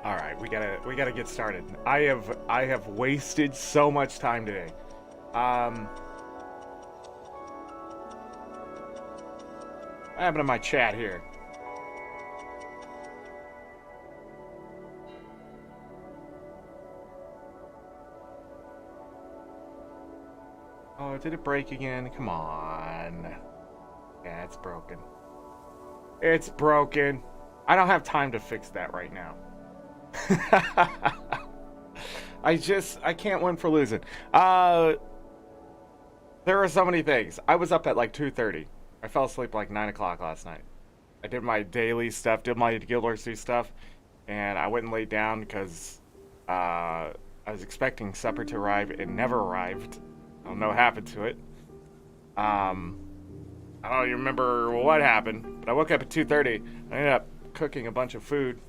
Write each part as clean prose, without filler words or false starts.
All right, we gotta get started. I have wasted so much time today. What happened to my chat here? Oh, did it break again? Come on. Yeah, it's broken. It's broken. I don't have time to fix that right now. I can't win for losing. There are so many things. I was up at like 2:30. I fell asleep like 9 o'clock last night. I did my daily stuff, did my Guild Wars 2 stuff, and I went and laid down because I was expecting supper to arrive. It never arrived. I don't know what happened to it. I don't even remember what happened, but I woke up at 2:30. I ended up cooking a bunch of food.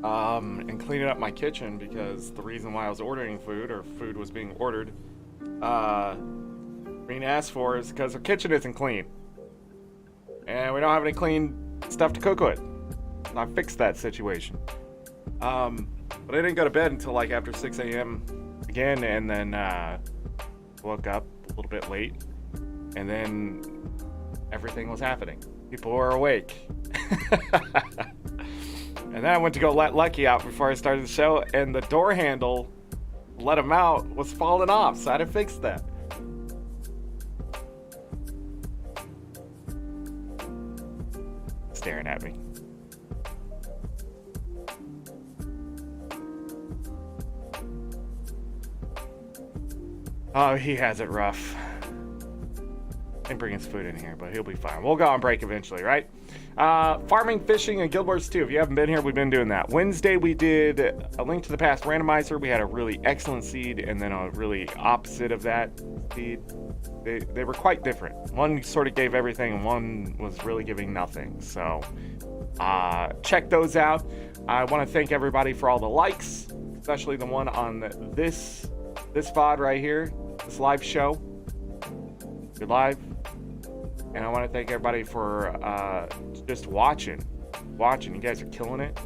And cleaning up my kitchen because the reason why I was ordering food, or food was being ordered, being asked for, is because our kitchen isn't clean. And we don't have any clean stuff to cook with. So I fixed that situation. But I didn't go to bed until like after 6 a.m. again, and then woke up a little bit late, and then everything was happening. People were awake. And then I went to go let Lucky out before I started the show, and the door handle, let him out, was falling off, so I had to fix that. Staring at me. Oh, he has it rough. Didn't bring his food in here, but he'll be fine. We'll go on break eventually, right? Farming, fishing, and Guild Wars 2. If you haven't been here, we've been doing that. Wednesday, we did a Link to the Past randomizer. We had a really excellent seed and then a really opposite of that seed. They were quite different. One sort of gave everything, and one was really giving nothing. So check those out. I want to thank everybody for all the likes, especially the one on this VOD right here, this live show. You're live. And I want to thank everybody for just watching. You guys are killing it.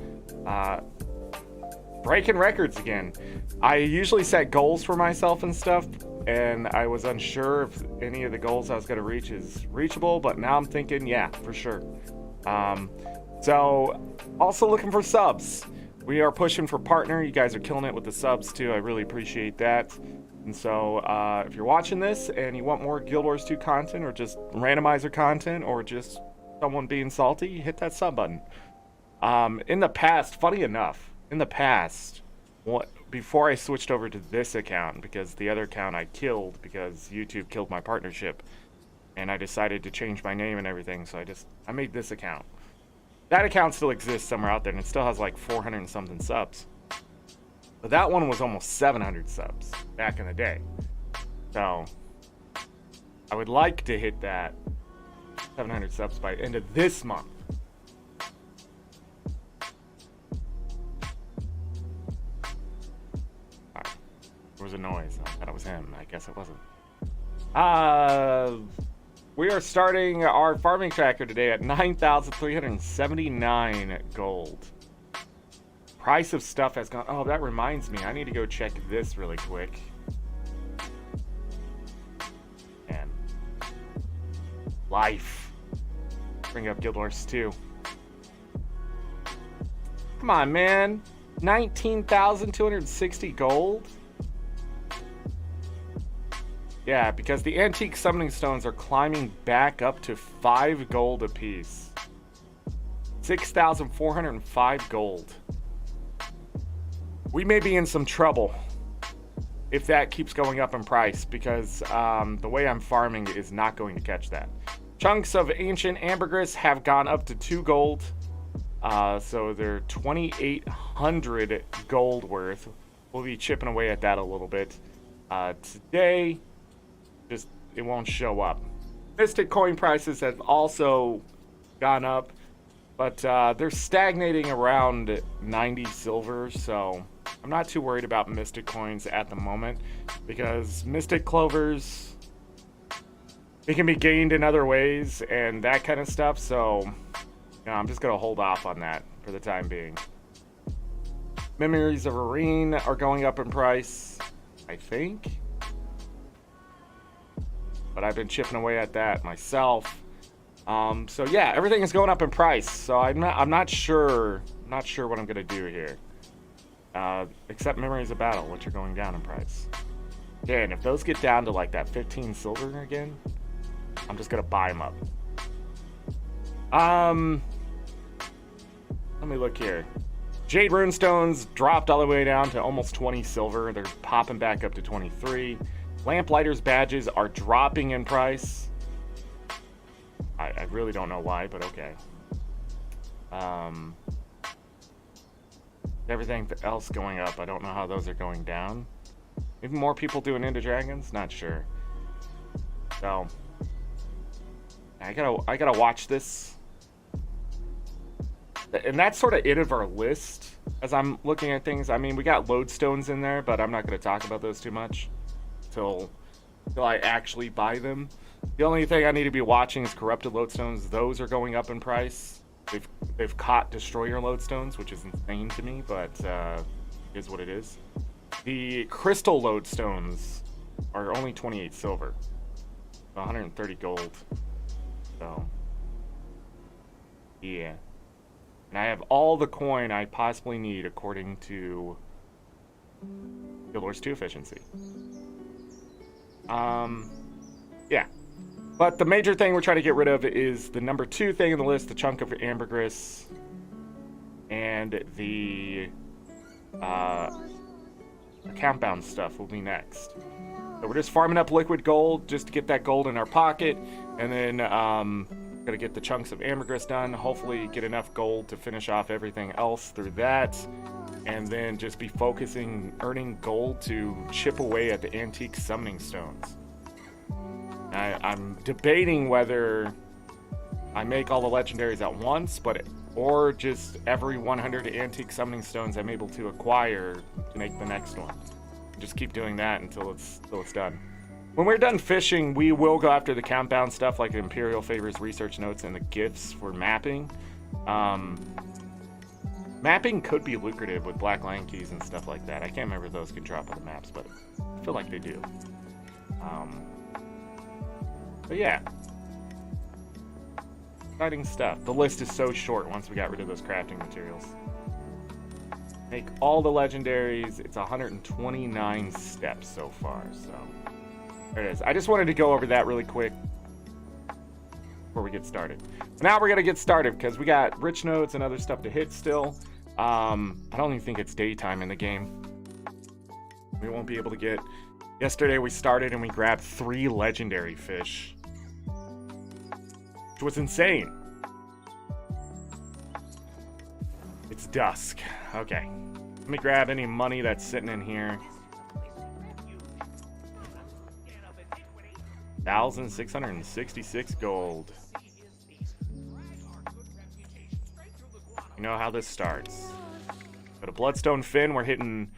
Breaking records again. I usually set goals for myself and stuff, and I was unsure if any of the goals I was going to reach is reachable, but now I'm thinking, yeah, for sure. So, also looking for subs. We are pushing for partner. You guys are killing it with the subs, too. I really appreciate that. And so, if you're watching this and you want more Guild Wars 2 content, or just randomizer content, or just someone being salty, hit that sub button. In the past, funny enough, before I switched over to this account, because the other account I killed because YouTube killed my partnership, and I decided to change my name and everything, so I made this account. That account still exists somewhere out there, and it still has like 400 and something subs. But that one was almost 700 subs back in the day. So, I would like to hit that 700 subs by the end of this month. Right. There was a noise. I thought it was him. I guess it wasn't. We are starting our farming tracker today at 9,379 gold. Price of stuff has gone. Oh, that reminds me. I need to go check this really quick. And life. Bring up Guild Wars 2. Come on, man. 19,260 gold. Yeah, because the antique summoning stones are climbing back up to 5 gold apiece. 6,405 gold. We may be in some trouble if that keeps going up in price, because the way I'm farming is not going to catch that. Chunks of ancient ambergris have gone up to 2 gold. So they're 2,800 gold worth. We'll be chipping away at that a little bit. Today, just it won't show up. Mystic coin prices have also gone up, but they're stagnating around 90 silver, so I'm not too worried about Mystic coins at the moment, because Mystic clovers, they can be gained in other ways and that kind of stuff, so I'm just going to hold off on that for the time being. Memories of Arene are going up in price, I think. But I've been chipping away at that myself. So yeah, everything is going up in price. So I'm not sure what I'm going to do here. Except Memories of Battle, which are going down in price. Yeah, and if those get down to like that 15 silver again, I'm just going to buy them up. Let me look here. Jade Runestones dropped all the way down to almost 20 silver. They're popping back up to 23. Lamplighters badges are dropping in price. I really don't know why, but okay. Everything else going up, I don't know how those are going down. Maybe more people doing Into Dragons? Not sure. So I gotta watch this. And that's sort of it of our list as I'm looking at things. I mean, we got lodestones in there, but I'm not going to talk about those too much till I actually buy them. The only thing I need to be watching is corrupted lodestones. Those are going up in price. They've caught destroyer lodestones, which is insane to me, but it is what it is. The crystal lodestones are only 28 silver, 130 gold. So yeah. And I have all the coin I possibly need according to Guild Wars 2 efficiency. Yeah. But the major thing we're trying to get rid of is the number 2 thing in the list, the chunk of ambergris, and the account bound stuff will be next. So we're just farming up liquid gold just to get that gold in our pocket, and then gotta get the chunks of ambergris done, hopefully get enough gold to finish off everything else through that, and then just be focusing earning gold to chip away at the antique summoning stones. I'm debating whether I make all the legendaries at once, or just every 100 antique summoning stones I'm able to acquire to make the next one. Just keep doing that until it's done. When we're done fishing, we will go after the countdown stuff like the Imperial Favors, Research Notes, and the gifts for mapping. Mapping could be lucrative with Black Lion Keys and stuff like that. I can't remember if those can drop on the maps, but I feel like they do. But yeah. Exciting stuff. The list is so short once we got rid of those crafting materials. Make all the legendaries. It's 129 steps so far, so there it is. I just wanted to go over that really quick before we get started. So now we're gonna get started because we got rich nodes and other stuff to hit still. I don't even think it's daytime in the game. We won't be able to get. Yesterday we started and we grabbed 3 legendary fish, which was insane. It's dusk. Okay. Let me grab any money that's sitting in here. 1,666 gold. You know how this starts. Go to Bloodstone Fin. We're hitting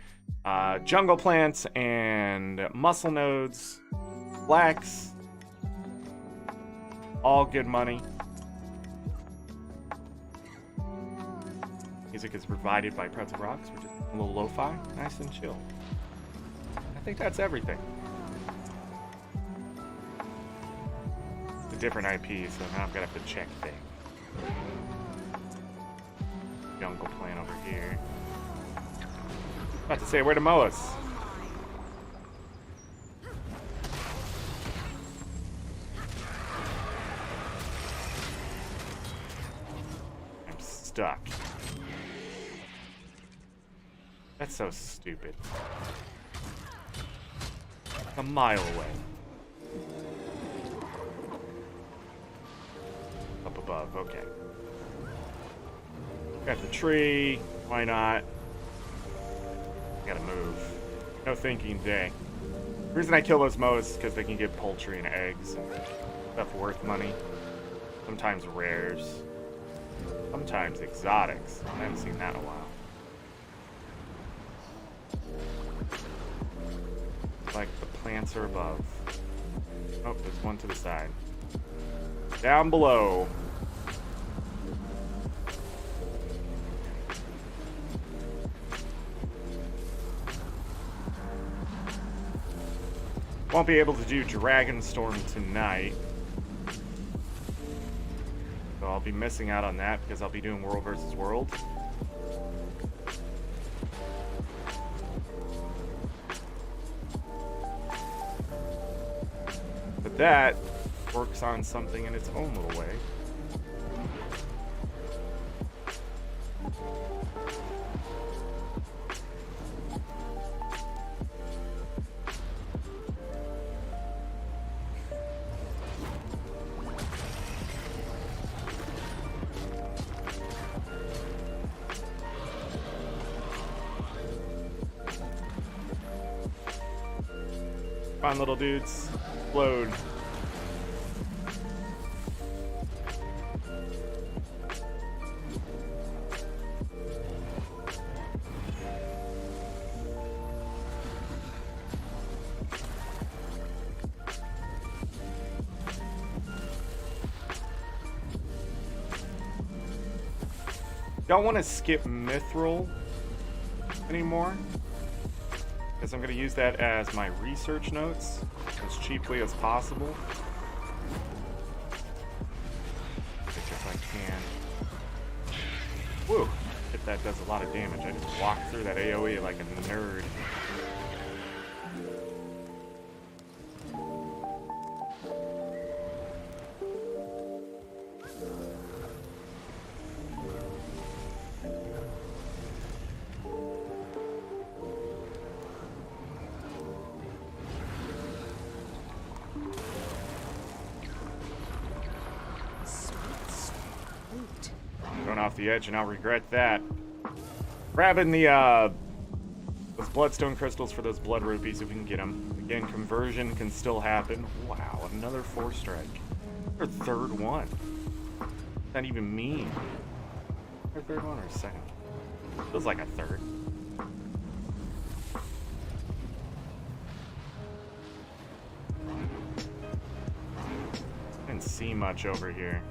jungle plants and muscle nodes. Flax. All good money. Music is provided by Pretzel Rocks. We're just a little lo-fi, nice and chill. I think that's everything. It's a different IP, so now I'm gonna have to check things. Jungle plant over here. About to say where to mow us. stuck. That's so stupid. A mile away. Up above, okay. Got the tree. Why not? Gotta move. No thinking today. The reason I kill those moas is because they can give poultry and eggs and stuff worth money. Sometimes rares. Sometimes exotics. I haven't seen that in a while. Like the plants are above. Oh, there's one to the side. Down below. Won't be able to do Dragonstorm tonight. So I'll be missing out on that because I'll be doing World versus World. But that works on something in its own little way. Come on, little dudes. Explode. Don't want to skip Mithril anymore, because I'm going to use that as my research notes as cheaply as possible. If I can. Woo! If that does a lot of damage, I just walk through that AoE like a nerd. Off the edge, and I'll regret that. Grabbing the those bloodstone crystals for those blood rupees if we can get them. Again, conversion can still happen. Wow, another 4-strike. Or third one. What does that even mean? Or third one or second? Feels like a third. Didn't see much over here.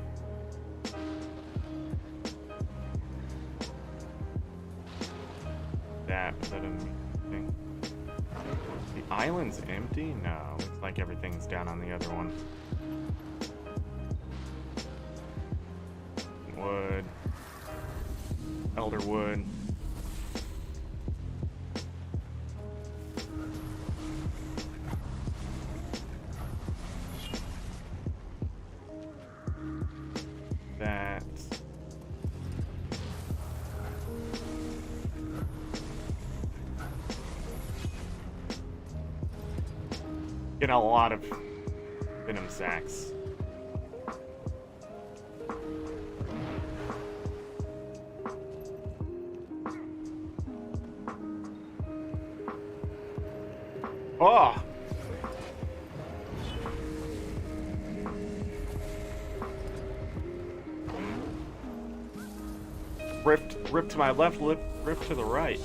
Is that anything? The island's empty? No, looks like everything's down on the other one. Wood. Elder wood. That. Get a lot of venom sacks. Oh! Ripped to my left, ripped to the right.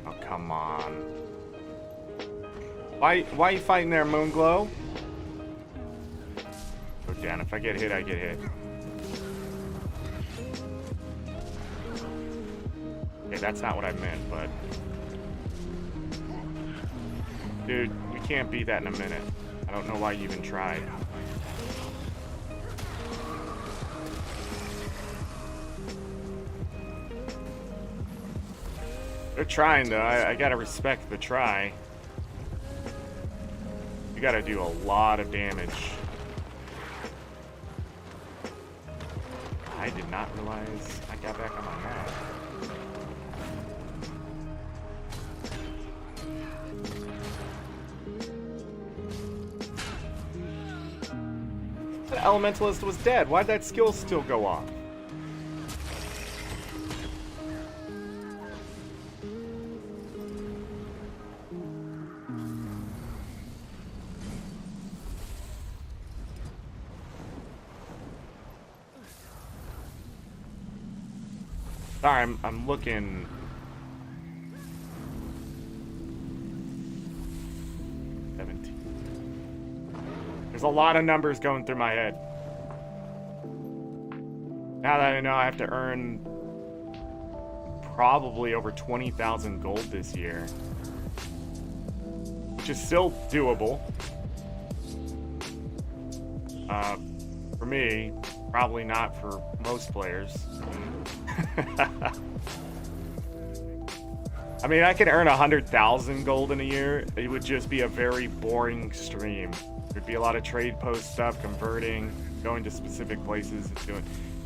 Oh, come on. Why are you fighting there, Moonglow? Go down. If I get hit, I get hit. Okay, that's not what I meant, but... Dude, we can't beat that in a minute. I don't know why you even tried. They're trying, though. I gotta respect the try. You gotta do a lot of damage. I I did not realize I got back on my map. The elementalist was dead. Why'd that skill still go off? Sorry, I'm looking. There's a lot of numbers going through my head. Now that I know I have to earn probably over 20,000 gold this year, which is still doable. For me, probably not for most players. I mean, I could earn 100,000 gold in a year. It would just be a very boring stream. There'd be a lot of trade post stuff, converting, going to specific places, and doing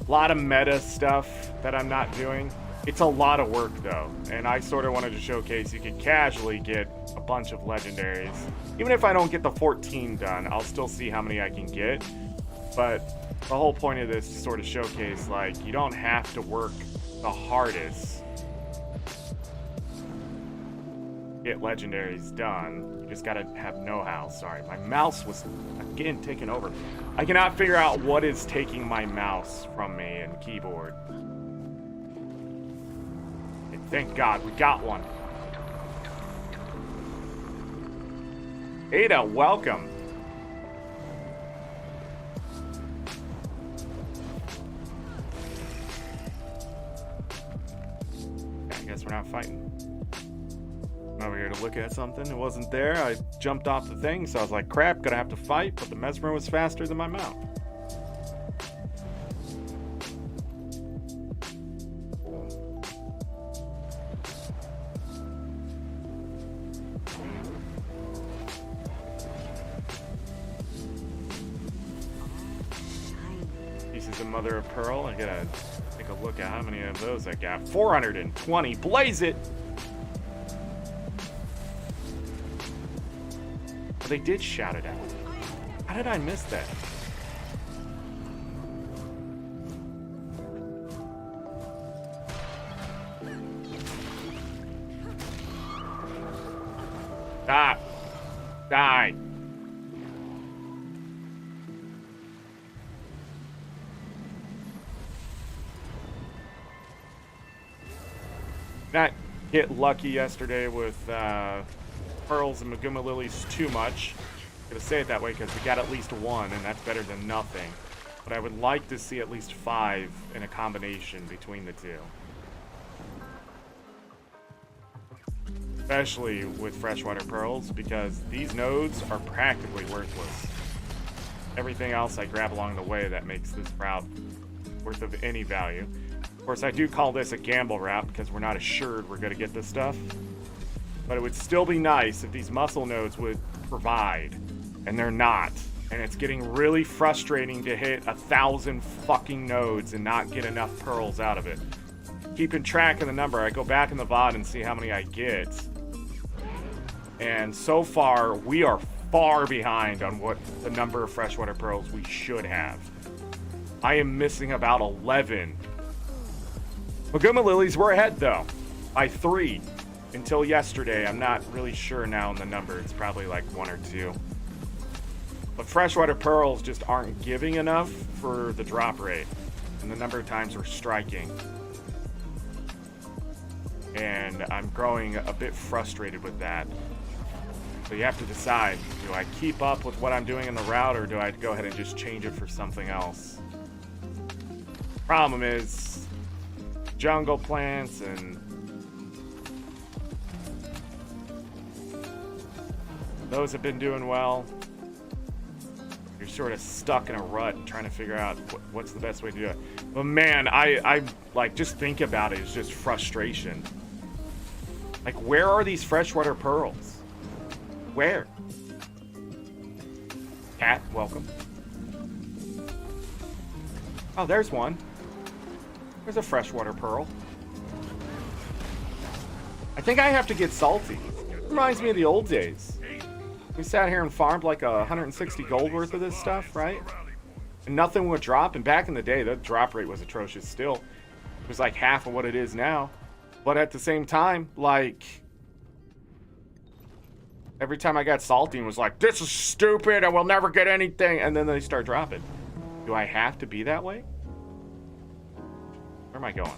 a lot of meta stuff that I'm not doing. It's a lot of work though, and I sort of wanted to showcase you could casually get a bunch of legendaries. Even if I don't get the 14 done, I'll still see how many I can get. But the whole point of this is to sort of showcase, like, you don't have to work the hardest to get legendaries done. You just gotta have know-how. Sorry, my mouse was again taken over. I cannot figure out what is taking my mouse from me and keyboard. And thank God we got one. Ada, welcome. I guess we're not fighting. I'm over here to look at something. It wasn't there. I jumped off the thing, so I was like, crap, gonna have to fight, but the Mesmer was faster than my mount. Pieces of mother of pearl. I gotta take a look at how many of those I got. 420. Blaze it! They did shout it out. How did I miss that? Stop. Die. Not get lucky yesterday with pearls and Maguma lilies too much. I'm gonna say it that way because we got at least one, and that's better than nothing. But I would like to see at least 5 in a combination between the two. Especially with freshwater pearls, because these nodes are practically worthless. Everything else I grab along the way that makes this route worth of any value. Of course, I do call this a gamble route because we're not assured we're gonna get this stuff. But it would still be nice if these muscle nodes would provide, and they're not. And it's getting really frustrating to hit 1,000 fucking nodes and not get enough pearls out of it. Keeping track of the number, I go back in the VOD and see how many I get. And so far, we are far behind on what the number of freshwater pearls we should have. I am missing about 11. Maguma lilies were ahead though, by 3. Until yesterday. I'm not really sure now on the number. It's probably like 1 or 2. But freshwater pearls just aren't giving enough for the drop rate. And the number of times we're striking. And I'm growing a bit frustrated with that. So you have to decide, do I keep up with what I'm doing in the route, or do I go ahead and just change it for something else? Problem is, jungle plants and those have been doing well. You're sort of stuck in a rut and trying to figure out what's the best way to do it. But man, I like, just think about it. It's just frustration. Like, where are these freshwater pearls? Where? Cat, welcome. Oh, there's one. There's a freshwater pearl. I think I have to get salty. Reminds me of the old days. We sat here and farmed like 160 gold worth of this stuff, right? And nothing would drop. And back in the day, the drop rate was atrocious still. It was like half of what it is now. But at the same time, like, every time I got salty and was like, this is stupid, I will never get anything. And then they start dropping. Do I have to be that way? Where am I going?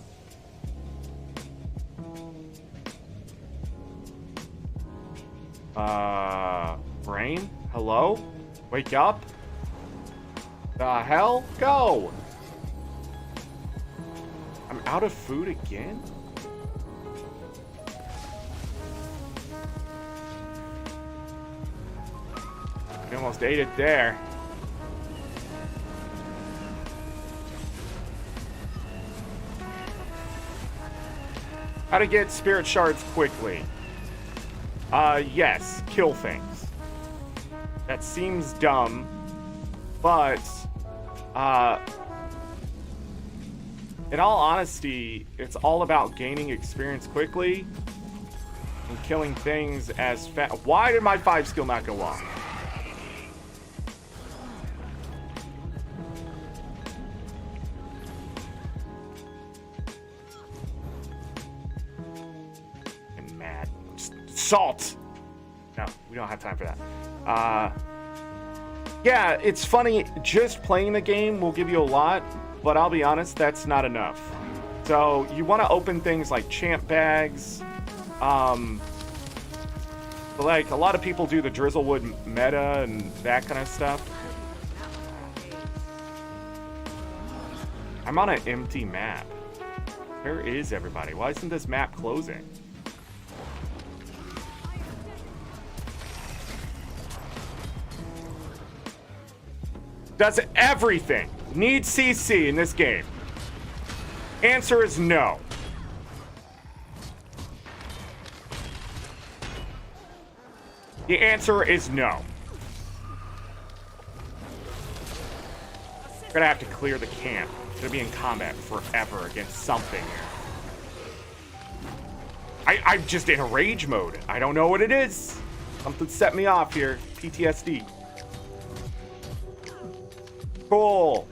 Brain? Hello? Wake up? The hell? Go! I'm out of food again? I almost ate it there. How to get spirit shards quickly. Yes, kill things. That seems dumb, but in all honesty, it's all about gaining experience quickly and killing things as fast. Why did my 5 skill not go off? I'm mad. Salt! No, we don't have time for that. Yeah, it's funny. Just playing the game will give you a lot, but I'll be honest, that's not enough. So you want to open things like champ bags. Like a lot of people do the Drizzlewood meta and that kind of stuff. I'm on an empty map. Where is everybody? Why isn't this map closing? Does everything need CC in this game? Answer is no. The answer is no. We're gonna have to clear the camp. We're gonna be in combat forever against something. I'm just in a rage mode. I don't know what it is. Something set me off here. PTSD. Cool.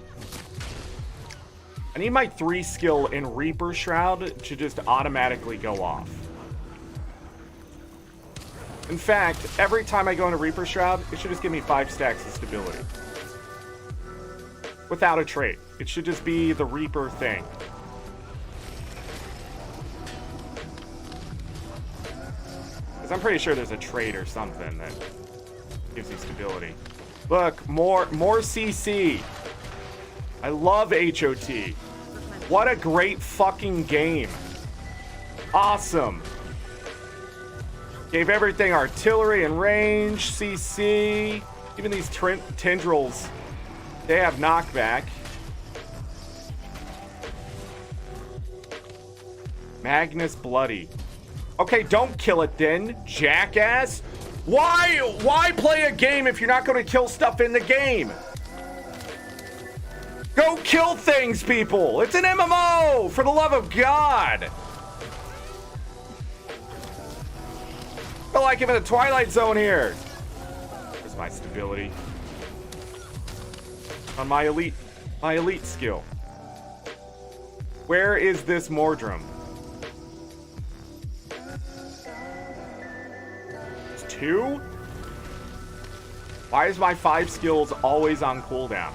I need my 3 skill in Reaper Shroud to just automatically go off. In fact, every time I go into Reaper Shroud, it should just give me 5 stacks of stability. Without a trait. It should just be the Reaper thing. Because I'm pretty sure there's a trait or something that gives you stability. Look, more CC. I love HOT. What a great fucking game. Awesome. Gave everything artillery and range, CC. Even these tendrils, they have knockback. Magnus Bloody. Okay, don't kill it then, jackass. Why play a game if you're not going to kill stuff in the game? Go kill things, people. It's an MMO, for the love of God. I feel like I'm in the Twilight Zone here. There's my stability. On my elite skill. Where is this Mordrum? It's 2? Why is my 5 skills always on cooldown?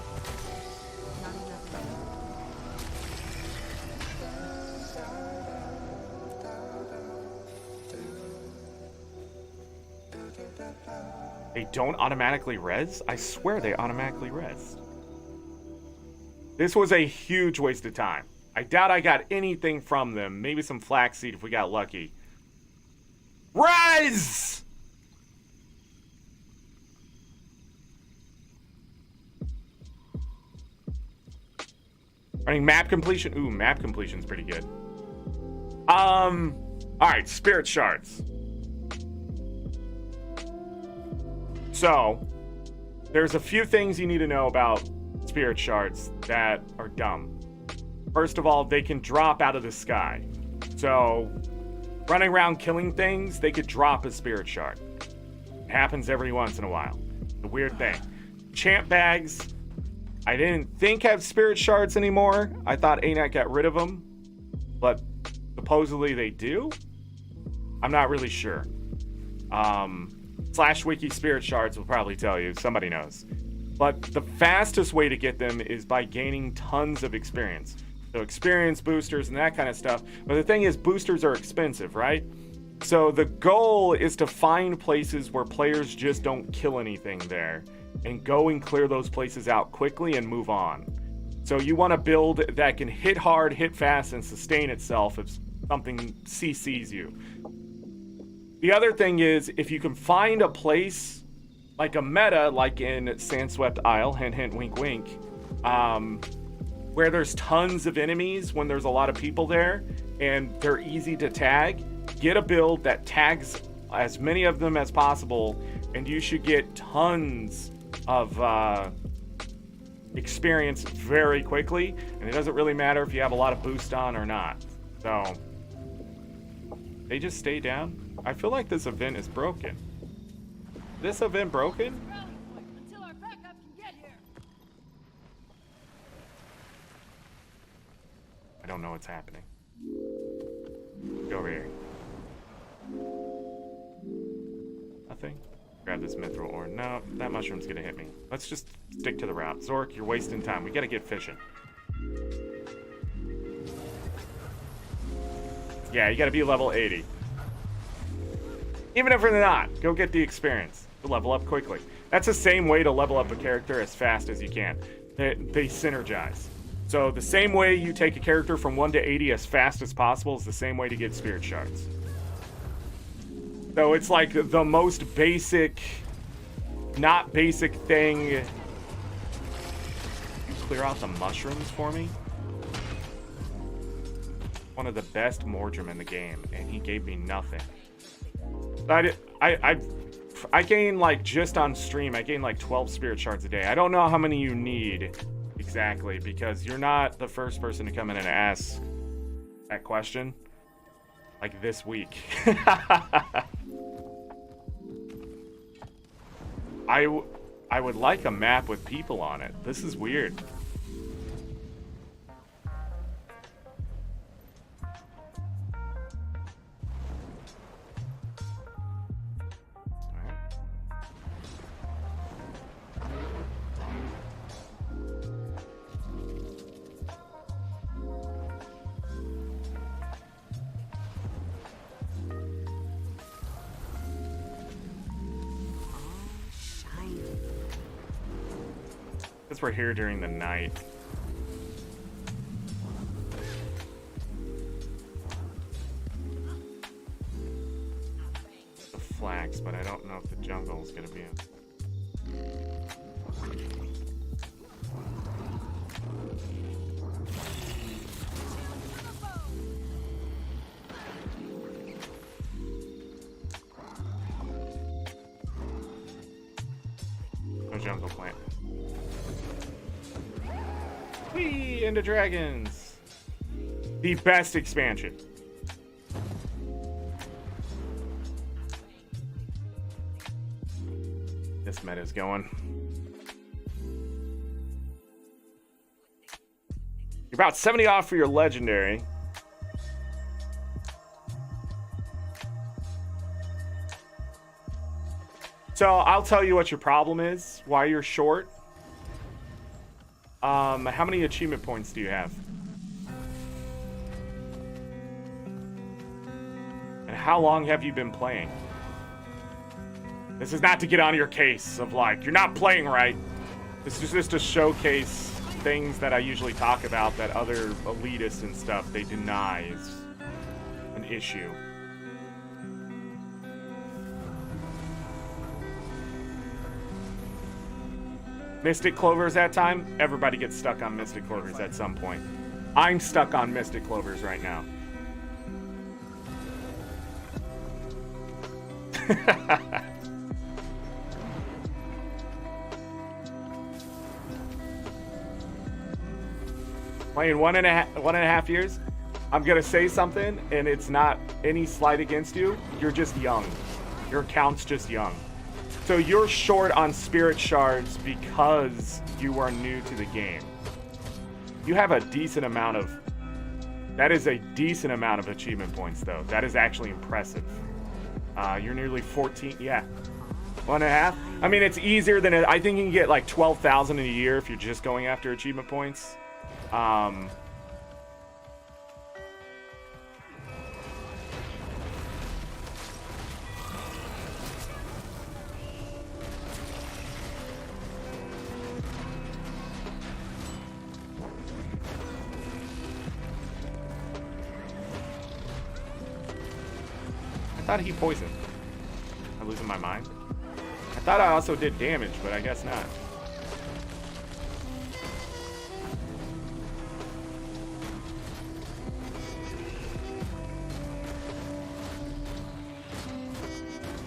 They don't automatically res? I swear they automatically res. This was a huge waste of time. I doubt I got anything from them. Maybe some flaxseed if we got lucky. Res! Running map completion. Ooh, map completion's pretty good. Alright, spirit shards. So, there's a few things you need to know about spirit shards that are dumb. First of all, they can drop out of the sky. So, running around killing things, they could drop a spirit shard. It happens every once in a while. The weird thing. Champ bags, I didn't think have spirit shards anymore. I thought ArenaNet got rid of them, but supposedly they do. I'm not really sure. /wiki spirit shards will probably tell you. Somebody knows. But the fastest way to get them is by gaining tons of experience. So experience boosters and that kind of stuff. But the thing is, boosters are expensive, right? So the goal is to find places where players just don't kill anything there and go and clear those places out quickly and move on. So you want to build that can hit hard, hit fast, and sustain itself if something CCs you. The other thing is, if you can find a place like a meta, like in Sandswept Isle, hint hint wink wink, where there's tons of enemies when there's a lot of people there and they're easy to tag, get a build that tags as many of them as possible and you should get tons of experience very quickly, and it doesn't really matter if you have a lot of boost on or not. So they just stay down. I feel like this event is broken. This event broken? I don't know what's happening. Go over here. Nothing. Grab this mithril ore. No, that mushroom's gonna hit me. Let's just stick to the route. Zorric, you're wasting time. We gotta get fishing. Yeah, you gotta be level 80. Even if you're not, go get the experience. Level up quickly. That's the same way to level up a character as fast as you can. They synergize. So the same way you take a character from 1 to 80 as fast as possible is the same way to get spirit shards. So it's like the most basic, not basic thing. You clear out the mushrooms for me? One of the best Mordrim in the game, and he gave me nothing. I gain, like, just on stream, I gain like 12 spirit shards a day. I don't know how many you need exactly, because you're not the first person to come in and ask that question, like, this week. I would like a map with people on it. This is weird. We're here during the night. The flax, but I don't know if the jungle is going to be in. No jungle plant. Whee! Into dragons. The best expansion. This meta's going. You're about 70 off for your legendary. So I'll tell you what your problem is, why you're short. How many achievement points do you have? And how long have you been playing? This is not to get on your case of like, you're not playing right. This is just to showcase things that I usually talk about that other elitists and stuff, they deny is an issue. Mystic Clovers that time, everybody gets stuck on Mystic Clovers at some point. I'm stuck on Mystic Clovers right now. Playing 1.5 years. I'm gonna say something, and it's not any slight against you. You're just young. Your account's just young. So you're short on spirit shards because you are new to the game. You have a decent amount of... That is a decent amount of achievement points, though. That is actually impressive. You're nearly 14. Yeah. 1.5. I mean, it's easier than it. I think you can get like 12,000 in a year if you're just going after achievement points. I thought he poisoned. I'm losing my mind. I thought I also did damage, but I guess not.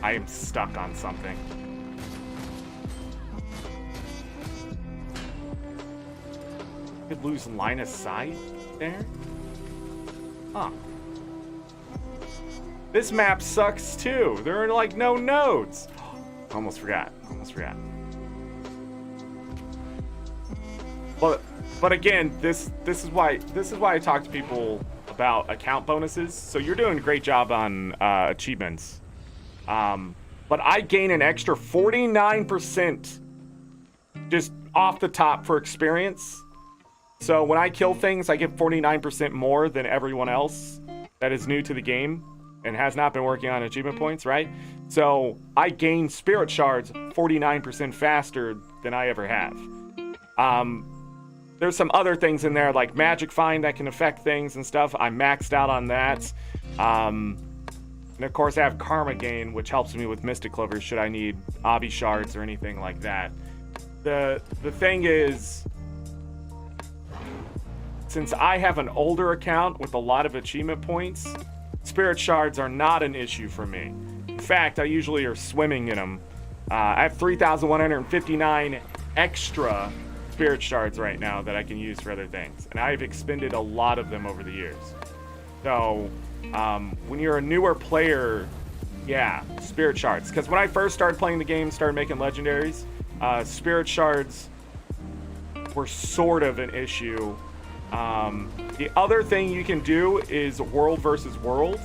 I am stuck on something. Could lose line of sight there? Huh. This map sucks too. There are like no nodes. Almost forgot. But again, this is why I talk to people about account bonuses. So you're doing a great job on achievements. But I gain an extra 49% just off the top for experience. So when I kill things, I get 49% more than everyone else that is new to the game and has not been working on achievement points, right? So I gain spirit shards 49% faster than I ever have. There's some other things in there like magic find that can affect things and stuff. I'm maxed out on that. And of course I have karma gain, which helps me with mystic clovers should I need obby shards or anything like that. The thing is, since I have an older account with a lot of achievement points, spirit shards are not an issue for me. In fact, I usually are swimming in them. I have 3,159 extra spirit shards right now that I can use for other things. And I've expended a lot of them over the years. So, when you're a newer player, yeah, spirit shards. Because when I first started playing the game, started making legendaries, spirit shards were sort of an issue. The other thing you can do is world versus world.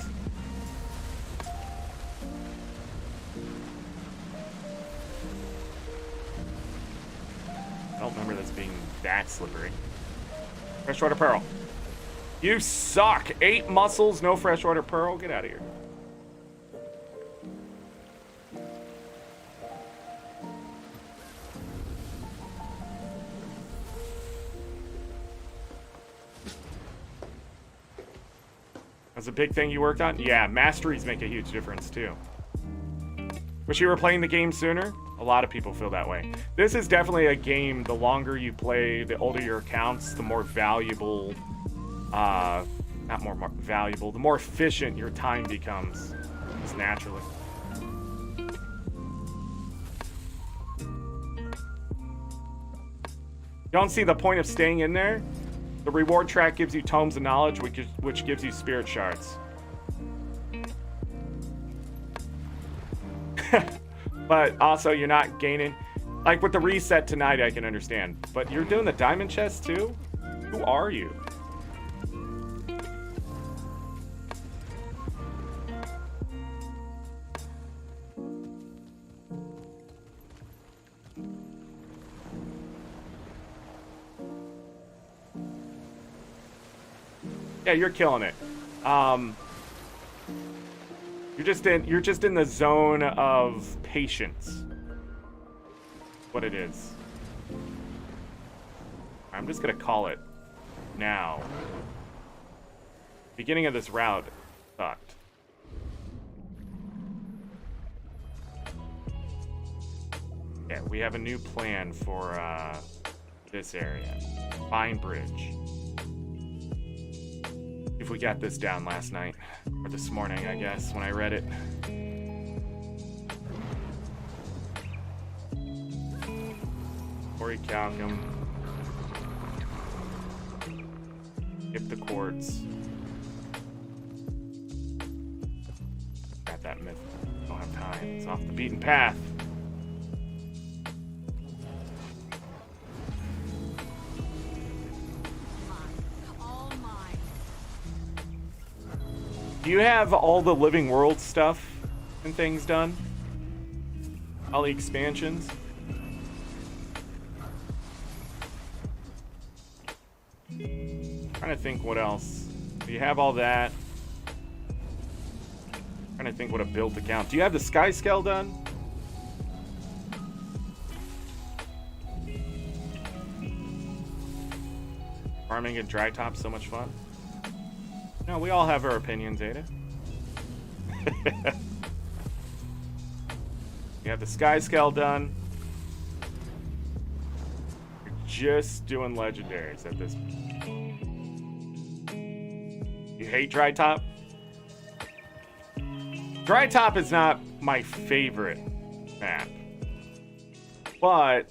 I don't remember this being that slippery. Freshwater pearl. You suck. 8 muscles, no freshwater pearl. Get out of here. That's a big thing you worked on? Yeah, masteries make a huge difference too. Wish you were playing the game sooner? A lot of people feel that way. This is definitely a game, the longer you play, the older your accounts, the more valuable, not more valuable, the more efficient your time becomes, just naturally. Don't see the point of staying in there? The reward track gives you tomes of knowledge, which gives you spirit shards. But also, you're not gaining... Like, with the reset tonight, I can understand. But you're doing the diamond chest, too? Who are you? Yeah, you're killing it. You're just in the zone of patience. What it is. I'm just gonna call it now. Beginning of this route sucked. Yeah, we have a new plan for this area. Vine Bridge. If we got this down last night, or this morning, I guess, when I read it. Ori Calcum. Skip the quartz. Got that myth. Don't have time. It's off the beaten path. Do you have all the living world stuff and things done? All the expansions? Trying to think what else. Do you have all that? Trying to think what a build account. Do you have the sky scale done? Farming at dry top, so much fun. No, we all have our opinions, Ada. You have the sky scale done. You're just doing legendaries at this point. You hate dry top? Dry top is not my favorite map. But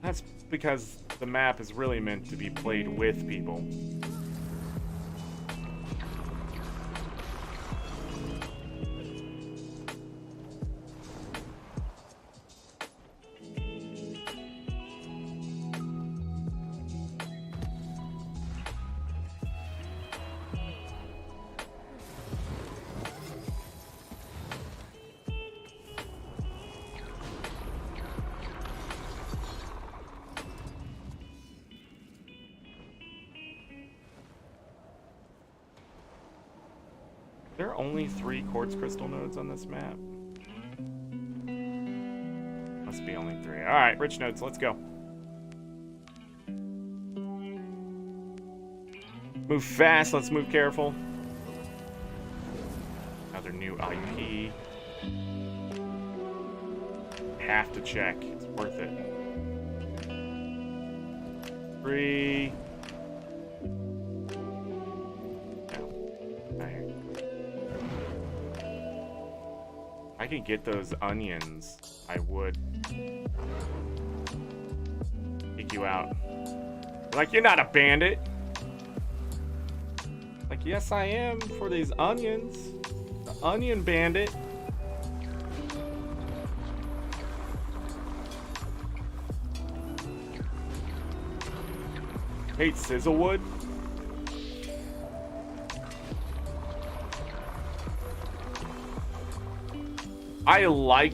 that's because the map is really meant to be played with people. There are only 3 quartz crystal nodes on this map. Must be only 3. Alright, rich nodes, let's go. Move fast, let's move careful. Another new IP. Have to check, it's worth it. 3. I could get those onions, I would. Kick you out. Like, you're not a bandit. Like, yes, I am for these onions. The onion bandit. Hate sizzlewood. I like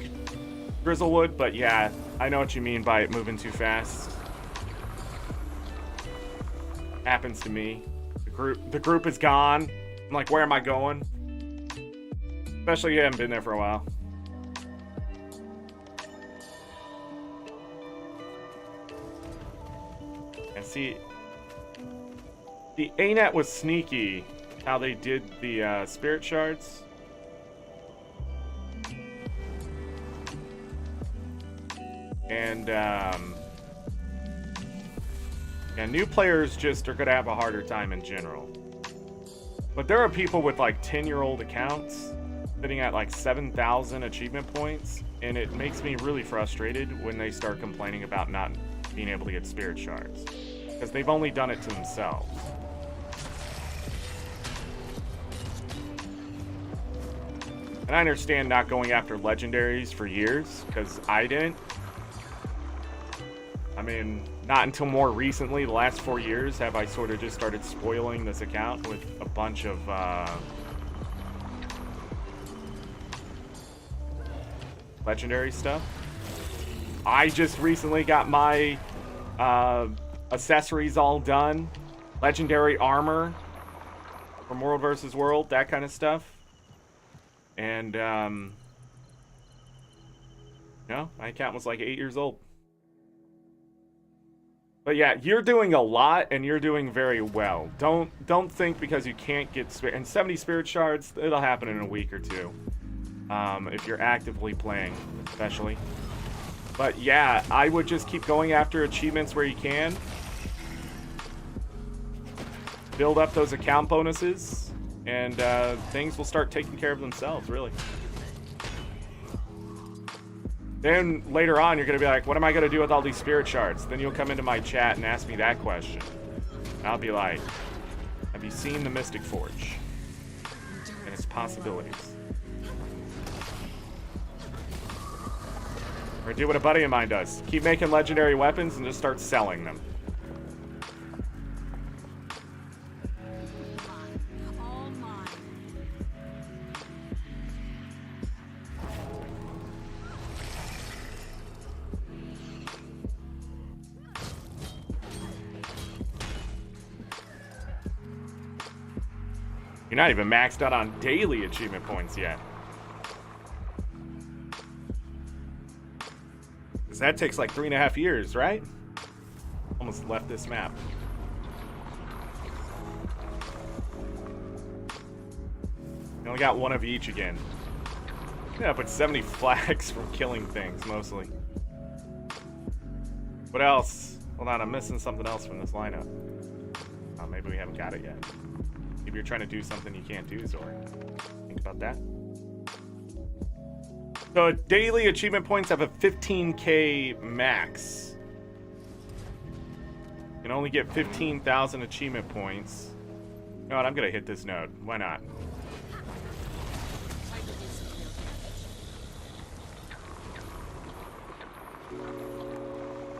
Grizzlewood, but yeah, I know what you mean by it moving too fast. Happens to me. The group is gone. I'm like, where am I going? Especially if you haven't been there for a while. And see, the ArenaNet was sneaky how they did the spirit shards. And yeah, new players just are gonna have a harder time in general. But there are people with like 10-year-old accounts sitting at like 7,000 achievement points, and it makes me really frustrated when they start complaining about not being able to get spirit shards, because they've only done it to themselves. And I understand not going after legendaries for years, because I didn't. I mean, not until more recently, the last 4 years, have I sort of just started spoiling this account with a bunch of legendary stuff. I just recently got my accessories all done. Legendary armor from World vs. World, that kind of stuff. And, no, my account was like 8 years old. But yeah, you're doing a lot, and you're doing very well. Don't think because you can't get and 70 spirit shards, it'll happen in a week or two. If you're actively playing, especially. But yeah, I would just keep going after achievements where you can. Build up those account bonuses, and things will start taking care of themselves, really. Then later on, you're going to be like, what am I going to do with all these spirit shards? Then you'll come into my chat and ask me that question. And I'll be like, have you seen the Mystic Forge and its possibilities? Or do what a buddy of mine does. Keep making legendary weapons and just start selling them. You're not even maxed out on daily achievement points yet. Because that takes like 3.5 years, right? Almost left this map. You only got one of each again. Yeah, but 70 flags from killing things, mostly. What else? Hold on, I'm missing something else from this lineup. Oh, maybe we haven't got it yet. Maybe you're trying to do something you can't do, Zorric. Think about that. So daily achievement points have a 15k max. You can only get 15,000 achievement points. You know what? I'm gonna hit this node. Why not?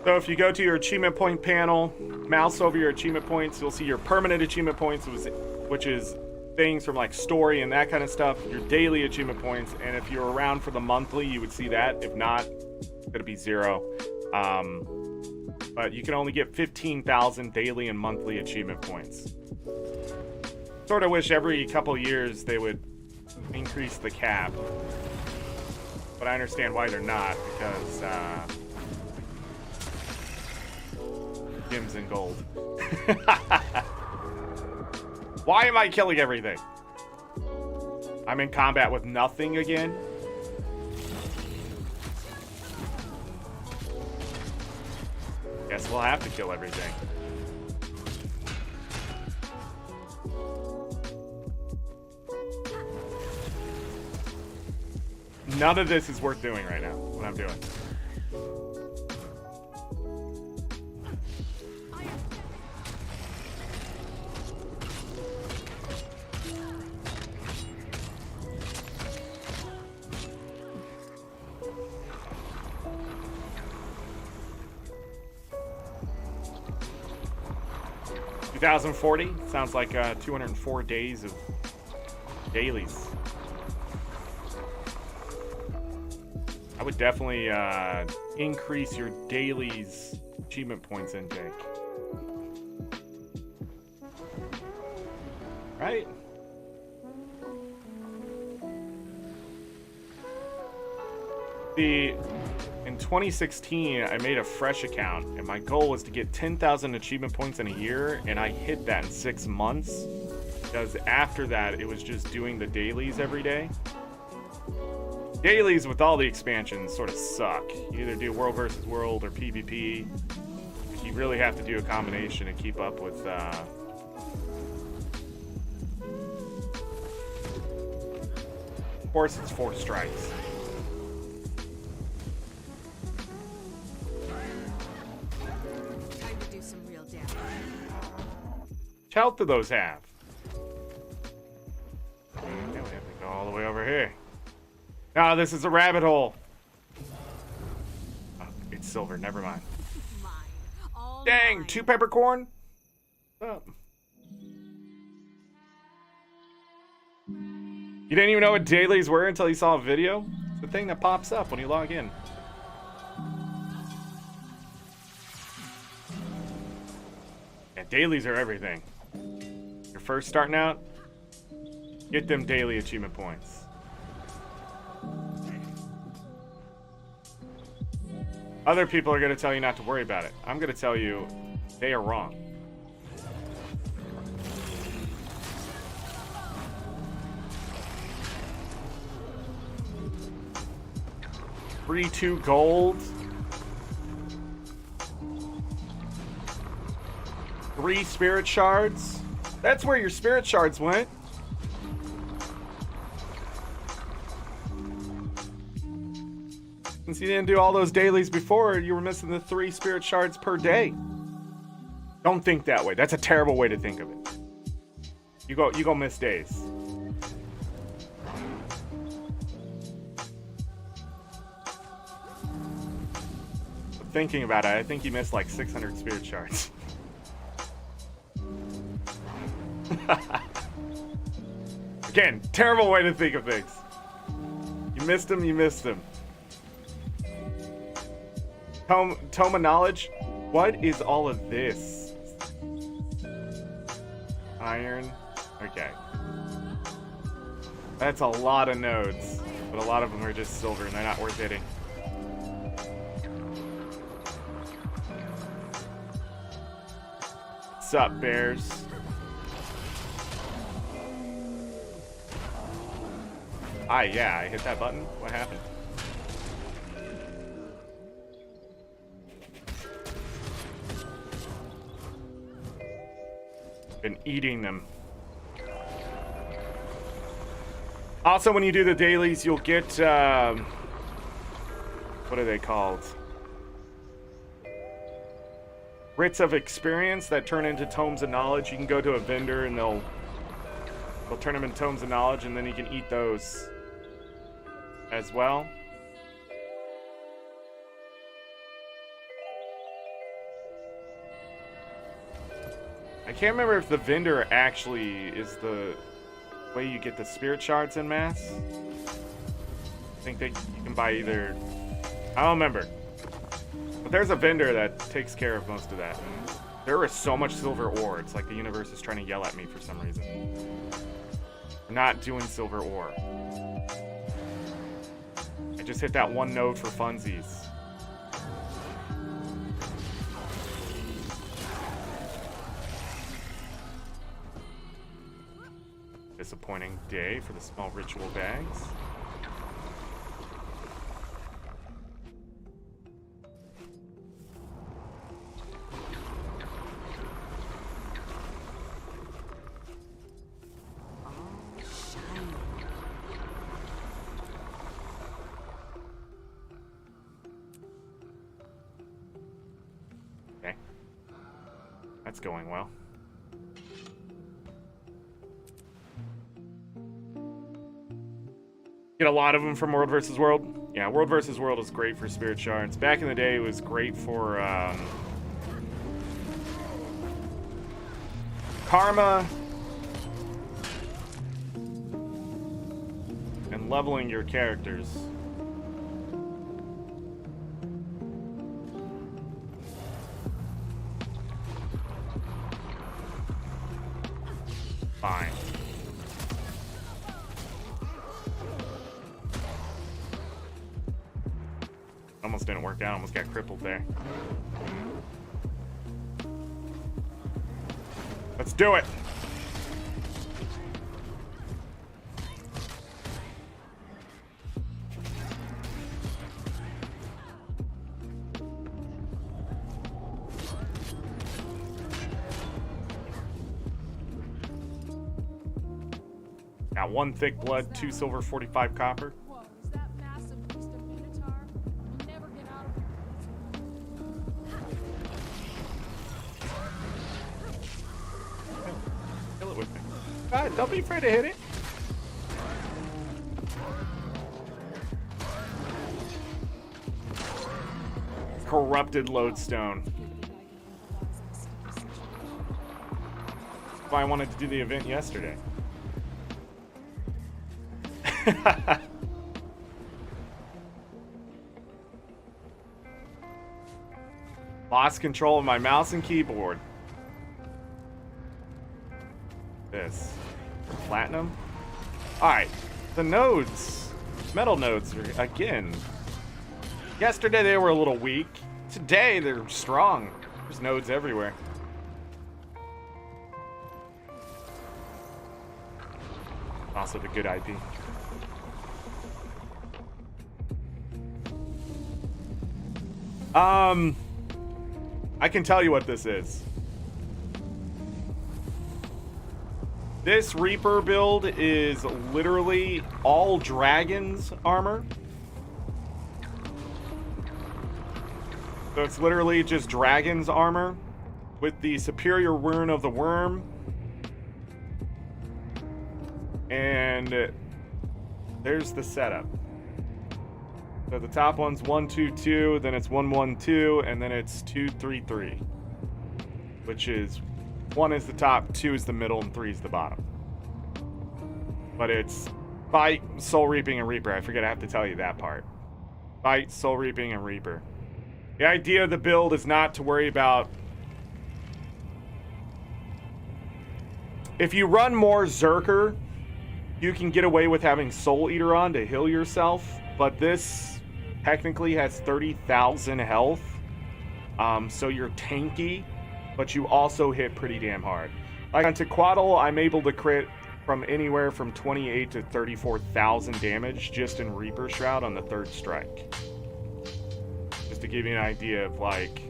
So if you go to your achievement point panel, mouse over your achievement points, you'll see your permanent achievement points, which is things from like story and that kind of stuff, your daily achievement points, and if you're around for the monthly, you would see that. If not, it's gonna be 0. But you can only get 15,000 daily and monthly achievement points. Sort of wish every couple years they would increase the cap, but I understand why they're not, because gems and gold. Why am I killing everything? I'm in combat with nothing again. Guess we'll have to kill everything. None of this is worth doing right now, what I'm doing. 2040 sounds like 204 days of dailies. I would definitely increase your dailies achievement points intake. Right? In 2016, I made a fresh account, and my goal was to get 10,000 achievement points in a year, and I hit that in 6 months. Because after that, it was just doing the dailies every day. Dailies with all the expansions sort of suck. You either do world versus world or PvP. You really have to do a combination to keep up with of course, it's 4 strikes. Time to do some real damage. Which health do those have? Okay, we have to go all the way over here. No, this is a rabbit hole. Oh, it's silver. Never mind. Mine. All Dang, mine. 2 peppercorn? Oh. You didn't even know what dailies were until you saw a video? It's the thing that pops up when you log in. Yeah, dailies are everything. You're first starting out, get them daily achievement points. Other people are going to tell you not to worry about it. I'm going to tell you they are wrong. Free 2 gold. 3 spirit shards. That's where your spirit shards went. Since you didn't do all those dailies before, you were missing the 3 spirit shards per day. Don't think that way. That's a terrible way to think of it. You go miss days. Thinking about it, I think you missed like 600 spirit shards. Again, terrible way to think of things. You missed him, you missed him. Tome of Knowledge? What is all of this? Iron? Okay. That's a lot of nodes, but a lot of them are just silver and they're not worth hitting. What's up, bears? Yeah, I hit that button. What happened? Been eating them. Also, when you do the dailies, you'll get, what are they called? Writs of experience that turn into tomes of knowledge. You can go to a vendor and they'll turn them into tomes of knowledge, and then you can eat those as well. I can't remember if the vendor actually is the way you get the spirit shards en masse. I think you can buy either. I don't remember. But there's a vendor that takes care of most of that. And there is so much silver ore. It's like the universe is trying to yell at me for some reason. We're not doing silver ore. I just hit that one node for funsies. Disappointing day for the small ritual bags. Okay. That's going well. Get a lot of them from World vs. World. Yeah, World vs. World is great for spirit shards. Back in the day, it was great for karma and leveling your characters. Fine. Almost didn't work out. Almost got crippled there. Let's do it. Got 1 thick blood, 2 silver, 45 copper. Don't be afraid to hit it. Corrupted lodestone. That's why I wanted to do the event yesterday. Lost control of my mouse and keyboard. This. Platinum? Alright. The nodes. Metal nodes are, again. Yesterday they were a little weak. Today they're strong. There's nodes everywhere. Also the good IP. I can tell you what this is. This Reaper build is literally all dragons armor. So it's literally just Dragon's Armor with the Superior Rune of the Worm. And there's the setup. So the top one's 1, 2, 2, then it's 1, 1, 2, and then it's 2, 3, 3. Which is 1 is the top, 2 is the middle, and 3 is the bottom. But it's Fight, Soul Reaping, and Reaper. I forget I have to tell you that part. Fight, Soul Reaping, and Reaper. The idea of the build is not to worry about... If you run more Zerker, you can get away with having Soul Eater on to heal yourself, but this technically has 30,000 health, so you're tanky, but you also hit pretty damn hard. Like on Tequatl, I'm able to crit from anywhere from 28 to 34,000 damage just in Reaper Shroud on the 3rd strike. Just to give you an idea of like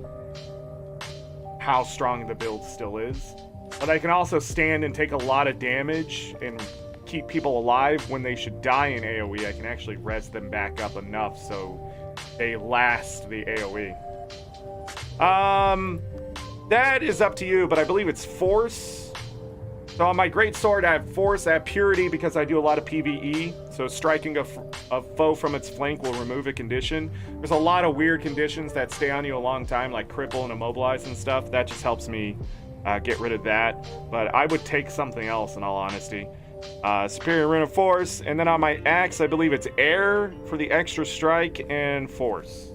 how strong the build still is. But I can also stand and take a lot of damage and keep people alive when they should die in AoE. I can actually res them back up enough so they last the AoE. That is up to you, but I believe it's Force. So on my Greatsword, I have Force, I have Purity because I do a lot of PvE. So striking a foe from its flank will remove a condition. There's a lot of weird conditions that stay on you a long time, like Cripple and Immobilize and stuff. That just helps me get rid of that. But I would take something else in all honesty. Superior Rune of Force, and then on my axe, I believe it's Air for the extra strike and Force.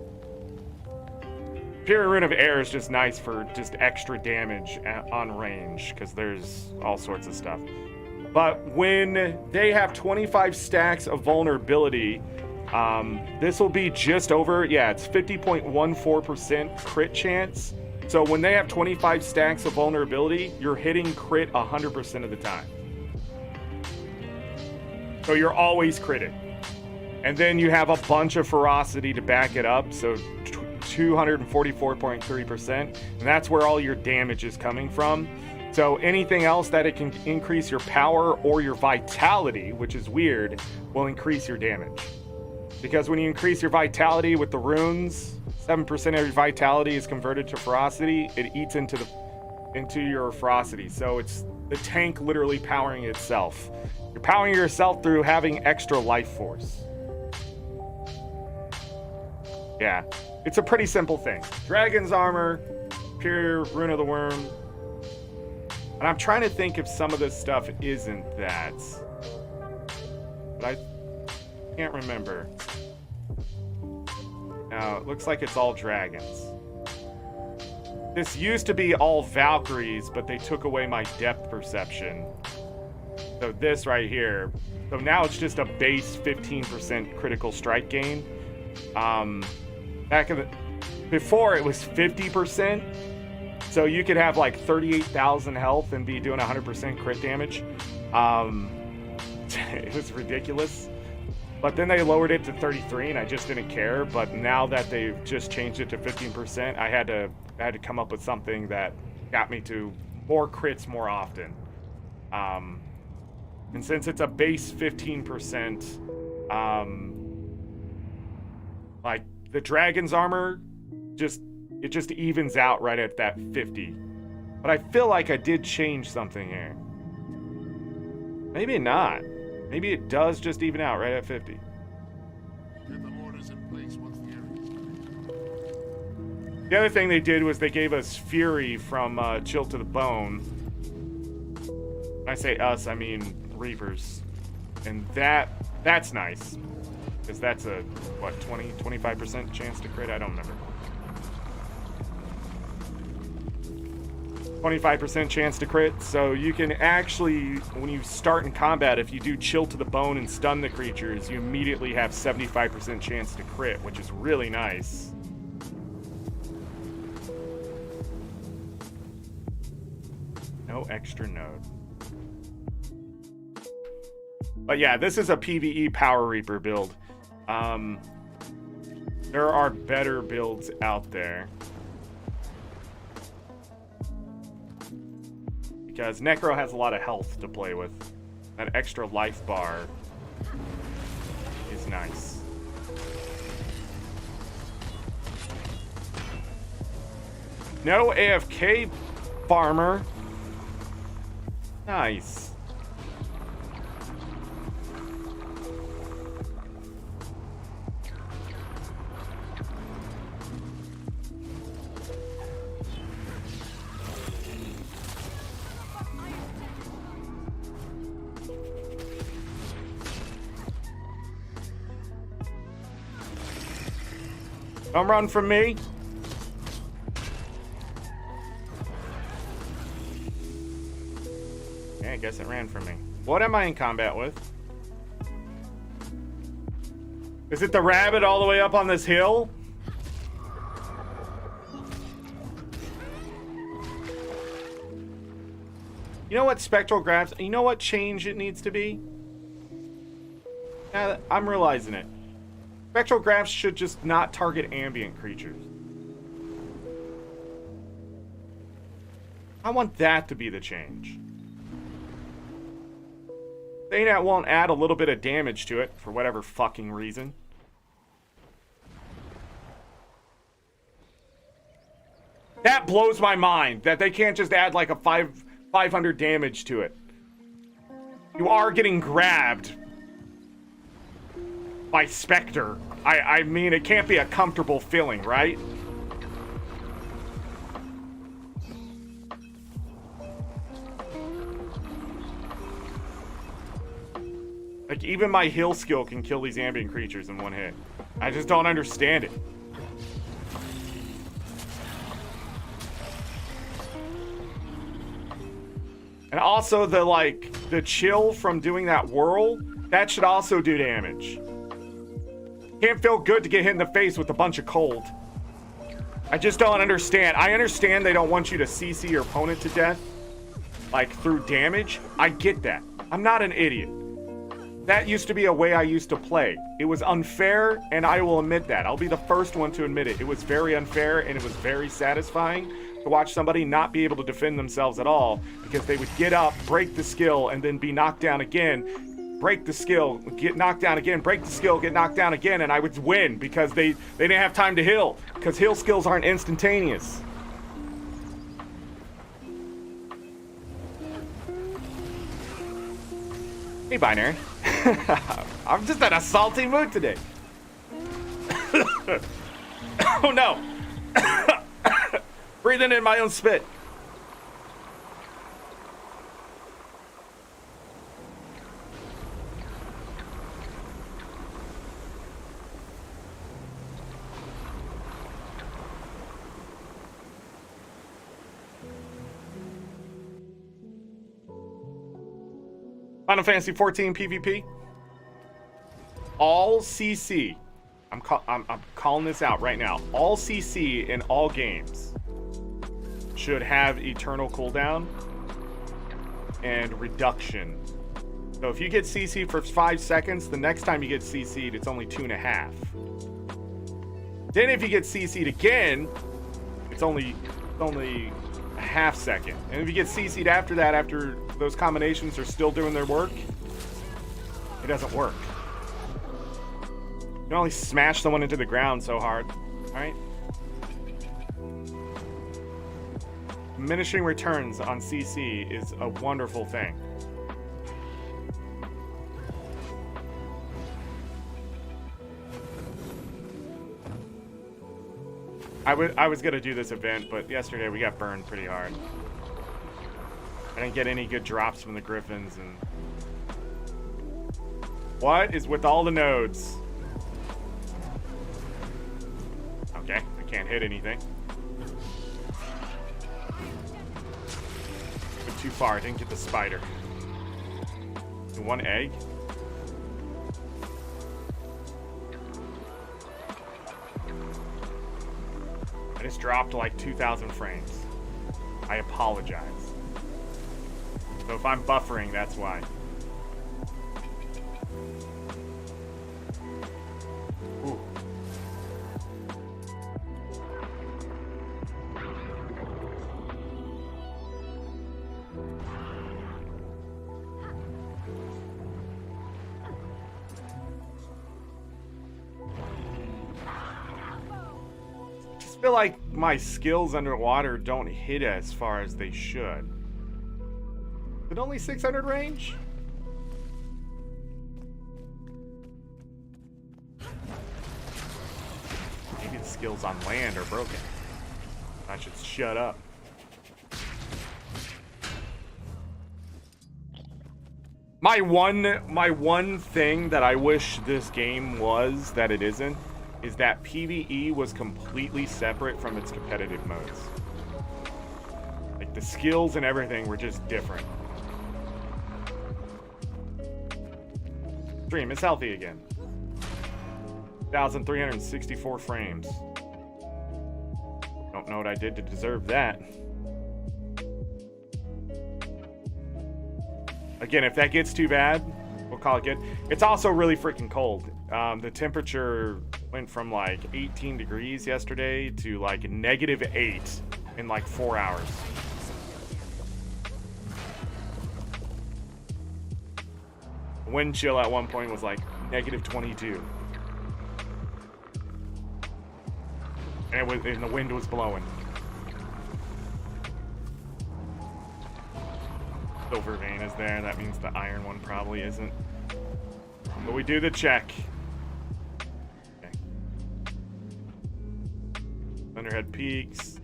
Superior Rune of Air is just nice for just extra damage on range, because there's all sorts of stuff. But when they have 25 stacks of vulnerability, this will be just over, yeah, it's 50.14% crit chance. So when they have 25 stacks of vulnerability, you're hitting crit 100% of the time. So you're always critting. And then you have a bunch of ferocity to back it up, so 244.3%, and that's where all your damage is coming from. So anything else that it can increase your power or your vitality, which is weird, will increase your damage. Because when you increase your vitality with the runes, 7% of your vitality is converted to ferocity. It eats into your ferocity. So it's the tank literally powering itself. You're powering yourself through having extra life force. Yeah, it's a pretty simple thing. Dragon's Armor, Pure Rune of the Worm. And I'm trying to think if some of this stuff isn't that. But I can't remember. Now, it looks like it's all dragons. This used to be all Valkyries, but they took away my depth perception. So this right here. So now it's just a base 15% critical strike gain. Before it was 50%. So you could have like 38,000 health and be doing 100% crit damage. It was ridiculous. But then they lowered it to 33 and I just didn't care. But now that they've just changed it to 15%, I had to come up with something that got me to more crits more often. And since it's a base 15%, like the Dragon's Armor, it just evens out right at that 50. But I feel like I did change something here. Maybe not. Maybe it does just even out right at 50. Get the orders in place once the area is clear. The other thing they did was they gave us Fury from Chill to the Bone. When I say us, I mean Reapers. And that's nice. Because that's a, what, 25% chance to crit? I don't remember. 25% chance to crit, so you can actually, when you start in combat, if you do Chill to the Bone and stun the creatures, you immediately have 75% chance to crit, which is really nice. No extra node. But yeah, this is a PvE Power Reaper build. There are better builds out there. Because Necro has a lot of health to play with. That extra life bar is nice. No AFK farmer. Nice. Don't run from me. Yeah, I guess it ran from me. What am I in combat with? Is it the rabbit all the way up on this hill? You know what spectral grabs? You know what change it needs to be? Yeah, I'm realizing it. Spectral grabs should just not target ambient creatures. I want that to be the change. ArenaNet won't add a little bit of damage to it for whatever fucking reason. That blows my mind that they can't just add like a 500 damage to it. You are getting grabbed by Spectre. I mean, it can't be a comfortable feeling, right? Like, even my heal skill can kill these ambient creatures in one hit. I just don't understand it. And also the chill from doing that whirl, that should also do damage. Can't feel good to get hit in the face with a bunch of cold. I just don't understand. I understand they don't want you to CC your opponent to death, like through damage. I get that. I'm not an idiot. That used to be a way I used to play. It was unfair, and I will admit that. I'll be the first one to admit it. It was very unfair, and it was very satisfying to watch somebody not be able to defend themselves at all because they would get up, break the skill, and then be knocked down again, break the skill, get knocked down again, break the skill, get knocked down again, and I would win because they didn't have time to heal because heal skills aren't instantaneous. Hey, Binary. I'm just in a salty mood today. Oh no. Breathing in my own spit. Final Fantasy 14 PvP. All CC. I'm calling this out right now. All CC in all games should have eternal cooldown and reduction. So if you get CC for 5 seconds, the next time you get CC'd, it's only 2.5. Then if you get CC'd again, it's only a half second. And if you get CC'd after that, after those combinations are still doing their work, it doesn't work. You can only smash someone into the ground so hard, right? Diminishing returns on CC is a wonderful thing. I was gonna do this event, but yesterday we got burned pretty hard. I didn't get any good drops from the Griffins, and what is with all the nodes? Okay, I can't hit anything. Went too far, I didn't get the spider. One egg? I just dropped like 2,000 frames. I apologize. So if I'm buffering, that's why. Ooh. Just I feel like my skills underwater don't hit as far as they should. Is it only 600 range? Maybe the skills on land are broken. I should shut up. My one thing that I wish this game was that it isn't is that PvE was completely separate from its competitive modes. Like the skills and everything were just different. Stream is healthy again. 1,364 frames. Don't know what I did to deserve that. Again, if that gets too bad, we'll call it good. It's also really freaking cold. The temperature went from like 18 degrees yesterday to like -8 in like 4 hours. Wind chill at one point was like -22. And the wind was blowing. Silver vein is there. That means the iron one probably isn't. But we do the check. Okay. Thunderhead Peaks.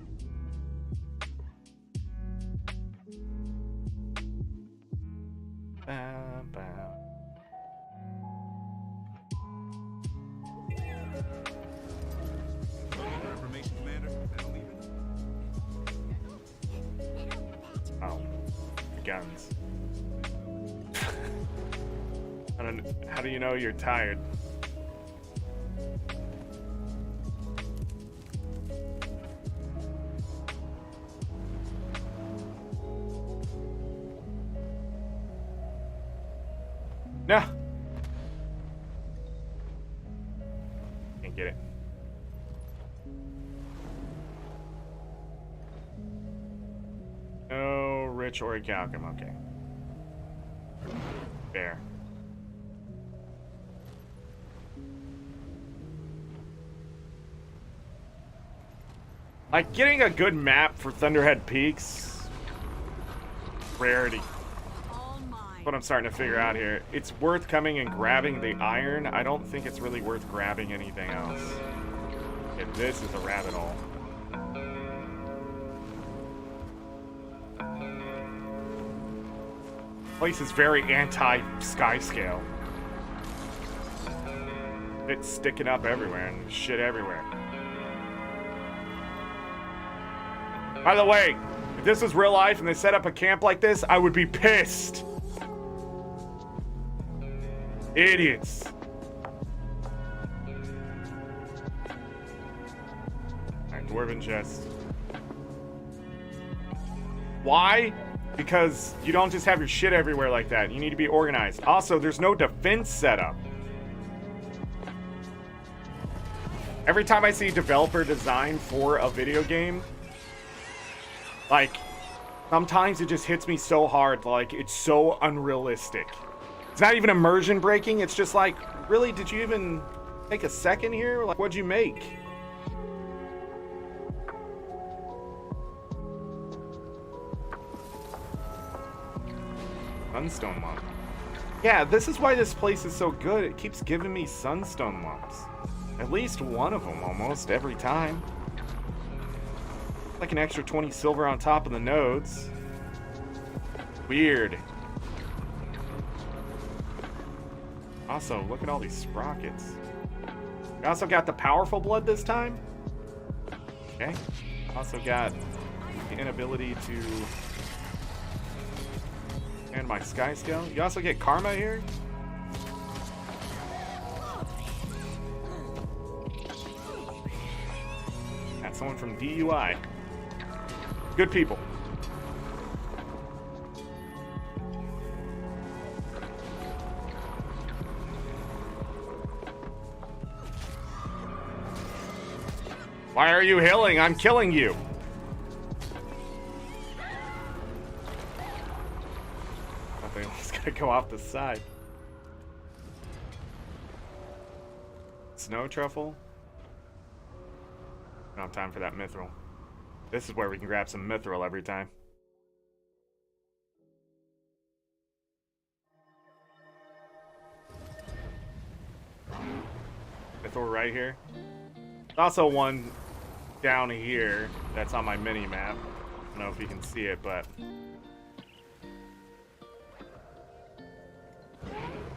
Bow, bow. Information, Commander. I'll leave it. Oh. Guns. How do you know you're tired? No. Can't get it. No rich orichalcum, okay. Fair. Like getting a good map for Thunderhead Peaks, rarity. All mine. What I'm starting to figure out here. It's worth coming and grabbing the iron. I don't think it's really worth grabbing anything else. Okay, this is a rabbit hole. Place is very anti-sky scale. It's sticking up everywhere and shit everywhere. By the way, if this was real life and they set up a camp like this, I would be pissed. Idiots. Alright, dwarven chest. Why? Because you don't just have your shit everywhere like that. You need to be organized. Also, there's no defense setup. Every time I see developer design for a video game, like, sometimes it just hits me so hard, like, it's so unrealistic. It's not even immersion breaking, it's just like, really, did you even take a second here? Like, what'd you make? Sunstone lump. Yeah, this is why this place is so good. It keeps giving me sunstone lumps. At least one of them almost every time. Like an extra 20 silver on top of the nodes. Weird. Also, look at all these sprockets. We also got the powerful blood this time. Okay. Also got the inability to... and my sky scale. You also get karma here. That's someone from DUI. Good people. Why are you healing? I'm killing you. It's gonna go off the side. Snow truffle. don't have time for that mithril. This is where we can grab some mithril every time. Mithril right here. There's also one down here that's on my mini map. I don't know if you can see it, but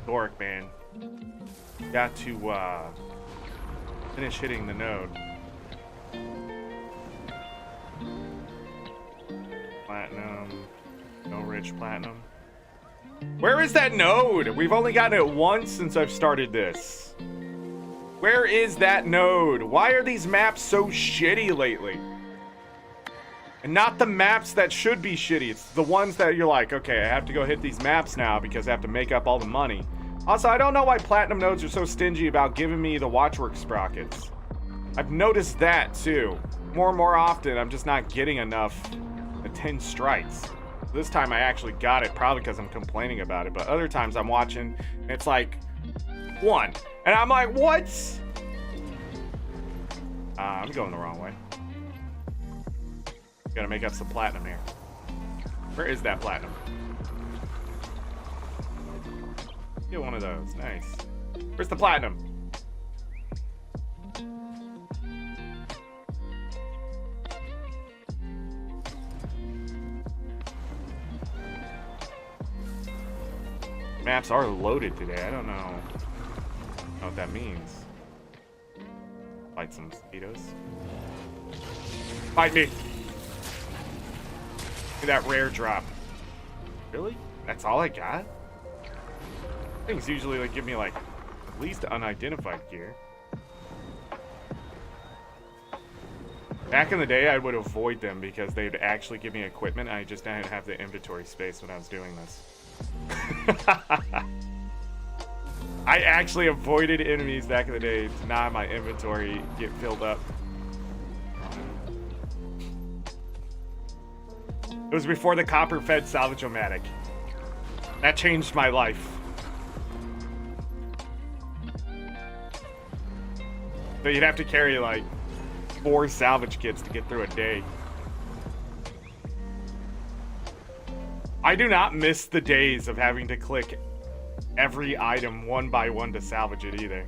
Dork, man. Got to finish hitting the node. Platinum. No rich platinum. Where is that node? We've only gotten it once since I've started this. Where is that node? Why are these maps so shitty lately? And not the maps that should be shitty. It's the ones that you're like, okay, I have to go hit these maps now because I have to make up all the money. Also, I don't know why platinum nodes are so stingy about giving me the watchwork sprockets. I've noticed that too. More and more often, I'm just not getting enough 10 strikes. This time I actually got it, probably because I'm complaining about it. But other times I'm watching, and it's like 1. And I'm like, what? I'm going the wrong way. Gotta make up some platinum here. Where is that platinum? Get one of those. Nice. Where's the platinum? Maps are loaded today. I don't know what that means. Fight some mosquitoes. Fight me! Look at that rare drop. Really? That's all I got? Things usually like give me like at least unidentified gear. Back in the day, I would avoid them because they'd actually give me equipment. I just didn't have the inventory space when I was doing this. I actually avoided enemies back in the day to not have my inventory get filled up. It was before the copper-fed salvage-o-matic. That changed my life. So you'd have to carry like 4 salvage kits to get through a day. I do not miss the days of having to click every item one by one to salvage it either.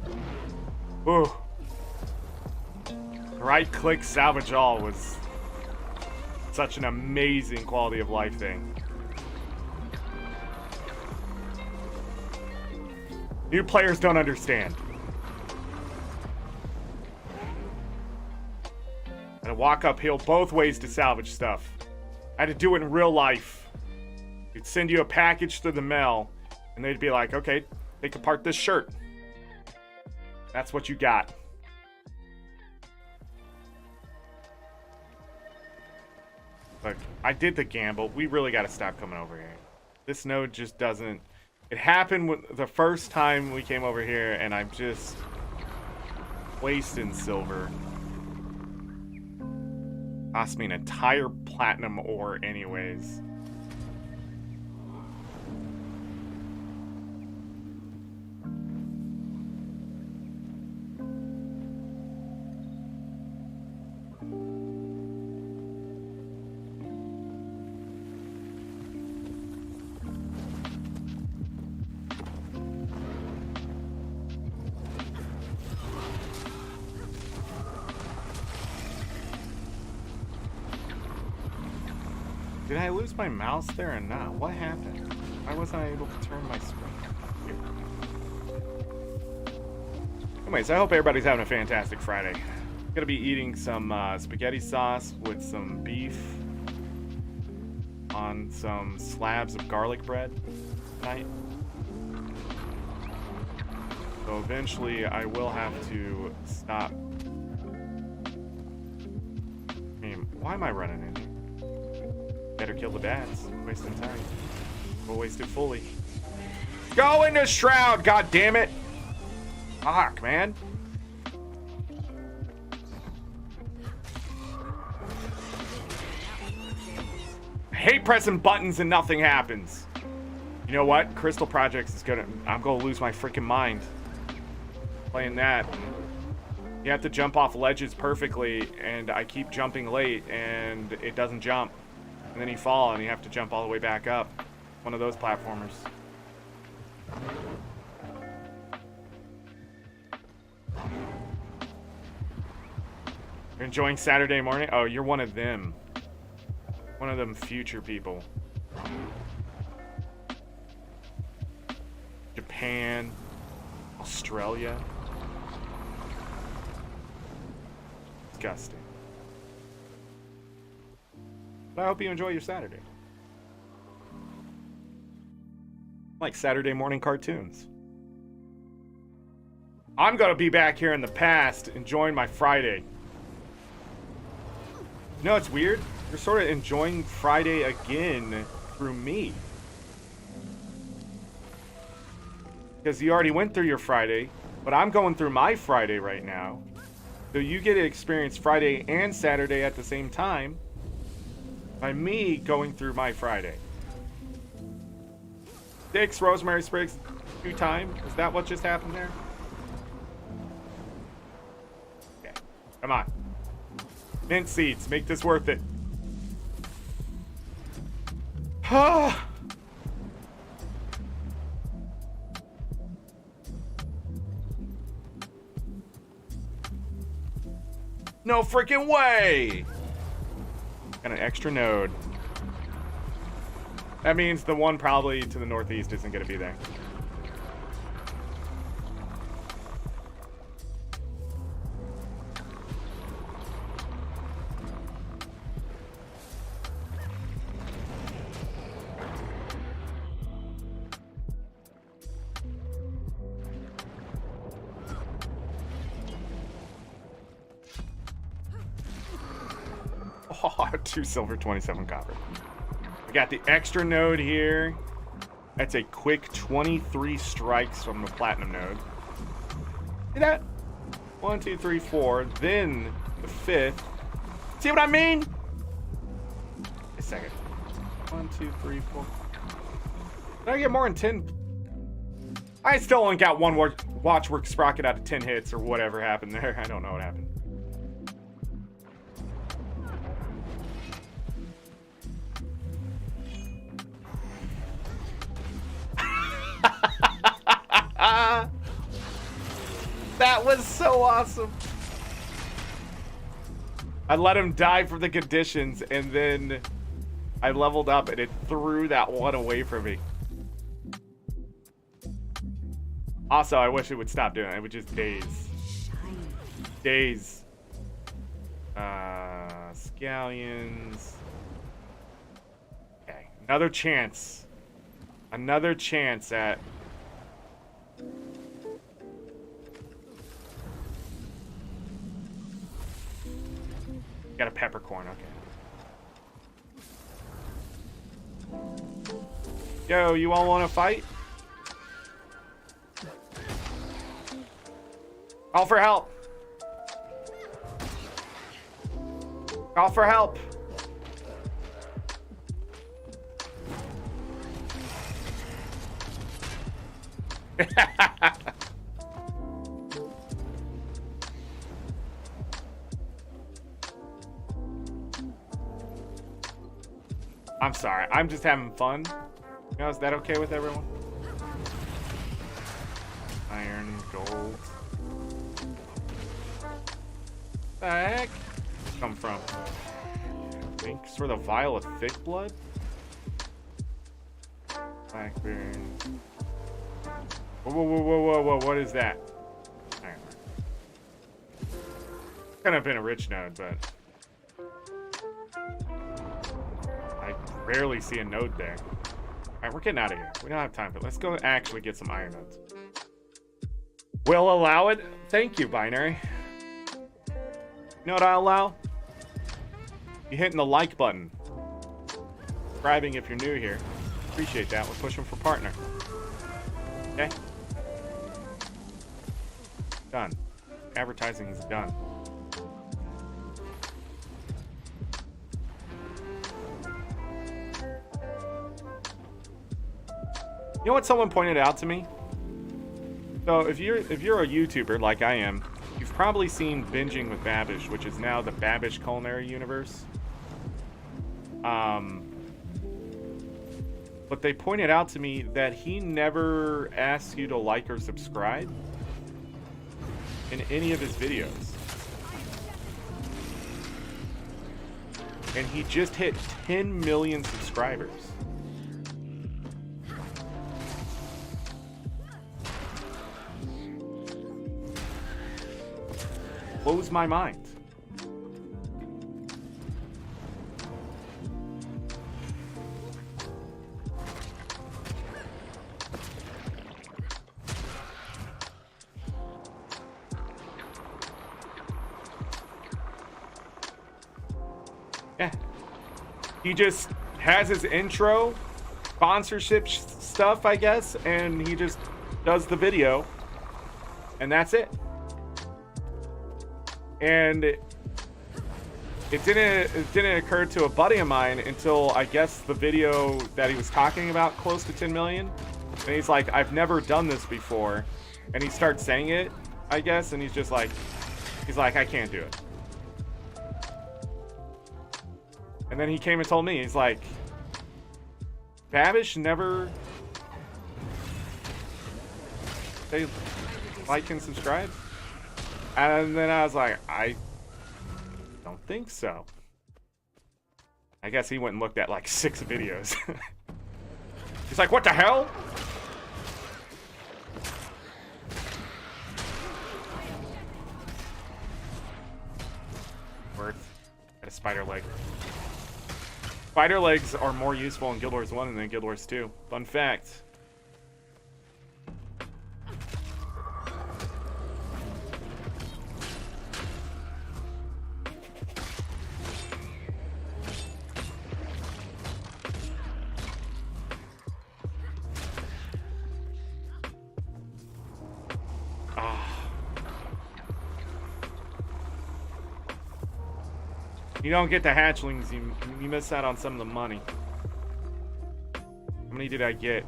Ooh. Right-click salvage all was such an amazing quality of life thing. New players don't understand. I had to walk uphill both ways to salvage stuff. I had to do it in real life. They'd send you a package through the mail, and they'd be like, okay, take apart this shirt. That's what you got. Look, I did the gamble. We really got to stop coming over here. This node just doesn't... It happened the first time we came over here, and I'm just wasting silver. Cost me an entire platinum ore anyways. Did I lose my mouse there or not? What happened? Why wasn't I able to turn my screen? Here. Anyways, I hope everybody's having a fantastic Friday. I'm gonna be eating some spaghetti sauce with some beef on some slabs of garlic bread tonight. So eventually I will have to stop. I mean, why am I running in here? Better kill the bats. Wasting time. We'll waste it fully. Go into Shroud, god damn it! Fuck, man. I hate pressing buttons and nothing happens. You know what? Crystal Projects is gonna... I'm gonna lose my freaking mind playing that. You have to jump off ledges perfectly, and I keep jumping late, and it doesn't jump. And then you fall, and you have to jump all the way back up. One of those platformers. You're enjoying Saturday morning? Oh, you're one of them. One of them future people. Japan. Australia. Disgusting. But I hope you enjoy your Saturday. Like Saturday morning cartoons. I'm gonna be back here in the past enjoying my Friday. You know, it's weird. You're sort of enjoying Friday again through me. Because you already went through your Friday, but I'm going through my Friday right now. So you get to experience Friday and Saturday at the same time by me going through my Friday. Sticks, rosemary sprigs, 2 times. Is that what just happened there? Okay, come on. Mint seeds, make this worth it. No freaking way! Got an extra node. That means the one probably to the northeast isn't going to be there. Oh, 2 silver, 27 copper. We got the extra node here. That's a quick 23 strikes from the platinum node. See that? 1, 2, 3, 4. Then the 5th. See what I mean? A second. 1, 2, 3, 4. Did I get more than 10? I still only got 1 watchwork sprocket out of 10 hits or whatever happened there. I don't know what happened. That was so awesome. I let him die for the conditions, and then I leveled up, and it threw that one away from me. Also, I wish it would stop doing it. It would just daze. Daze. Scallions. Okay, another chance. Another chance at... Got a peppercorn, okay. Yo, you all want to fight? Call for help. Call for help. I'm sorry. I'm just having fun. You know, is that okay with everyone? Iron, gold. The heck? Come from? Thanks for the vial of thick blood. Blackberry. Whoa, whoa, whoa, whoa, whoa, whoa! What is that? Iron. Kind of been a rich node, but I rarely see a node there. All right, we're getting out of here. We don't have time, but let's go actually get some iron nodes. Will allow it. Thank you, Binary. You know what I allow? You hitting the like button. Subscribing if you're new here. Appreciate that. We're pushing for partner. Okay? Done. Advertising is done. You know what someone pointed out to me? So if you're a YouTuber like I am, you've probably seen Binging with Babish, which is now the Babish Culinary Universe. But they pointed out to me that he never asks you to like or subscribe in any of his videos. And he just hit 10 million subscribers. Blows my mind. Yeah. He just has his intro, sponsorship stuff, I guess, and he just does the video, and that's it. And it didn't occur to a buddy of mine until, I guess, the video that he was talking about, close to 10 million. And he's like, I've never done this before. And he starts saying it, I guess, and he's like, I can't do it. And then he came and told me, he's like, Babish never say like and subscribe? And then I was like, I don't think so. I guess he went and looked at like 6 videos. He's like, what the hell? Worth. Got a spider leg. Spider legs are more useful in Guild Wars 1 than in Guild Wars 2. Fun fact. You don't get the hatchlings, you miss out on some of the money. How many did I get?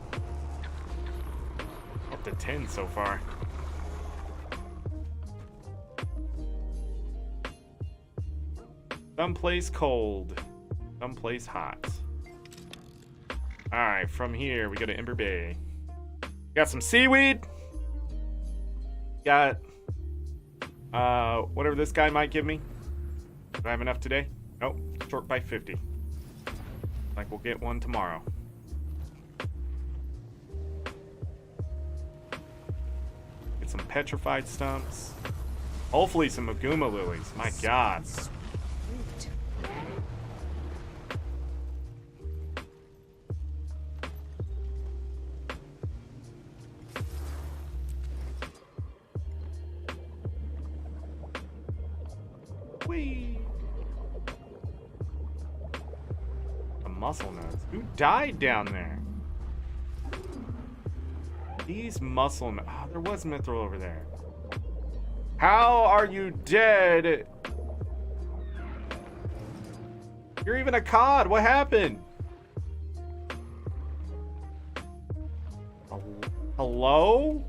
Up to 10 so far. Someplace cold, someplace hot. Alright, from here we go to Ember Bay. Got some seaweed. Got whatever this guy might give me. Do I have enough today? Nope, short by 50. Like we'll get one tomorrow. Get some petrified stumps. Hopefully some Maguma lilies. My God. Whee! Muscle nodes. Who died down there? These muscle nodes. Oh, there was Mithril over there. How are you dead? You're even a COD. What happened? Hello?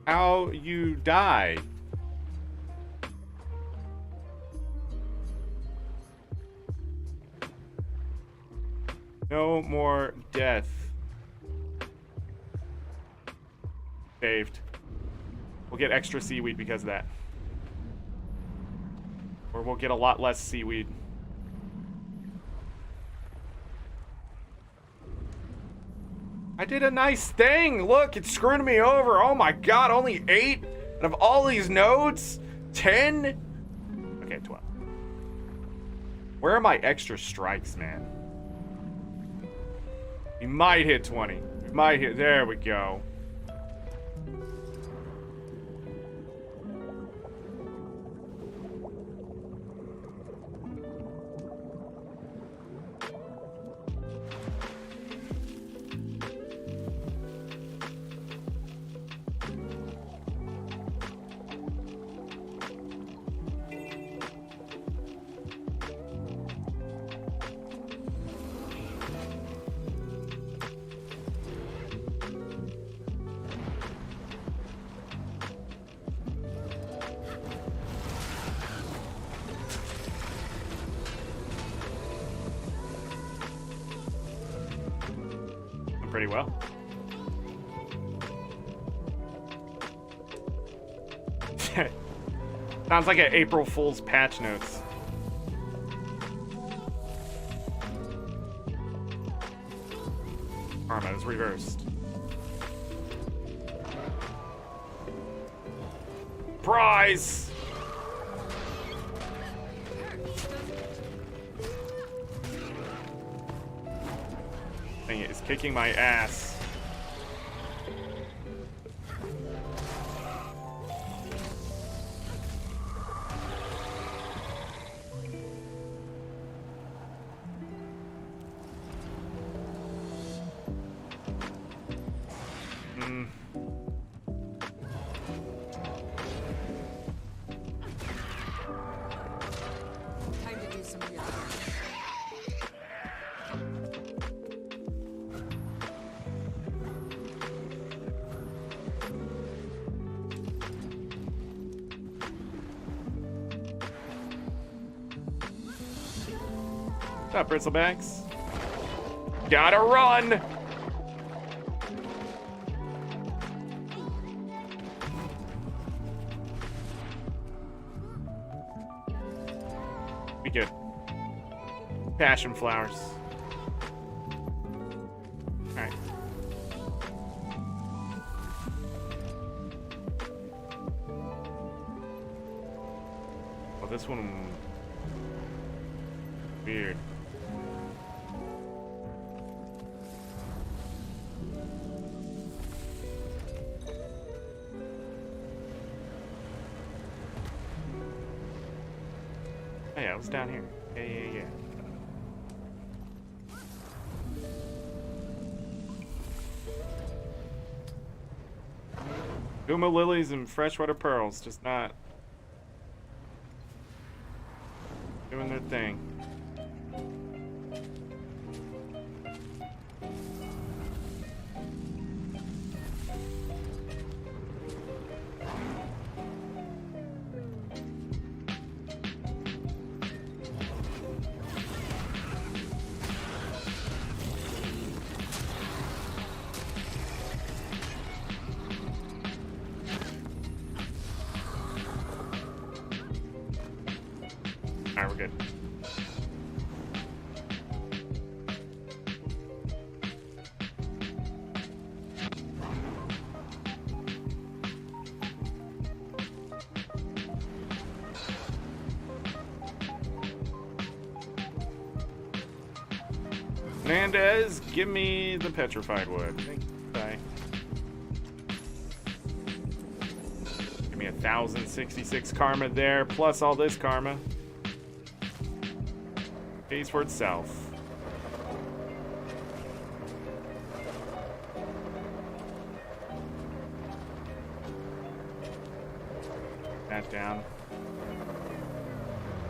How you die? No more death. Saved. We'll get extra seaweed because of that. Or we'll get a lot less seaweed. I did a nice thing. Look, it's screwing me over. Oh my God, only 8 out of all these nodes? 10? Okay, 12. Where are my extra strikes, man? We might hit 20. We might hit. There we go. pretty well. Sounds like an April Fool's patch notes. Karma is reversed. Prize! Dang it, it's kicking my ass. Time to do some real damage. What's up, Bristlebacks? Gotta run! Be good. Passion flowers. Alright. Well, this one... weird. Oh yeah, it was down here. Yeah. Guma lilies and freshwater pearls, just not doing their thing. Alright, we're good. Hernandez, give me the petrified wood. Bye. Give me 1,066 karma there, plus all this karma. Pays for itself. That down.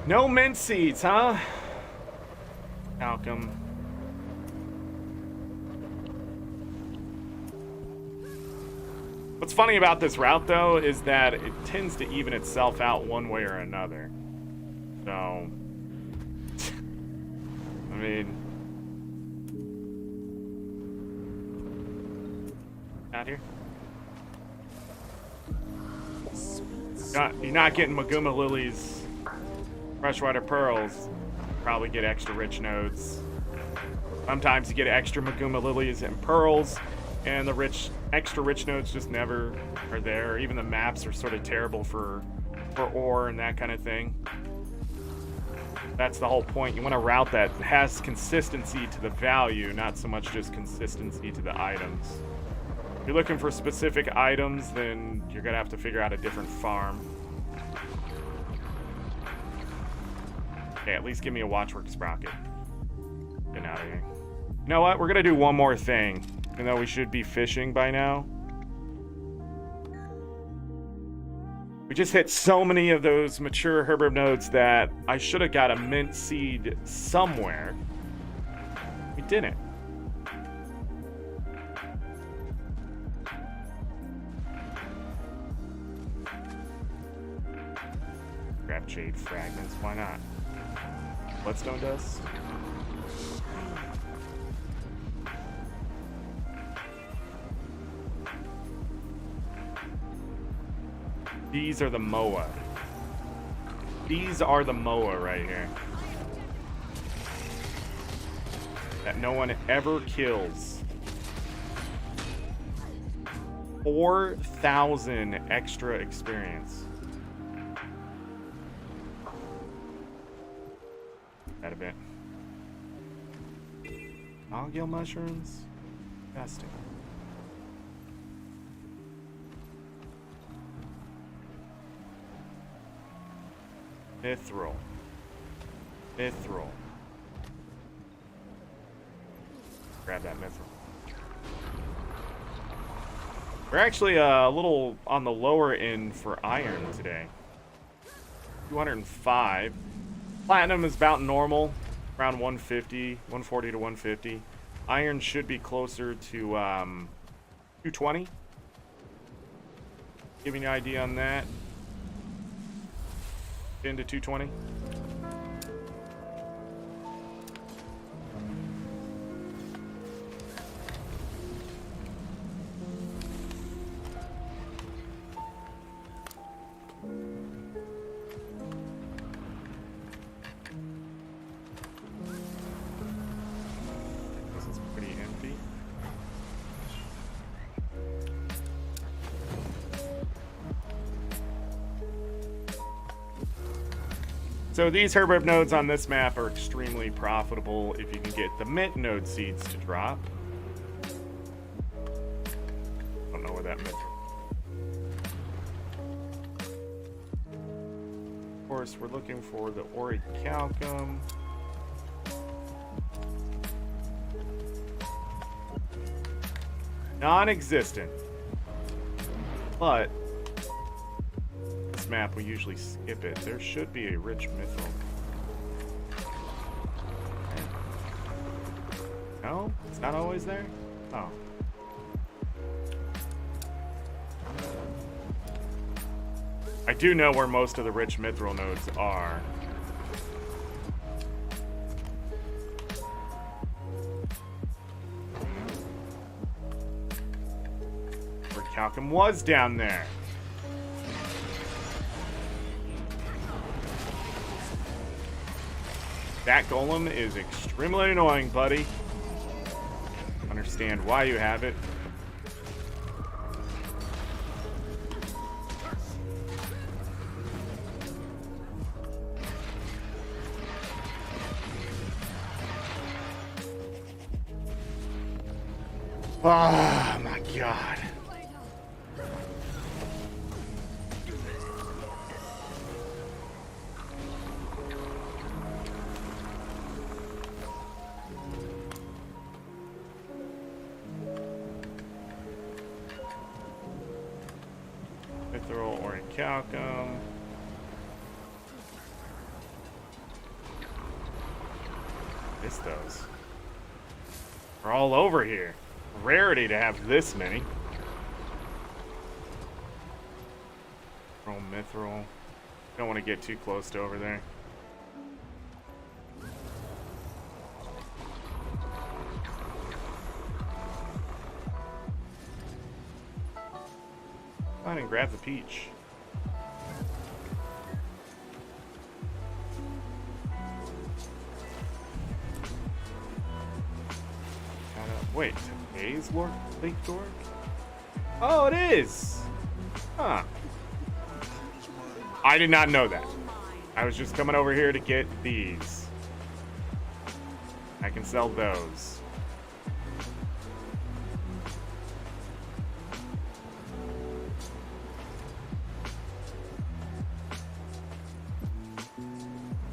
No mint seeds, huh? Malcolm. What's funny about this route, though, is that it tends to even itself out one way or another. So... I mean, out here. You're not getting Maguma lilies, freshwater pearls. Probably get extra rich nodes. Sometimes you get extra Maguma lilies and pearls, and the extra rich nodes just never are there. Even the maps are sort of terrible for ore and that kind of thing. That's the whole point. You want a route that has consistency to the value, not so much just consistency to the items. If you're looking for specific items, then you're going to have to figure out a different farm. Okay, at least give me a Watchwork sprocket. Get out of here. You know what? We're going to do one more thing, even though we should be fishing by now. We just hit so many of those mature herb nodes that I should have got a mint seed somewhere. We didn't. Grab jade fragments, why not? Bloodstone dust. These are the MOA. These are the MOA right here. That no one ever kills. 4,000 extra experience. That a bit. Ogil mushrooms? Disgusting. Mithril. Mithril. Grab that mithril. We're actually a little on the lower end for iron today. 205. Platinum is about normal, around 150, 140 to 150. Iron should be closer to 220. Giving you an idea on that. 10 to 220. This is pretty empty. So these herb nodes on this map are extremely profitable if you can get the mint node seeds to drop. Don't know where that mint. Of course, we're looking for the orichalcum. Non-existent, but this map we usually skip it. There should be a rich mithril. No, it's not always there. Oh. I do know where most of the rich mithril nodes are. Orichalcum was down there. That golem is extremely annoying, buddy. Understand why you have it. Oh my god. Mithril orichalcum. Miss those. We're all over here. Rarity to have this many. Mithril. Don't want to get too close to over there. Go ahead and grab the peach. Wait, today's Lake Dork? Oh, it is! Huh. I did not know that. I was just coming over here to get these. I can sell those.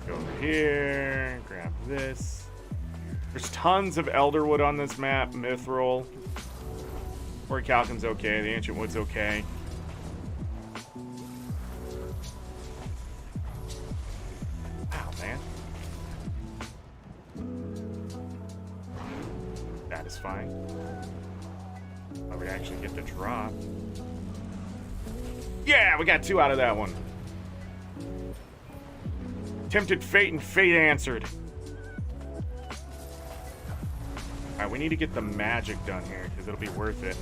Go over here, grab this. There's tons of elderwood on this map, mithril. Orichalcum's okay, the ancient wood's okay. Wow, man. Satisfying. Oh, we actually get the drop. Yeah, we got 2 out of that one. Tempted fate and fate answered. Alright, we need to get the magic done here, because it'll be worth it.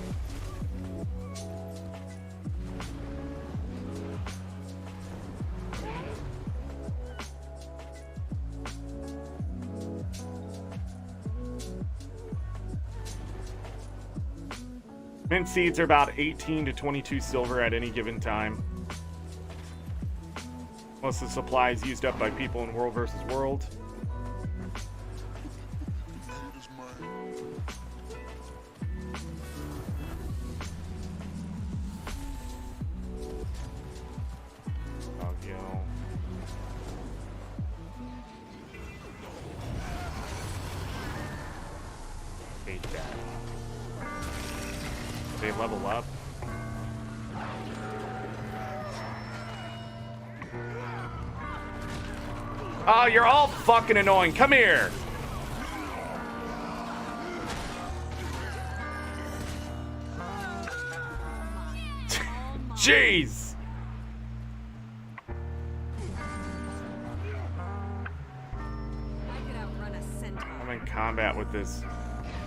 Mint seeds are about 18 to 22 silver at any given time. Most of the supply is used up by people in World versus World. End is mine. Oh, yo. Hate that. They level up. Oh, you're all fucking annoying. Come here. Jeez. I could outrun a centaur. I'm in combat with this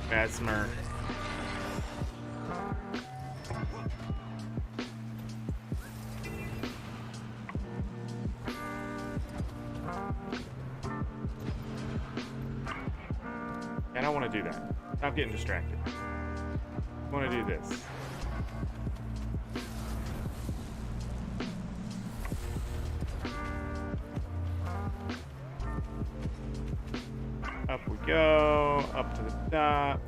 Mesmer. I don't want to do that. Stop getting distracted. I want to do this. Up we go, up to the top.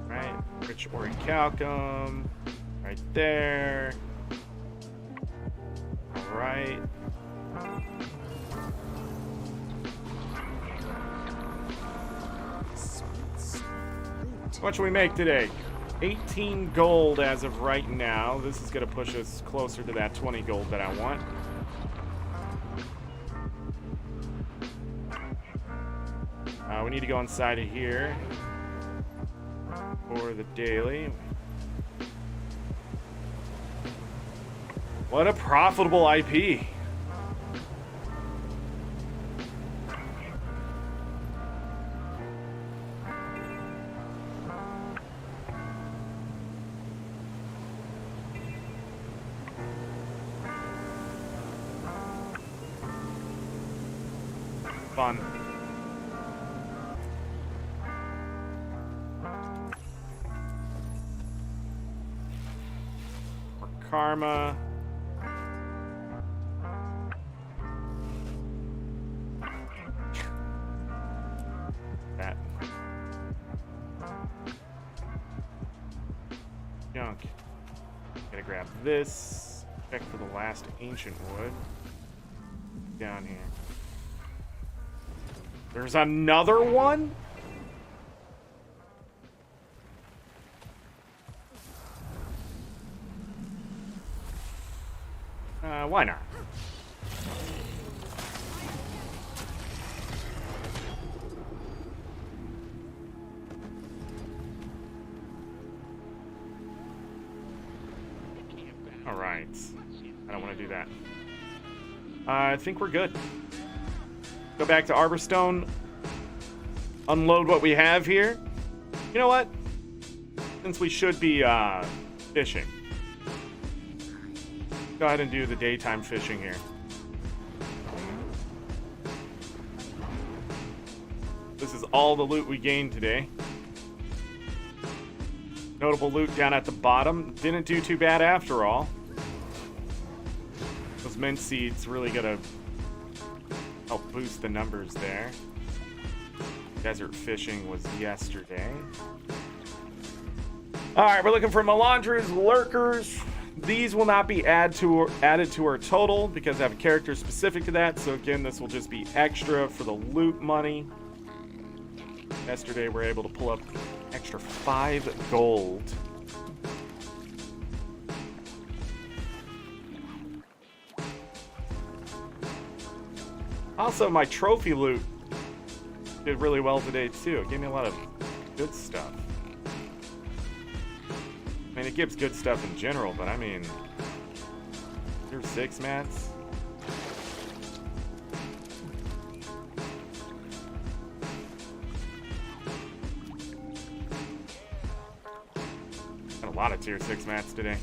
Right, rich orichalcum, right there. All right. What should we make today? 18 gold as of right now. This is going to push us closer to that 20 gold that I want. We need to go inside of here for the daily. What a profitable IP. Fun. More karma. That. Junk. Gotta grab this. Check for the last ancient wood. Down here. There's another one? Why not? All right. I don't want to do that. I think we're good. Go back to Arborstone. Unload what we have here. You know what? Since we should be fishing. Go ahead and do the daytime fishing here. This is all the loot we gained today. Notable loot down at the bottom. Didn't do too bad after all. Those mint seeds really gonna help boost the numbers there. Desert fishing was yesterday. Alright, we're looking for Melandras, Lurkers. These will not be added to our total because I have a character specific to that. So again, this will just be extra for the loot money. Yesterday, we were able to pull up extra 5 gold. Also, my trophy loot did really well today too. It gave me a lot of good stuff. I mean, it gives good stuff in general, but I mean, tier 6 mats. Got a lot of tier 6 mats today.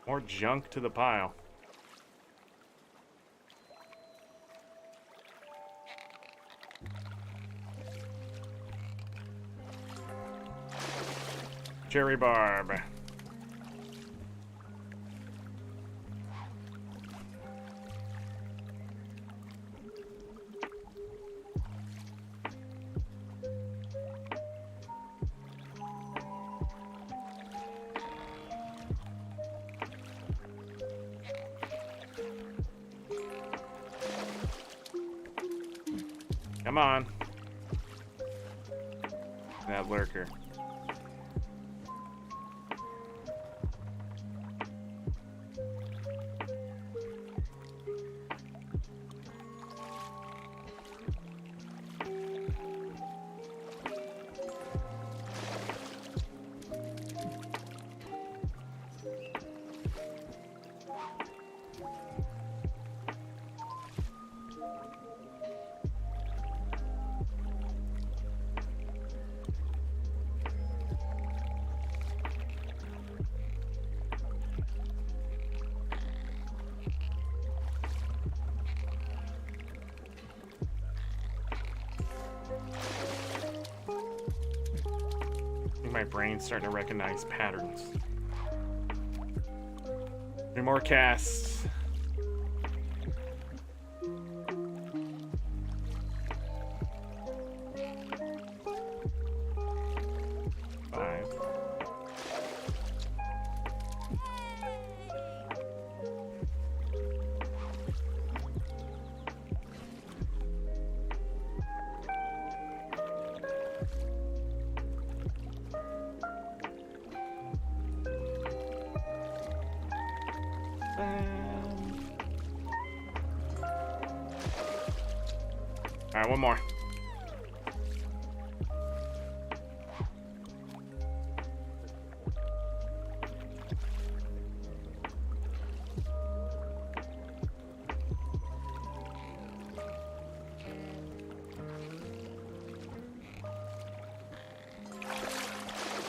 More junk to the pile. Cherry barb. Come on. That lurker. My brain's starting to recognize patterns. 3 more casts. Five. All right, one more.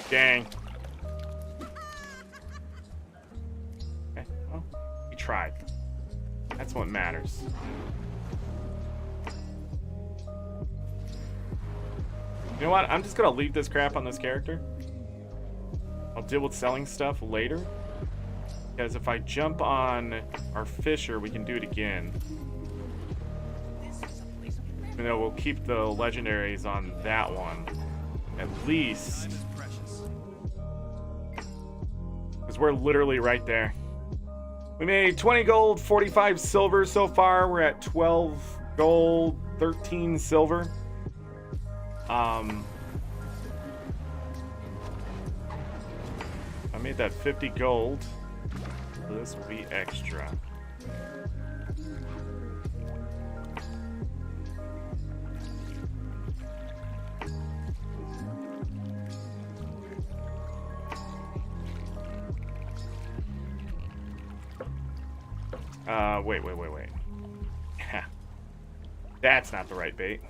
Dang. Okay, well, we tried. That's what matters. You know what? I'm just gonna leave this crap on this character. I'll deal with selling stuff later. Because if I jump on our fisher, we can do it again. Even though we'll keep the legendaries on that one. At least. Because we're literally right there. We made 20 gold, 45 silver so far. We're at 12 gold, 13 silver. I made that 50 gold. This will be extra. Wait. That's not the right bait.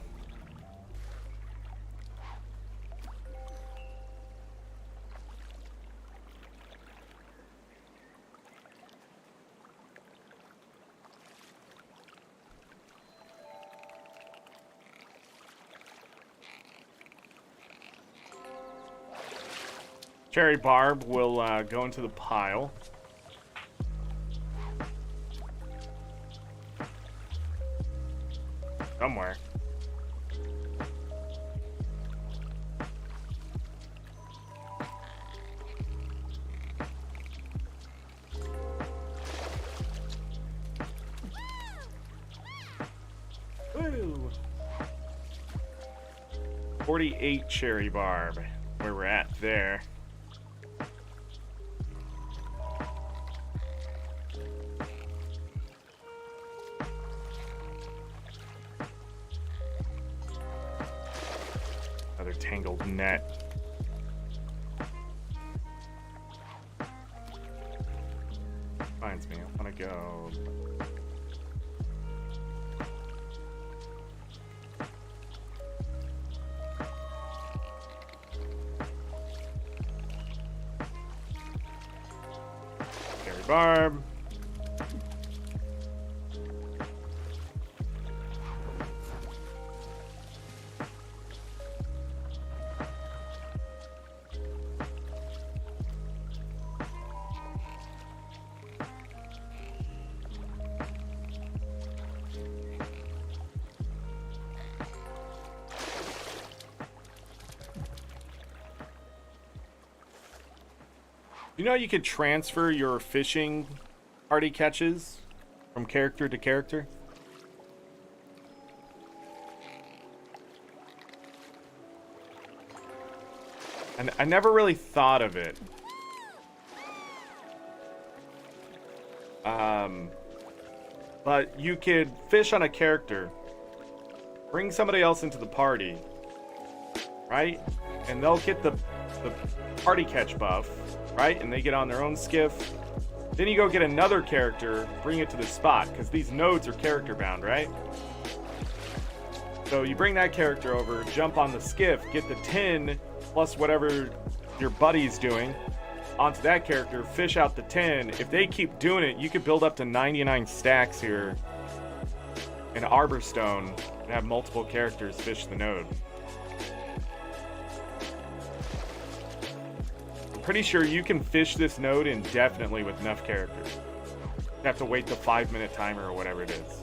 Cherry barb will go into the pile. Somewhere. Woo! 48 cherry barb, where we're at there. Another tangled net. Reminds me, I want to go. Cherry Farm. You know you could transfer your fishing party catches from character to character? And I never really thought of it. But you could fish on a character, bring somebody else into the party, right? And they'll get the party catch buff, right? And they get on their own skiff. Then you go get another character, bring it to the spot, because these nodes are character bound, right? So you bring that character over, jump on the skiff, get the 10 plus whatever your buddy's doing onto that character, fish out the 10. If they keep doing it, you could build up to 99 stacks here in Arborstone and have multiple characters fish the node. I'm pretty sure you can fish this node indefinitely with enough characters. You have to wait the 5-minute timer or whatever it is.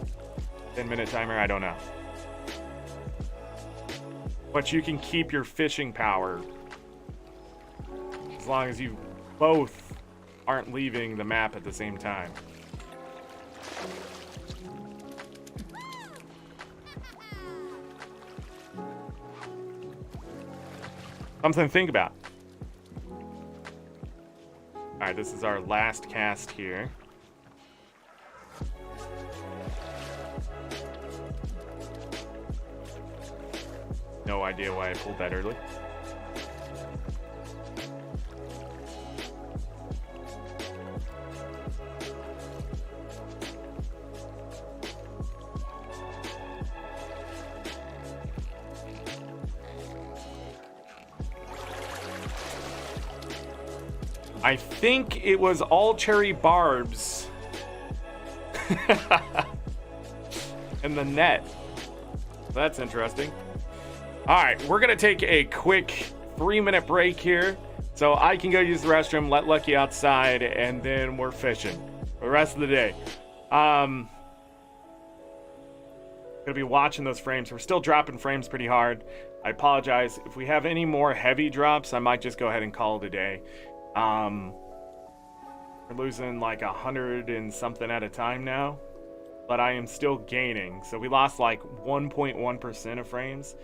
10-minute timer, I don't know. But you can keep your fishing power as long as you both aren't leaving the map at the same time. Something to think about. Alright, this is our last cast here. No idea why I pulled that early. I think it was all cherry barbs in the net. That's interesting. All right, we're gonna take a quick 3-minute break here so I can go use the restroom, let Lucky outside, and then we're fishing for the rest of the day. Gonna be watching those frames. We're still dropping frames pretty hard. I apologize. If we have any more heavy drops, I might just go ahead and call it a day. We're losing like 100 and something at a time now, but I am still gaining. So we lost like 1.1% of frames.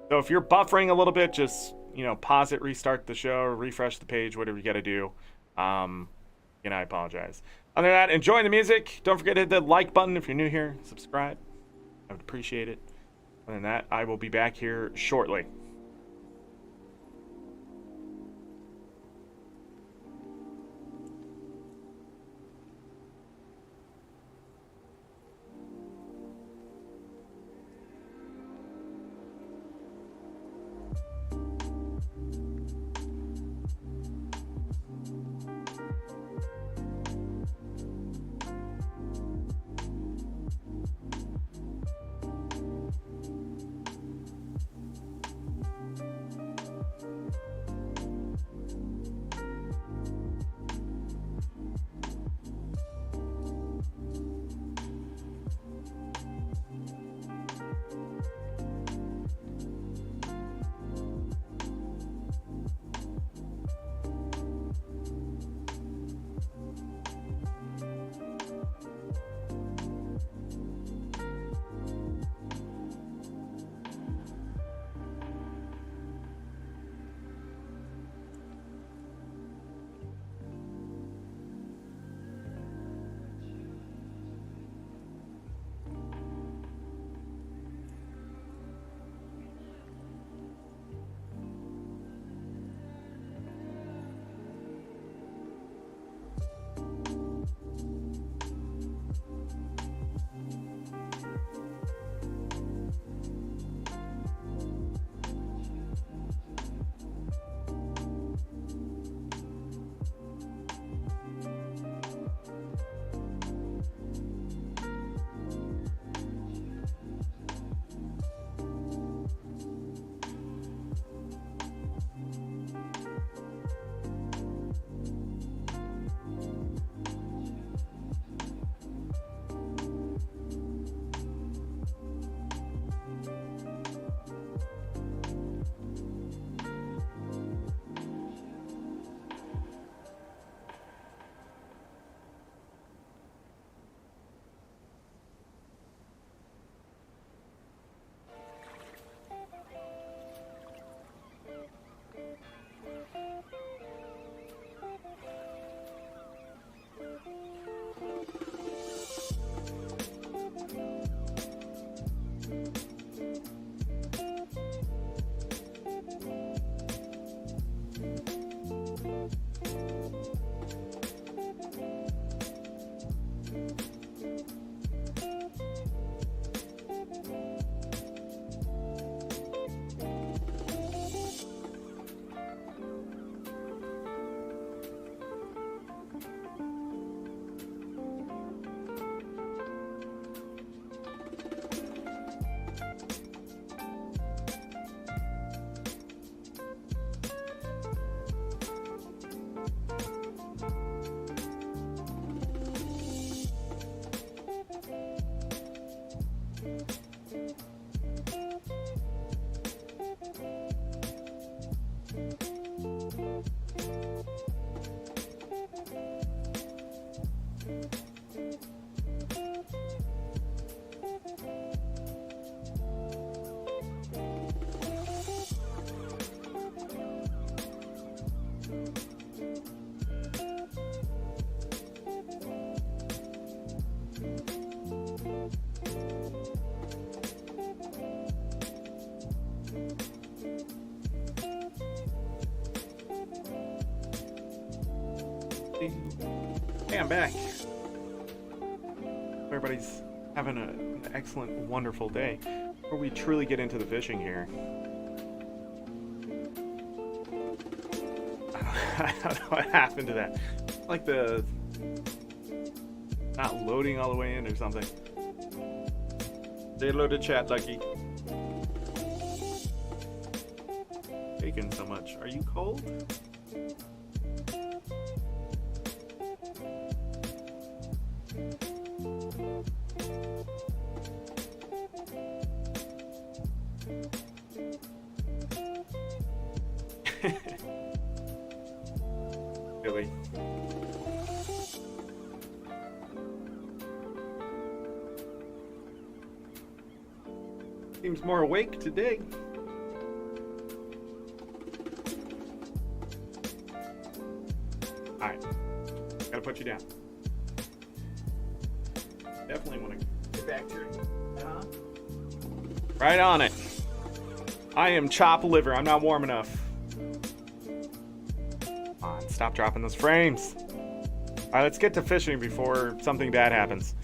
So if you're buffering a little bit, just, you know, pause it, restart the show, refresh the page, whatever you got to do. I apologize. Other than that, enjoy the music. Don't forget to hit the like button if you're new here. Subscribe. I would appreciate it. Other than that, I will be back here shortly. Hey, I'm back. Everybody's having an excellent, wonderful day. Before we truly get into the fishing here, I don't know what happened to that. Like the not loading all the way in or something. They loaded chat, Lucky. Taking so much. Are you cold? Billy. Seems more awake today. Alright. Gotta put you down. Definitely want to get back to it. Right on it. I am chop liver. I'm not warm enough. Come on, stop dropping those frames. Alright, let's get to fishing before something bad happens.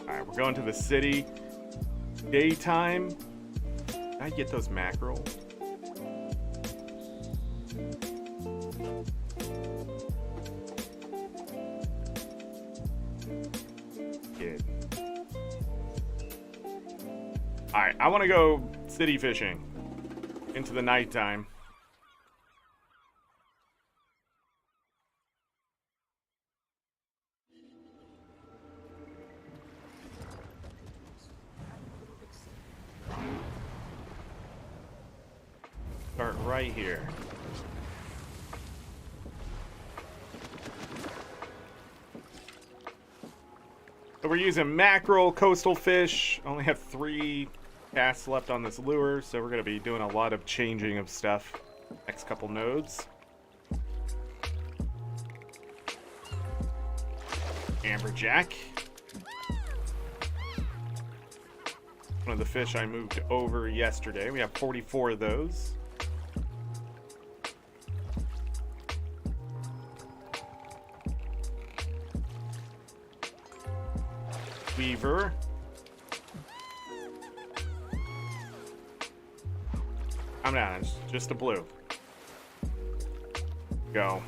Alright, we're going to the city. Daytime. Did I get those mackerel? Good. Alright, I want to go city fishing into the nighttime. Start right here. So we're using mackerel, coastal fish. Only have 3 casts left on this lure, so we're going to be doing a lot of changing of stuff next couple nodes. Amberjack. One of the fish I moved over yesterday. We have 44 of those. Weaver. I'm down. It's just a blue. Go.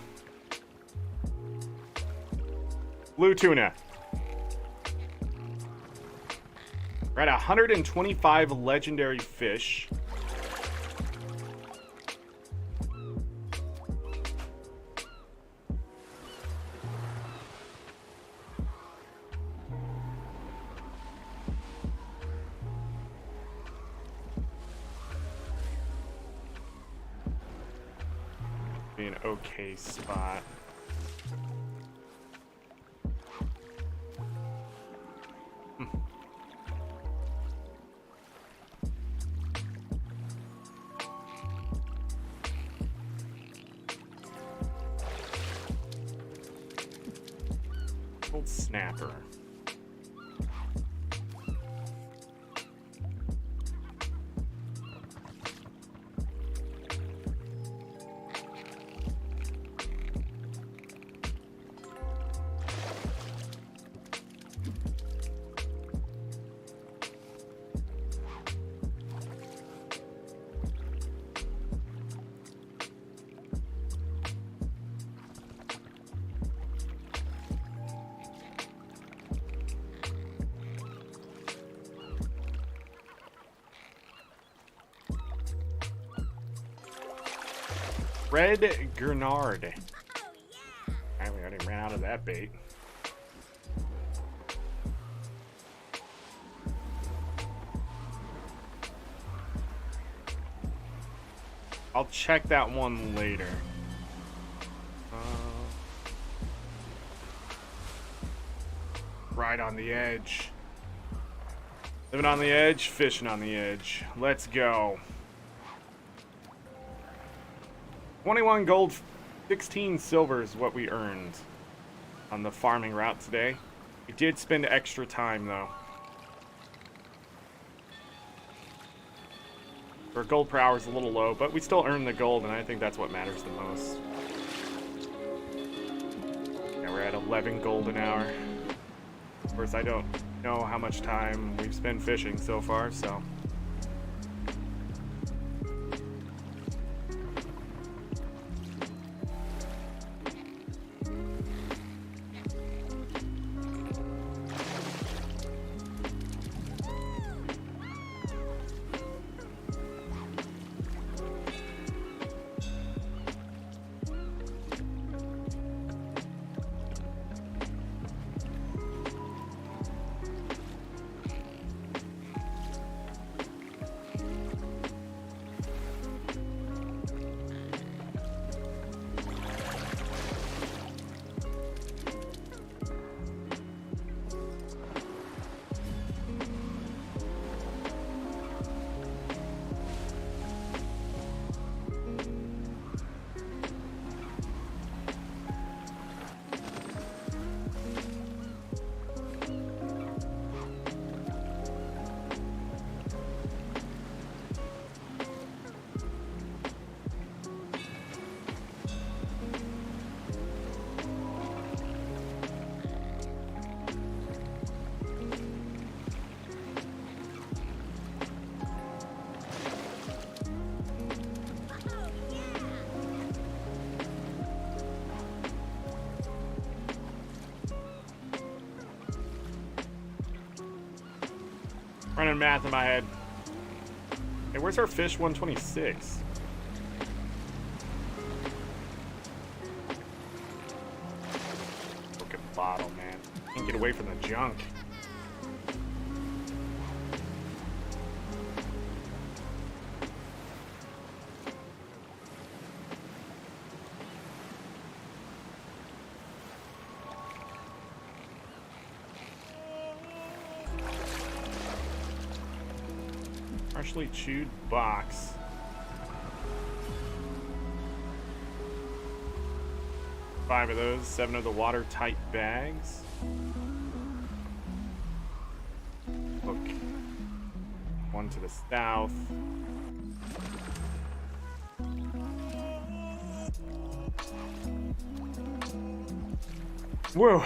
Blue tuna. We're at 125 legendary fish. Be an okay spot. Old snapper. Red Grenard. We already ran out of that bait. I'll check that one later. Right on the edge. Living on the edge, fishing on the edge. Let's go. 21 gold, 16 silver is what we earned on the farming route today. We did spend extra time, though. Our gold per hour is a little low, but we still earn the gold, and I think that's what matters the most. Yeah, we're at 11 gold an hour. Of course, I don't know how much time we've spent fishing so far, so... Running math in my head. Hey, where's our fish 126? Broken bottle, man. Can't get away from the junk. Partially chewed box. Five of those, 7 of the watertight bags. Hook. One to the south. Whoa.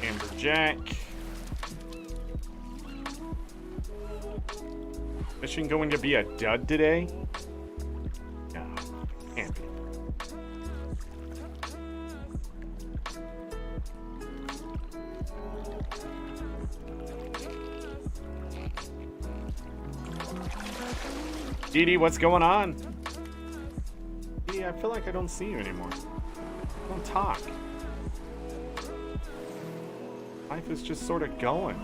Amberjack. Fishing going to be a dud today? No, can't be. Dee Dee, what's going on? Dee Dee, I feel like I don't see you anymore. Don't talk. Life is just sort of going.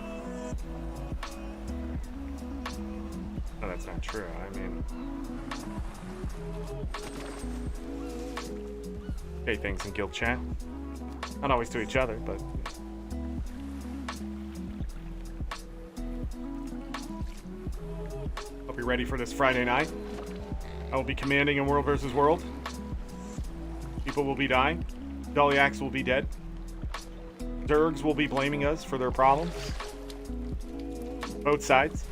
No, that's not true. I mean... Say things in guild chat. Not always to each other, but... Hope you're ready for this Friday night. I will be commanding in World vs. World. People will be dying. Dolyax will be dead. Zergs will be blaming us for their problems. Both sides.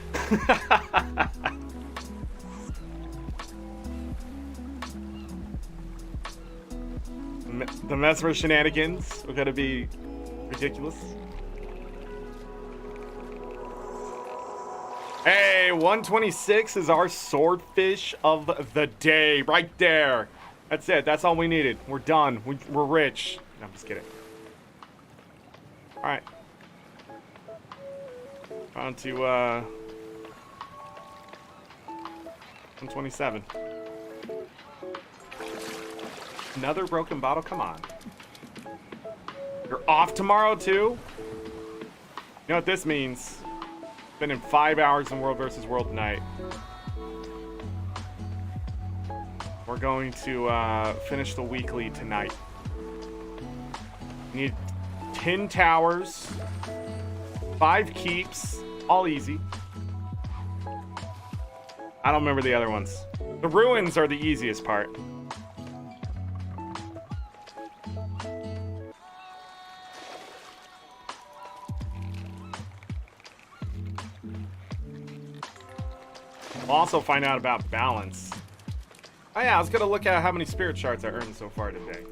The Mesmer shenanigans are gonna be ridiculous. Hey, 126 is our swordfish of the day. Right there. That's it. That's all we needed. We're done. We're rich. No, I'm just kidding. Alright. On to 127. Another broken bottle? Come on. You're off tomorrow too? You know what this means? Spending 5 hours in World versus World tonight. We're going to finish the weekly tonight. We need 10 towers, 5 keeps, all easy. I don't remember the other ones. The ruins are the easiest part. We'll also find out about balance. Oh yeah, I was gonna look at how many spirit shards I earned so far today.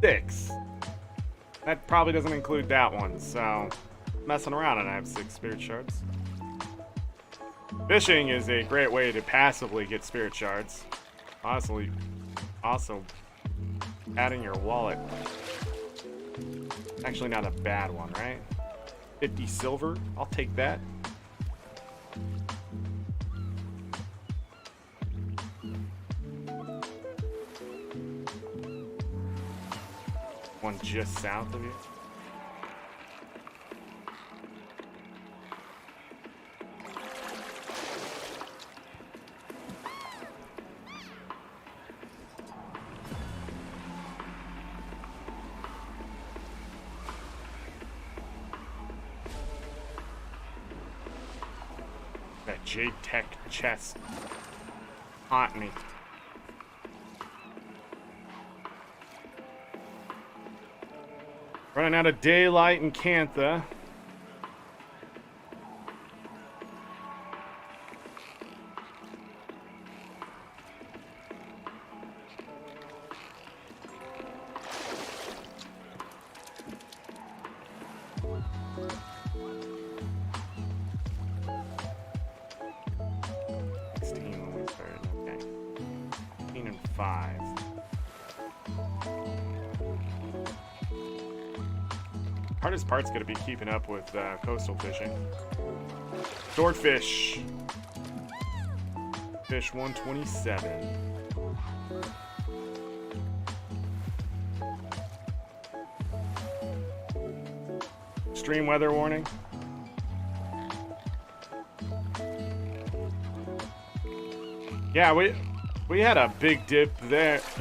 6. That probably doesn't include that one, so messing around and I have 6 spirit shards. Fishing is a great way to passively get spirit shards. Honestly, also adding your wallet. Actually not a bad one, right? 50 silver, I'll take that. One just south of you. That Jade Tech chest haunt me. Running out of daylight in Cantha. Hardest part's gonna be keeping up with coastal fishing. Swordfish. Fish 127. Extreme weather warning. Yeah, we had a big dip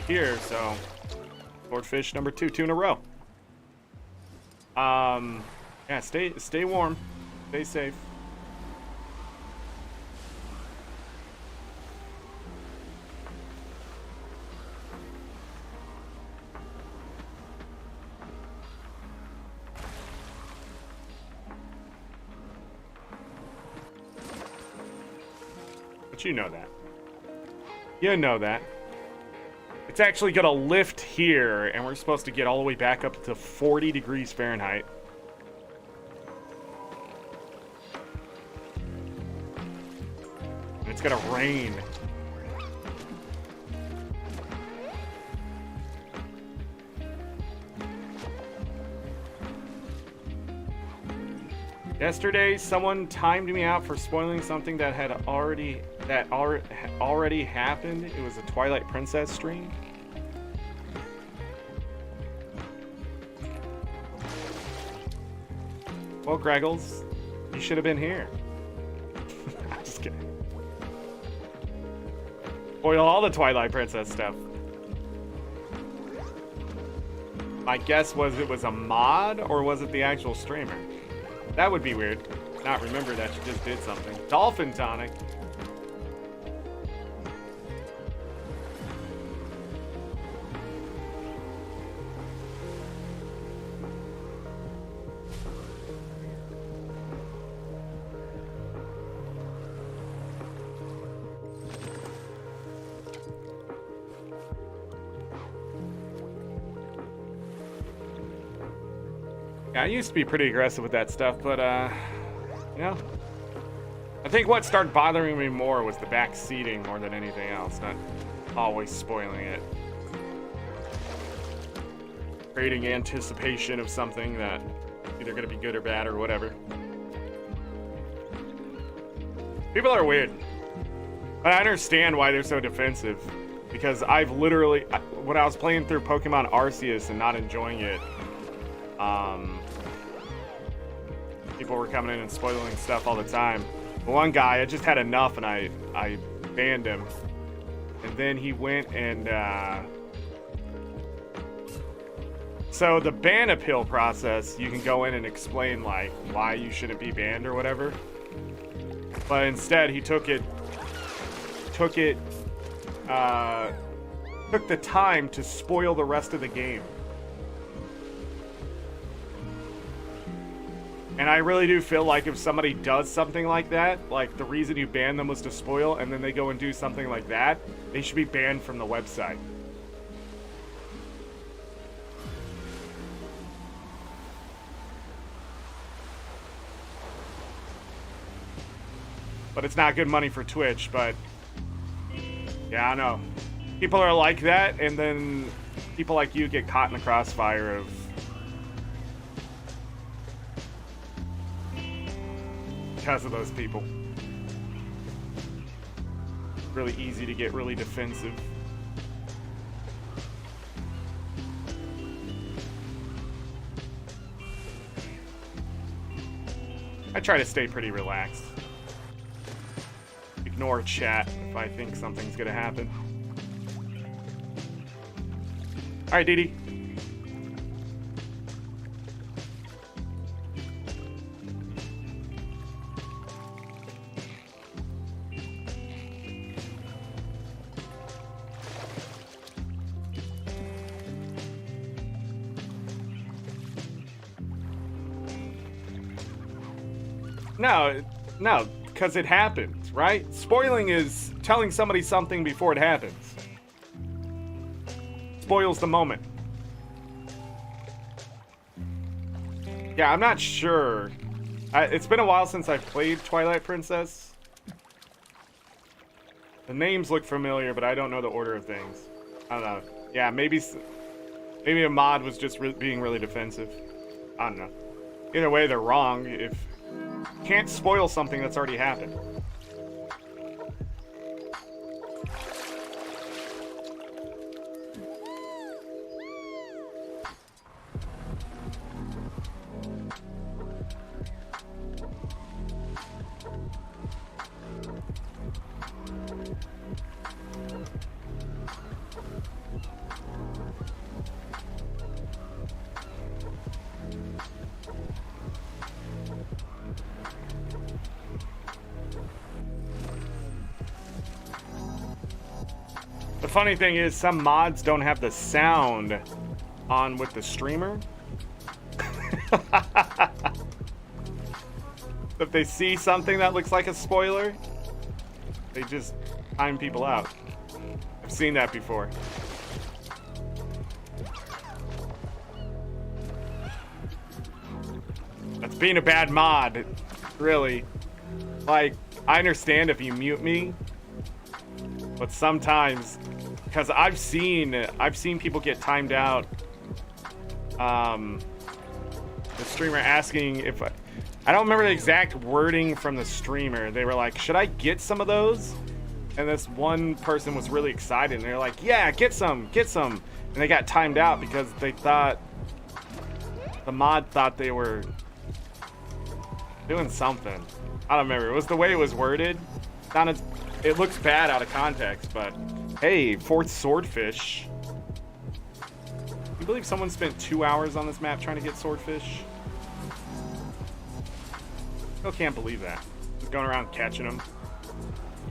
here, so swordfish number 2 in a row. Yeah, stay warm. Stay safe. But you know that. You know that. It's actually gonna lift here, and we're supposed to get all the way back up to 40 degrees Fahrenheit. And it's gonna rain. Yesterday, someone timed me out for spoiling something that had already happened. It was a Twilight Princess stream. Well, Greggles, you should have been here. I'm just kidding. Spoil all the Twilight Princess stuff. My guess was it was a mod, or was it the actual streamer? That would be weird. Not remember that you just did something. Dolphin tonic. Yeah, I used to be pretty aggressive with that stuff, but, you know, I think what started bothering me more was the back seating more than anything else, not always spoiling it. Creating anticipation of something that either going to be good or bad or whatever. People are weird, but I understand why they're so defensive, because I've literally, when I was playing through Pokemon Arceus and not enjoying it, People were coming in and spoiling stuff all the time. But one guy, I just had enough and I banned him. And then he went and so the ban appeal process, you can go in and explain like why you shouldn't be banned or whatever. But instead he took the time to spoil the rest of the game. And I really do feel like if somebody does something like that, like the reason you banned them was to spoil, and then they go and do something like that, they should be banned from the website. But it's not good money for Twitch, but yeah, I know. People are like that, and then people like you get caught in the crossfire of because of those people. Really easy to get really defensive. I try to stay pretty relaxed. Ignore chat if I think something's gonna happen. Alright, Dee Dee. No, because it happens, right? Spoiling is telling somebody something before it happens. Spoils the moment. Yeah, I'm not sure. It's been a while since I've played Twilight Princess. The names look familiar, but I don't know the order of things. I don't know. Yeah, maybe a mod was just being really defensive. I don't know. Either way, they're wrong. If can't spoil something that's already happened. The funny thing is, some mods don't have the sound on with the streamer. If they see something that looks like a spoiler, they just time people out. I've seen that before. That's being a bad mod, really. Like, I understand if you mute me, but sometimes, because I've seen people get timed out. The streamer asking if I don't remember the exact wording from the streamer. They were like, "Should I get some of those?" And this one person was really excited, and they're like, "Yeah, get some." And they got timed out because they thought the mod thought they were doing something. I don't remember. It was the way it was worded. It looks bad out of context, but hey, fourth swordfish. You believe someone spent 2 hours on this map trying to get swordfish? Still can't believe that. Just going around catching them.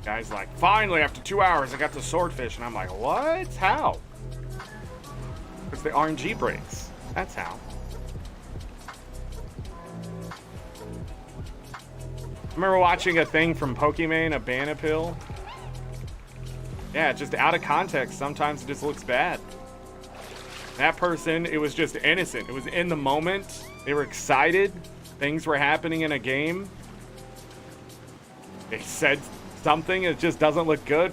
Guy's like, finally, after 2 hours, I got the swordfish. And I'm like, what? How? Because the RNG breaks. That's how. I remember watching a thing from Pokimane, a ban appeal. Yeah, just out of context, sometimes it just looks bad. That person, it was just innocent. It was in the moment. They were excited. Things were happening in a game. They said something, it just doesn't look good.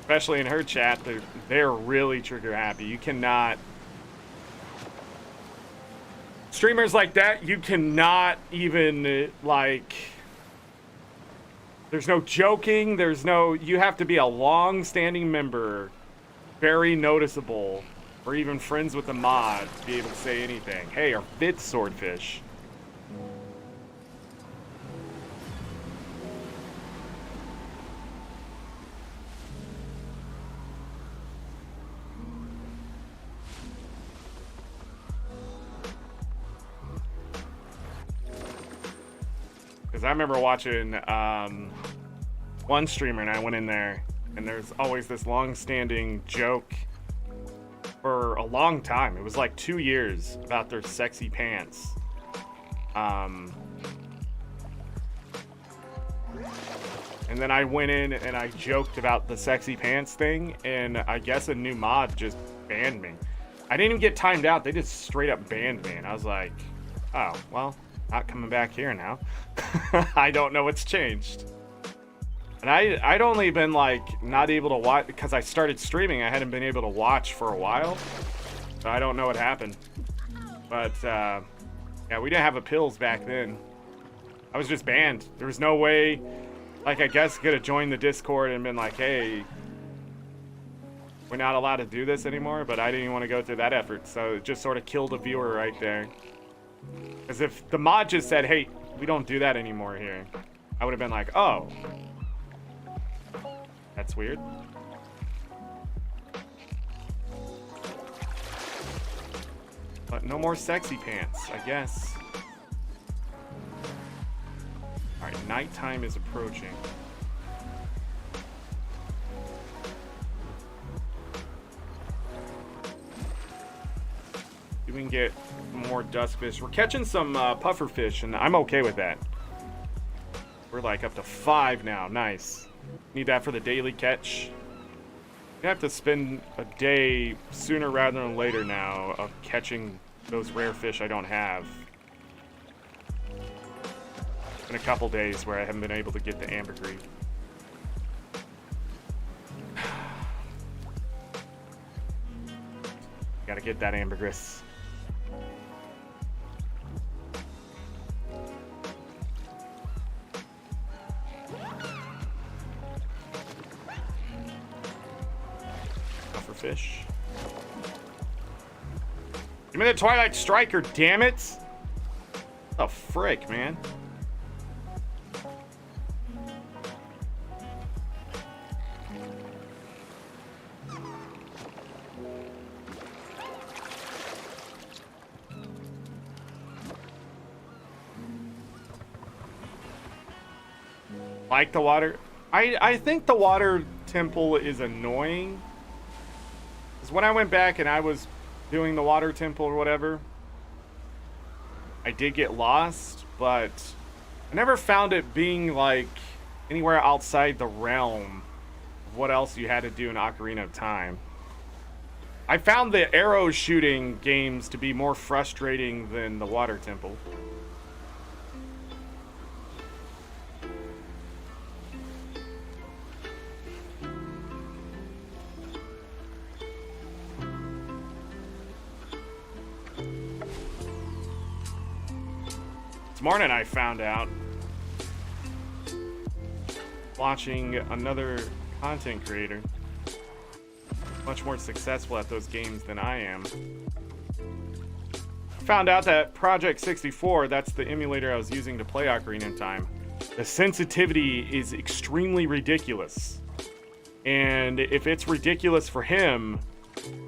Especially in her chat, they're really trigger happy. You cannot... Streamers like that, you cannot even, like... There's no joking. There's no. You have to be a long-standing member, very noticeable, or even friends with the mod to be able to say anything. Hey, our 5th swordfish. Because I remember watching one streamer and I went in there and there's always this long-standing joke for a long time. It was like 2 years about their sexy pants. And then I went in and I joked about the sexy pants thing, and I guess a new mod just banned me. I didn't even get timed out. They just straight up banned me, and I was like, oh, well, not coming back here now. I don't know what's changed. And I'd only been like not able to watch because I started streaming. I hadn't been able to watch for a while, so I don't know what happened. But yeah, we didn't have appeals back then. I was just banned. There was no way. Like, I guess could have joined the Discord and been like, hey, we're not allowed to do this anymore, but I didn't even want to go through that effort, so it just sort of killed a viewer right there. Because if the mod just said, hey, we don't do that anymore here, I would have been like, oh. That's weird. But no more sexy pants, I guess. Alright, nighttime is approaching. We can get more duskfish. We're catching some puffer fish, and I'm okay with that. We're like up to 5 now. Nice. Need that for the daily catch. You have to spend a day sooner rather than later now of catching those rare fish I don't have. In a couple days where I haven't been able to get the ambergris. Gotta get that ambergris. Puffer fish. Give me the Twilight Striker, damn it! What the frick, man? Like the water. I think the water temple is annoying. Because when I went back and I was doing the water temple or whatever, I did get lost, but I never found it being like anywhere outside the realm of what else you had to do in Ocarina of Time. I found the arrow shooting games to be more frustrating than the water temple. This morning I found out, watching another content creator, much more successful at those games than I am. Found out that Project 64, that's the emulator I was using to play Ocarina of Time, the sensitivity is extremely ridiculous. And if it's ridiculous for him,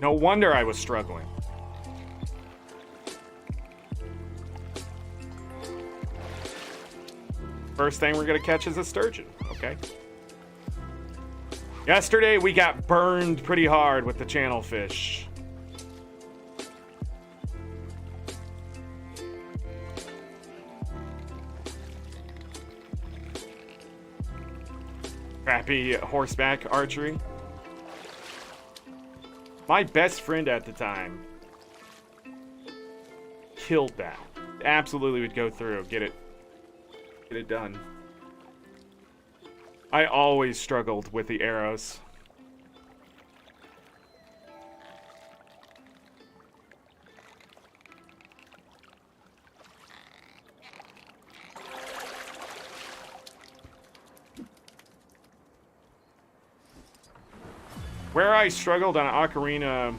no wonder I was struggling. First thing we're gonna catch is a sturgeon, okay? Yesterday we got burned pretty hard with the channel fish. Crappy horseback archery. My best friend at the time killed that. Absolutely would go through, get it done. I always struggled with the arrows. Where I struggled on Ocarina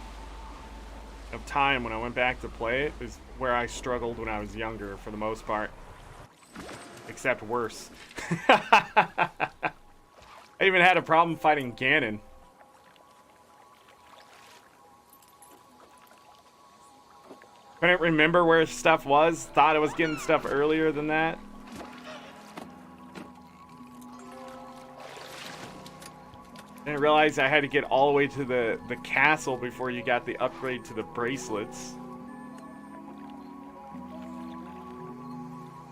of Time when I went back to play it is where I struggled when I was younger for the most part. Except worse. I even had a problem fighting Ganon. Couldn't remember where stuff was. Thought I was getting stuff earlier than that. Didn't realize I had to get all the way to the castle before you got the upgrade to the bracelets.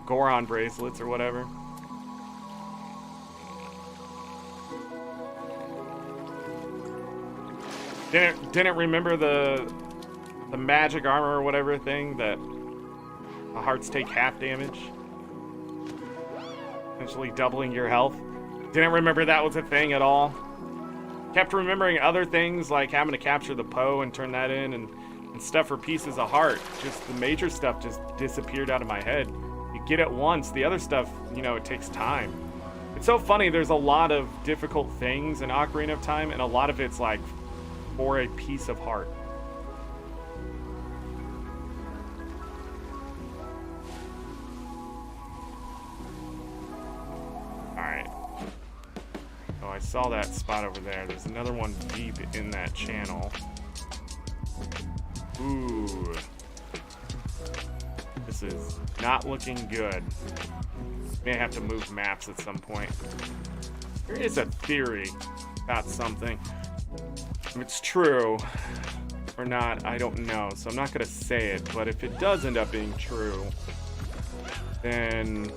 Goron bracelets or whatever. Didn't remember the magic armor or whatever thing that the hearts take half damage. Essentially doubling your health. Didn't remember that was a thing at all. Kept remembering other things like having to capture the Poe and turn that in and stuff for pieces of heart. Just the major stuff just disappeared out of my head. You get it once, the other stuff, you know, it takes time. It's so funny, there's a lot of difficult things in Ocarina of Time, and a lot of it's like for a piece of heart. Alright. Oh, I saw that spot over there. There's another one deep in that channel. Ooh. This is not looking good. May have to move maps at some point. There is a theory about something. If it's true or not, I don't know. So I'm not going to say it. But if it does end up being true, then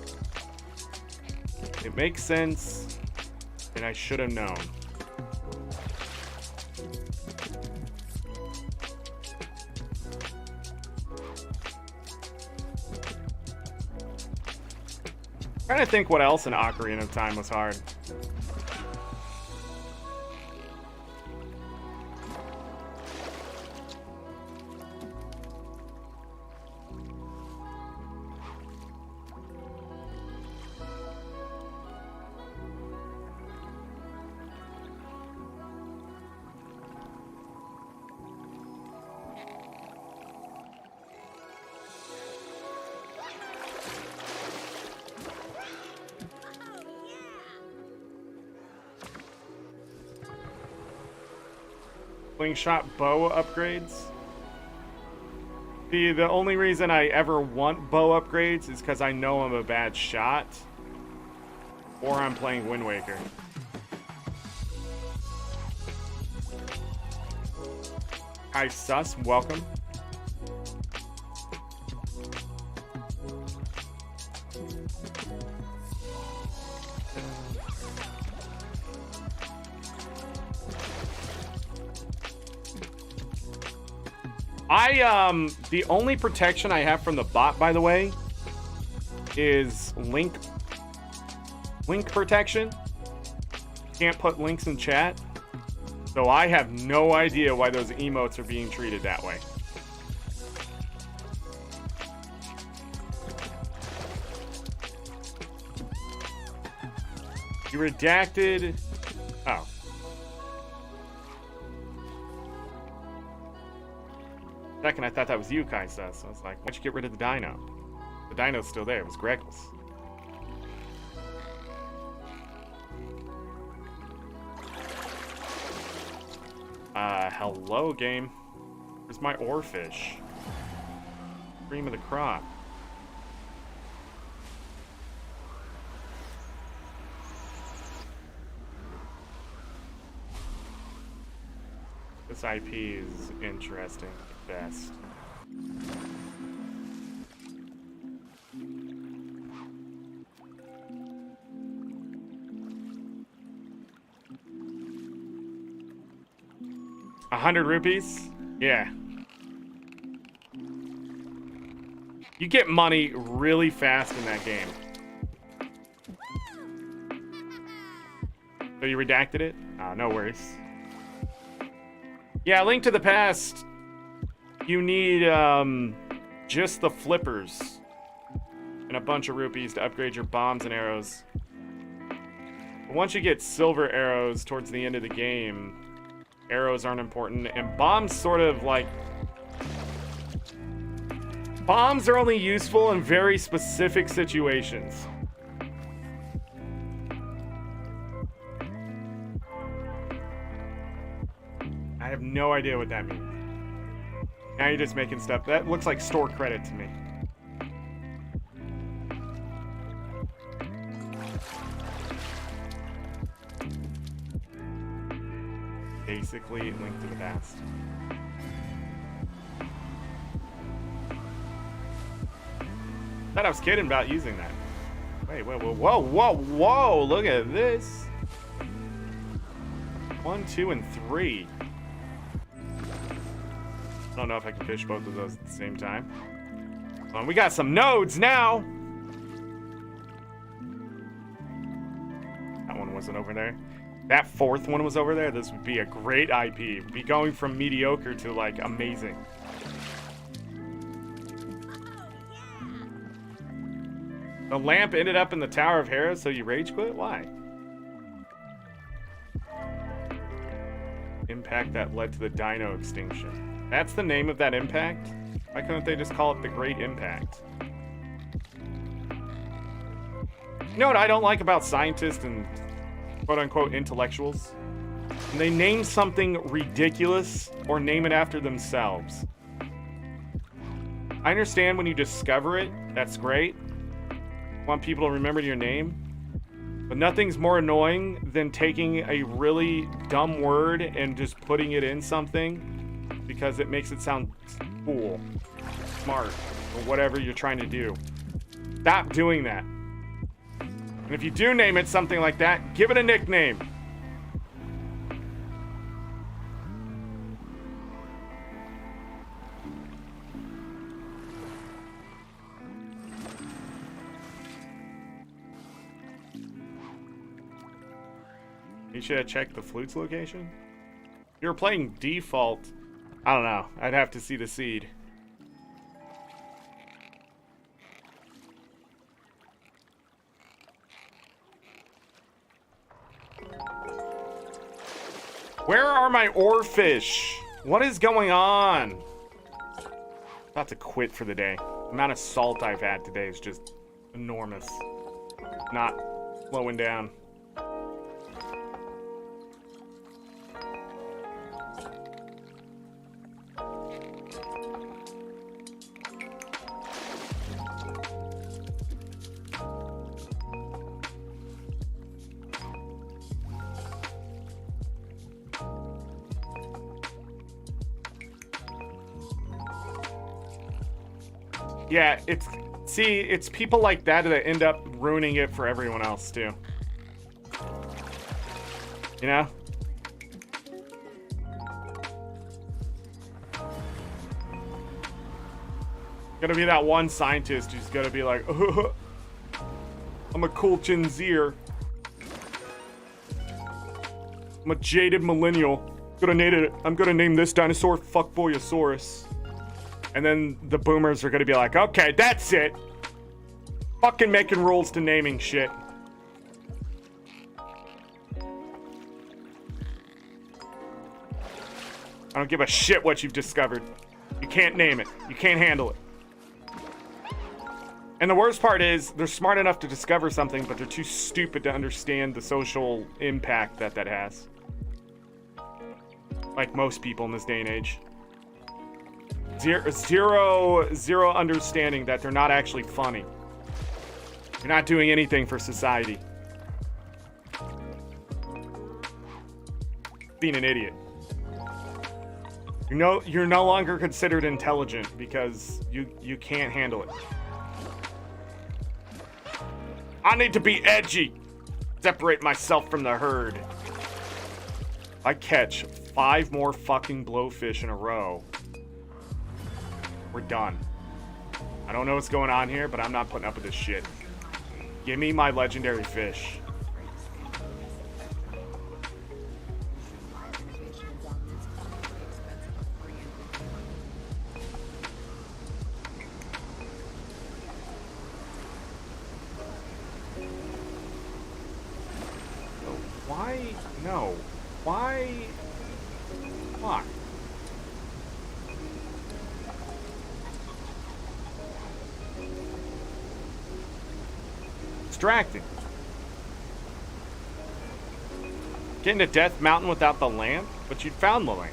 it makes sense. And I should have known. Trying to think what else in Ocarina of Time was hard. Slingshot bow upgrades. The only reason I ever want bow upgrades is because I know I'm a bad shot, or I'm playing Wind Waker. Hi Sus, welcome. The only protection I have from the bot, by the way, is link protection. Can't put links in chat. So I have no idea why those emotes are being treated that way. You redacted. Oh. Second, I thought that was you, Kaisa. So I was like, why'd you get rid of the dino? The dino's still there. It was Greggles. Hello, game. Where's my oarfish? Cream of the crop. This IP is interesting at best. ₹100? Yeah. You get money really fast in that game. So you redacted it? No worries. Yeah, Link to the Past, you need just the flippers and a bunch of rupees to upgrade your bombs and arrows. But once you get silver arrows towards the end of the game, Arrows aren't important, and bombs sort of like... Bombs are only useful in very specific situations. I have no idea what that means. Now you're just making stuff. That looks like store credit to me. Basically linked to the past. Thought I was kidding about using that. Wait, whoa, whoa, whoa, whoa, whoa! Look at this. 1, 2, and 3. I don't know if I can fish both of those at the same time. We got some nodes now. That one wasn't over there. That fourth one was over there. This would be a great IP. It'd be going from mediocre to like amazing. The lamp ended up in the Tower of Hera, so you rage quit? Why? Impact that led to the dino extinction. That's the name of that impact? Why couldn't they just call it the Great Impact? You know what I don't like about scientists and quote-unquote intellectuals? When they name something ridiculous or name it after themselves. I understand when you discover it, that's great. Want people to remember your name. But nothing's more annoying than taking a really dumb word and just putting it in something because it makes it sound cool, smart, or whatever you're trying to do. Stop doing that. And if you do name it something like that, give it a nickname. You should have checked the flute's location. If you were playing default, I don't know. I'd have to see the seed. Where are my oarfish? What is going on? About to quit for the day. The amount of salt I've had today is just enormous. Not slowing down. Yeah, it's people like that that end up ruining it for everyone else too. You know? Gonna be that one scientist who's gonna be like, oh, I'm a cool Chinzier. I'm a jaded millennial. I'm gonna name this dinosaur Fuckboyosaurus. And then the boomers are gonna be like, okay, that's it. Fucking making rules to naming shit. I don't give a shit what you've discovered. You can't name it. You can't handle it. And the worst part is, they're smart enough to discover something, but they're too stupid to understand the social impact that that has. Like most people in this day and age. Zero understanding that they're not actually funny. You're not doing anything for society. Being an idiot. You're no longer considered intelligent because you can't handle it. I need to be edgy. Separate myself from the herd. I catch 5 more fucking blowfish in a row. We're done. I don't know what's going on here, but I'm not putting up with this shit. Give me my legendary fish. Why? No. Why? Why? Distracting. Getting to Death Mountain without the lamp? But you'd found the lamp.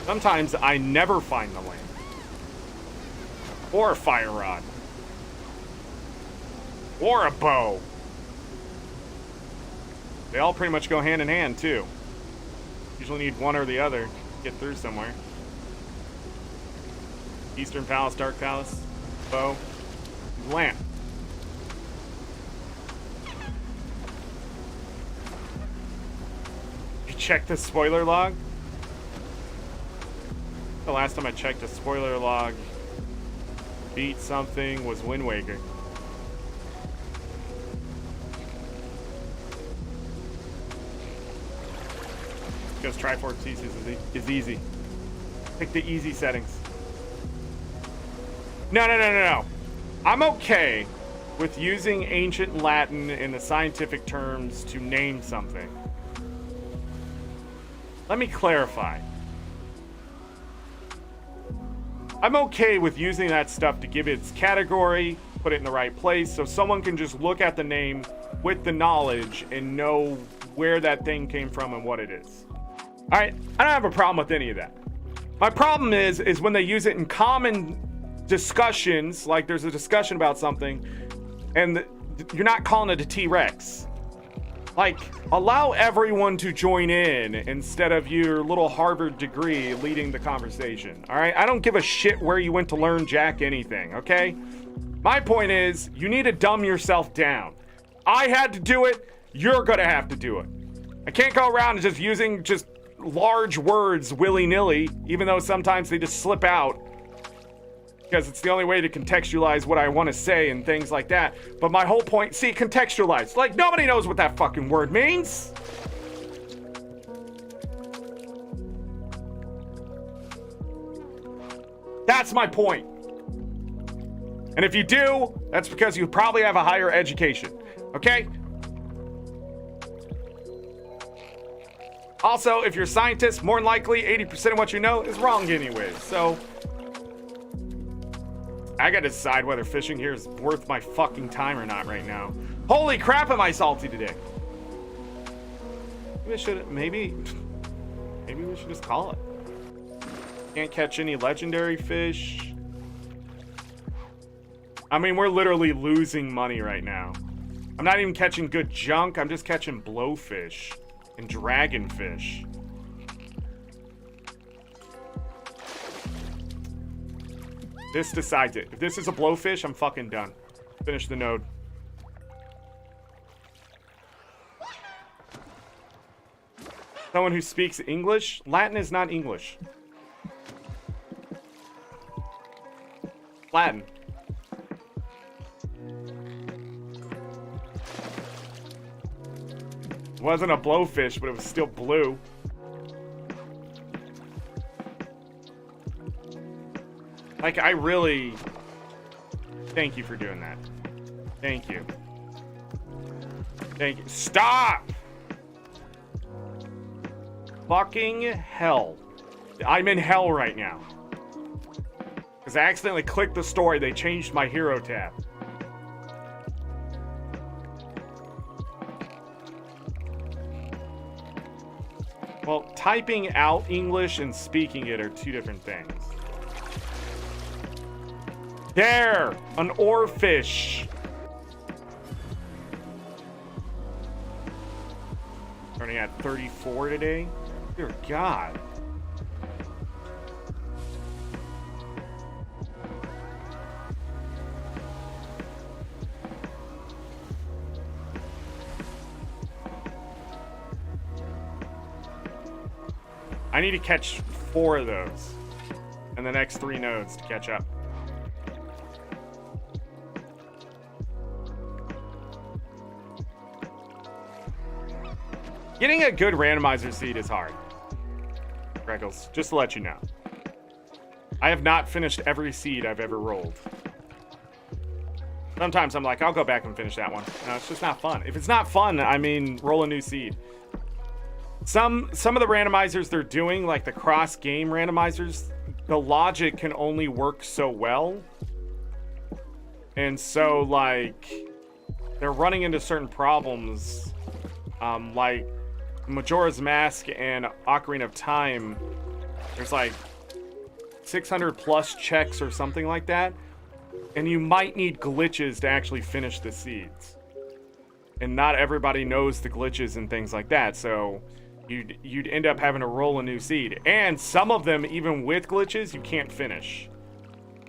Sometimes I never find the lamp. Or a fire rod. Or a bow. They all pretty much go hand in hand, too. Usually need one or the other to get through somewhere. Eastern Palace, Dark Palace, bow, lamp. You check the spoiler log? The last time I checked a spoiler log, beat something, was Wind Waker. Because Triforce is easy. Pick the easy settings. No. I'm okay with using ancient Latin in the scientific terms to name something. Let me clarify. I'm okay with using that stuff to give it its category, put it in the right place, so someone can just look at the name with the knowledge and know where that thing came from and what it is. Alright, I don't have a problem with any of that. My problem is when they use it in common discussions, like there's a discussion about something, and you're not calling it a T-Rex. Like, allow everyone to join in instead of your little Harvard degree leading the conversation. Alright, I don't give a shit where you went to learn jack anything, okay? My point is, you need to dumb yourself down. I had to do it, you're gonna have to do it. I can't go around just using just large words willy-nilly, even though sometimes they just slip out, because it's the only way to contextualize what I want to say and things like that. But my whole point, see, contextualize. Like, nobody knows what that fucking word means. That's my point. And if you do, that's because you probably have a higher education. Okay? Also, if you're a scientist, more than likely 80% of what you know is wrong anyway. So I gotta decide whether fishing here is worth my fucking time or not right now. Holy crap, am I salty today? Maybe we should just call it. Can't catch any legendary fish. I mean, we're literally losing money right now. I'm not even catching good junk. I'm just catching blowfish and dragonfish. This decides it. If this is a blowfish, I'm fucking done. Finish the node. Someone who speaks English? Latin is not English. Latin. It wasn't a blowfish, but it was still blue. Like, I really... Thank you for doing that. Thank you. Thank you. Stop! Fucking hell. I'm in hell right now. Because I accidentally clicked the story. They changed my hero tab. Well, typing out English and speaking it are two different things. There! An oarfish! Running at 34 today? Dear God. I need to catch 4 of those in the next 3 nodes to catch up. Getting a good randomizer seed is hard. Greggles, just to let you know. I have not finished every seed I've ever rolled. Sometimes I'm like, I'll go back and finish that one. No, it's just not fun. If it's not fun, I mean, roll a new seed. Some of the randomizers they're doing, like the cross-game randomizers, the logic can only work so well. And so, like, they're running into certain problems. Like, Majora's Mask and Ocarina of Time, there's like 600 plus checks or something like that. And you might need glitches to actually finish the seeds. And not everybody knows the glitches and things like that. So you'd end up having to roll a new seed. And some of them, even with glitches, you can't finish.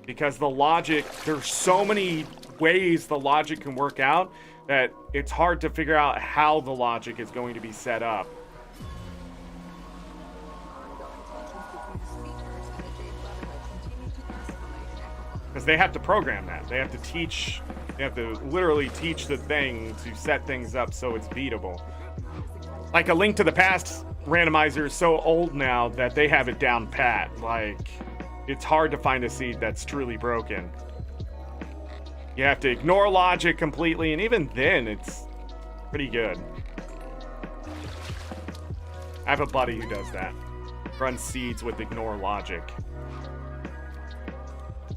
Because the logic, there's so many ways the logic can work out that it's hard to figure out how the logic is going to be set up. Because they have to program that. They have to literally teach the thing to set things up so it's beatable. Like A Link to the Past randomizer is so old now that they have it down pat. Like, it's hard to find a seed that's truly broken. You have to ignore logic completely, and even then, it's pretty good. I have a buddy who does that. Runs seeds with ignore logic.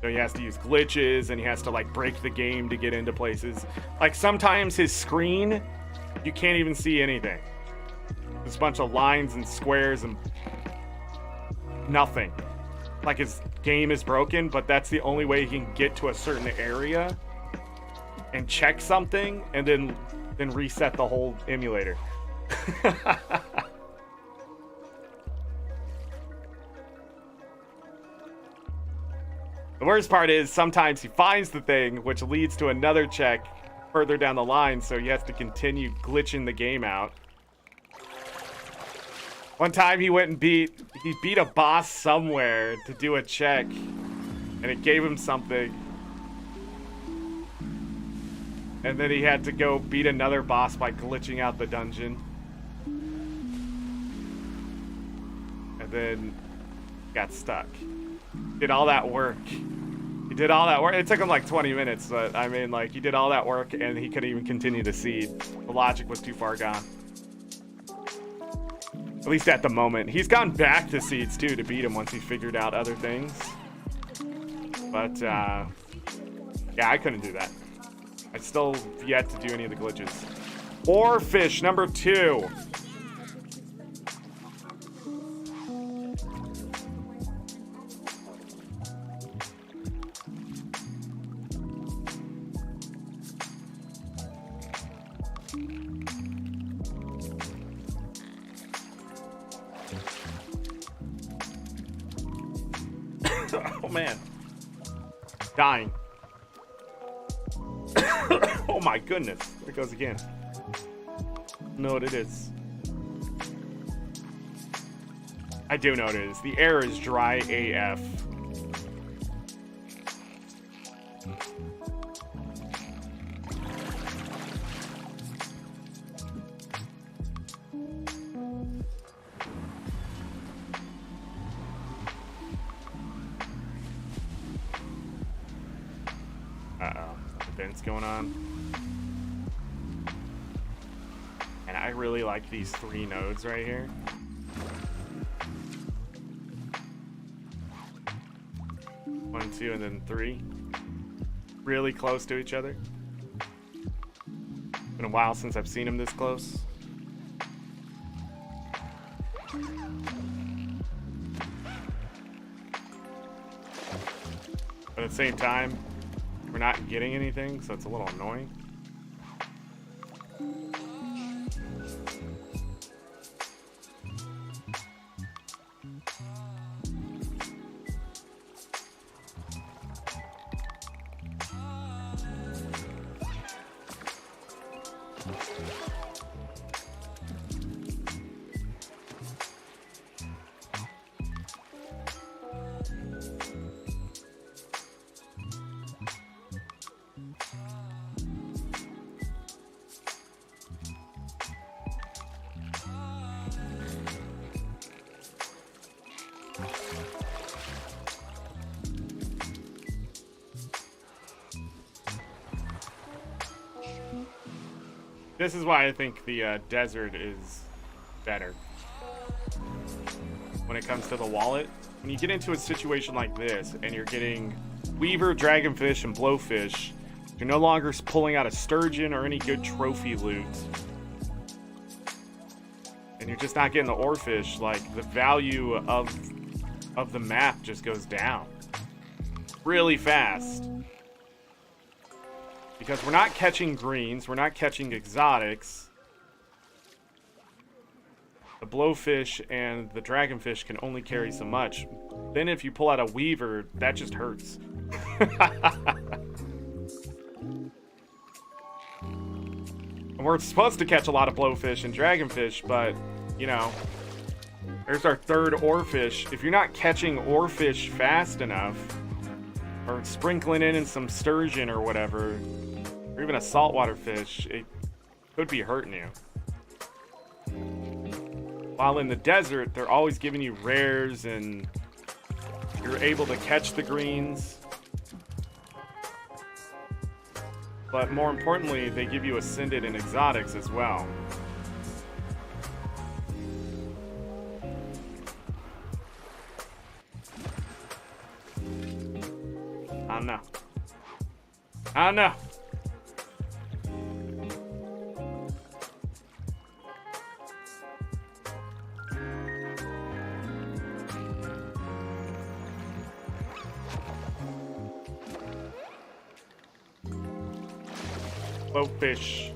So he has to use glitches, and he has to, like, break the game to get into places. Like, sometimes his screen, you can't even see anything. There's a bunch of lines and squares and nothing. Like, his game is broken, but that's the only way he can get to a certain area and check something, and then reset the whole emulator. The worst part is sometimes he finds the thing, which leads to another check further down the line, so he has to continue glitching the game out. One time he went and beat a boss somewhere to do a check, and it gave him something. And then he had to go beat another boss by glitching out the dungeon. And then got stuck. Did all that work. He did all that work. It took him like 20 minutes, but I mean, like, he did all that work and he couldn't even continue the seed. The logic was too far gone. At least at the moment. He's gone back to seeds too to beat him once he figured out other things. But, yeah, I couldn't do that. I still yet to do any of the glitches. Or fish number 2. Oh man. Dying. Oh my goodness. There it goes again. Know what it is. I do know what it is. The air is dry AF. Uh-oh. Events going on. And I really like these 3 nodes right here. One, 2, and then 3. Really close to each other. Been a while since I've seen them this close. But at the same time, we're not getting anything, so it's a little annoying. This is why I think the desert is better when it comes to the wallet. When you get into a situation like this and you're getting weaver, dragonfish, and blowfish, you're no longer pulling out a sturgeon or any good trophy loot. And you're just not getting the oarfish, like the value of the map just goes down really fast. Because we're not catching greens, we're not catching exotics. The blowfish and the dragonfish can only carry so much. Then if you pull out a weaver, that just hurts. And we're supposed to catch a lot of blowfish and dragonfish, but, you know, there's our third oarfish. If you're not catching oarfish fast enough, or sprinkling in some sturgeon or whatever, or even a saltwater fish, it could be hurting you. While in the desert, they're always giving you rares and you're able to catch the greens. But more importantly, they give you ascended and exotics as well. I don't know. I don't know. Blowfish.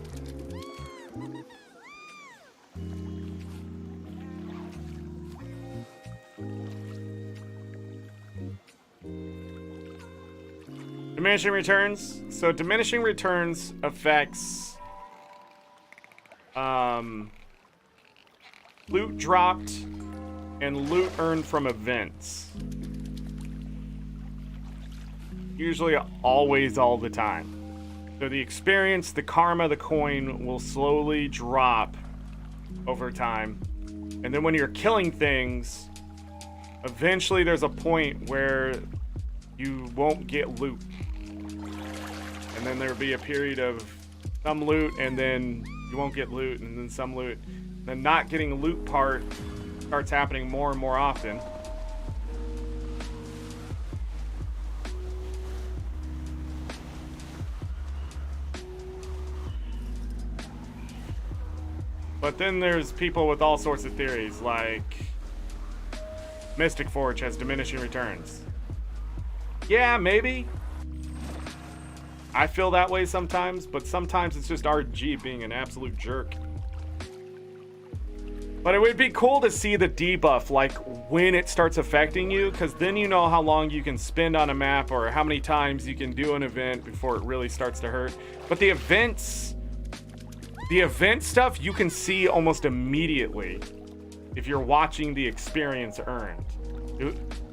Diminishing returns. So diminishing returns affects loot dropped and loot earned from events. Usually always all the time. So the experience, the karma, the coin will slowly drop over time. And then when you're killing things, eventually there's a point where you won't get loot. And then there'll be a period of some loot, and then you won't get loot, and then some loot. The not getting loot part starts happening more and more often. But then there's people with all sorts of theories, like Mystic Forge has diminishing returns. Yeah, maybe. I feel that way sometimes, but sometimes it's just RG being an absolute jerk. But it would be cool to see the debuff, like when it starts affecting you, because then you know how long you can spend on a map or how many times you can do an event before it really starts to hurt. But the event stuff you can see almost immediately if you're watching the experience earned.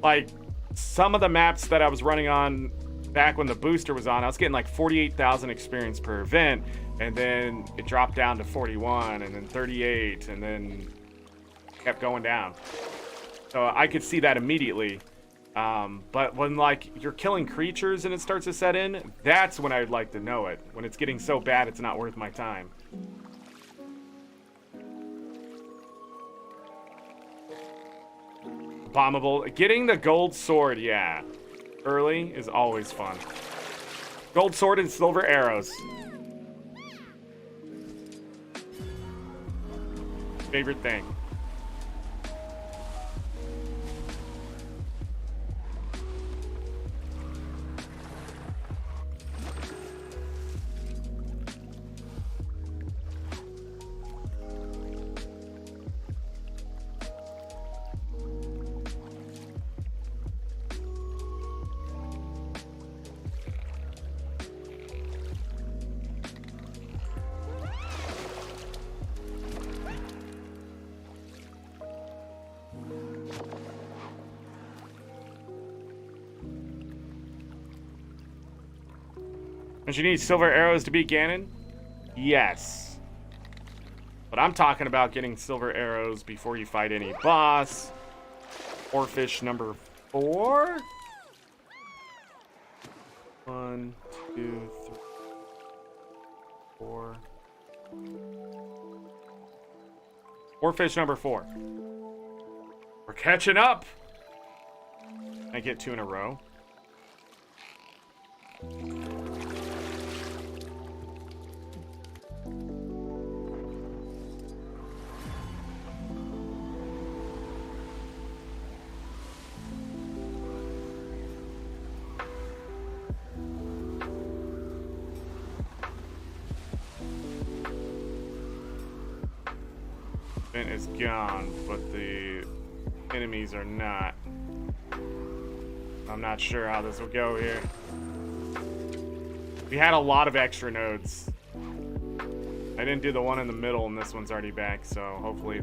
Like some of the maps that I was running on back when the booster was on, I was getting like 48,000 experience per event, and then it dropped down to 41, and then 38, and then kept going down. So I could see that immediately. But when like you're killing creatures and it starts to set in, that's when I'd like to know it. When it's getting so bad it's not worth my time. Bombable. Getting the gold sword, yeah. Early is always fun. Gold sword and silver arrows. Favorite thing. Don't you need silver arrows to beat Ganon? Yes. But I'm talking about getting silver arrows before you fight any boss. Or fish number 4. 1, 2, 3, 4. Or fish number 4. We're catching up. I get 2 in a row. Vent is gone, but the enemies are not. I'm not sure how this will go here. We had a lot of extra nodes. I didn't do the one in the middle, and this one's already back, so hopefully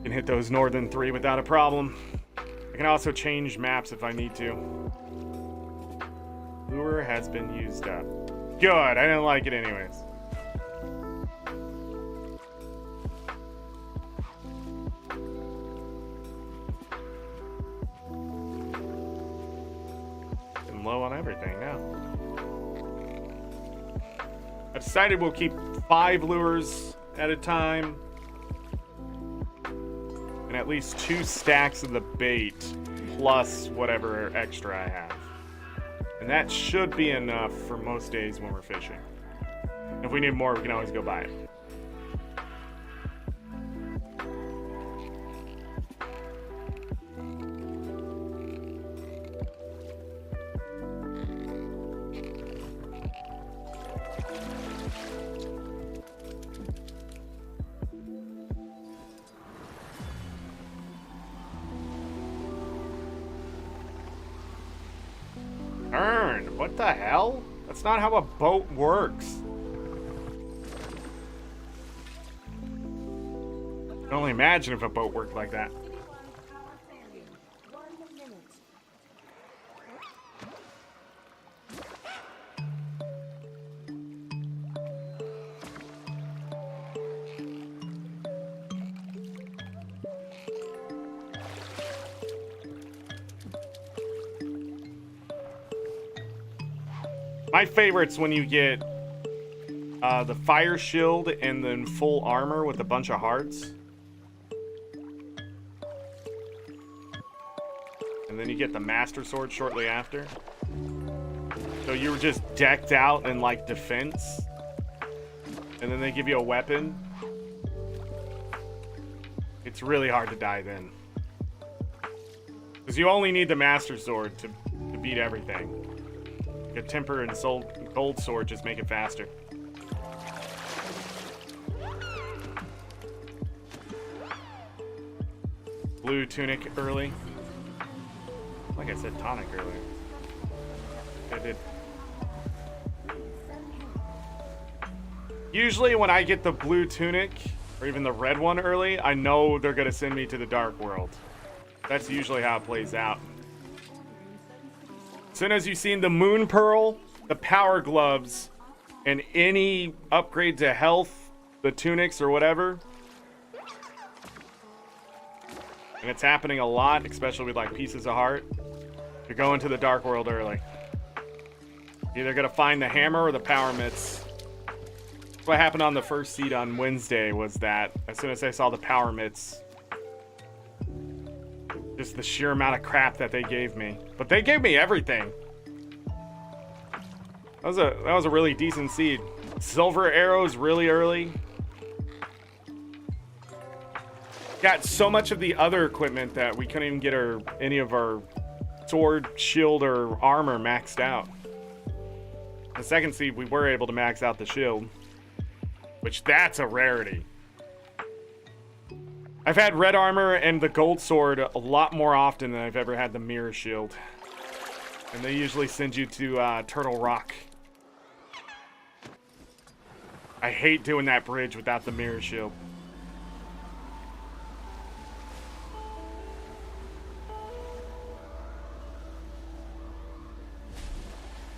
can hit those northern 3 without a problem. I can also change maps if I need to. Lure has been used up. Good, I didn't like it anyways. Low on everything now. I decided we'll keep 5 lures at a time and at least 2 stacks of the bait plus whatever extra I have, and that should be enough for most days when we're fishing. If we need more, we can always go buy it. What the hell? That's not how a boat works. I can only imagine if a boat worked like that. My favorite's when you get the fire shield and then full armor with a bunch of hearts. And then you get the master sword shortly after. So you were just decked out in like defense. And then they give you a weapon. It's really hard to die then. Because you only need the master sword to beat everything. A temper and gold sword just make it faster. Blue tunic early. Like I said, tonic earlier. I did. Usually when I get the blue tunic, or even the red one early, I know they're gonna send me to the dark world. That's usually how it plays out. As soon as you've seen the moon pearl, the power gloves, and any upgrade to health, the tunics or whatever, and it's happening a lot, especially with like pieces of heart, you're going to the dark world early. You're either gonna find the hammer or the power mitts. What happened on the first seed on Wednesday was that as soon as I saw the power mitts, just the sheer amount of crap that they gave me. But they gave me everything. That was a really decent seed. Silver arrows really early. Got so much of the other equipment that we couldn't even get any of our sword, shield, or armor maxed out. The second seed, we were able to max out the shield, which that's a rarity. I've had red armor and the gold sword a lot more often than I've ever had the mirror shield. And they usually send you to Turtle Rock. I hate doing that bridge without the mirror shield.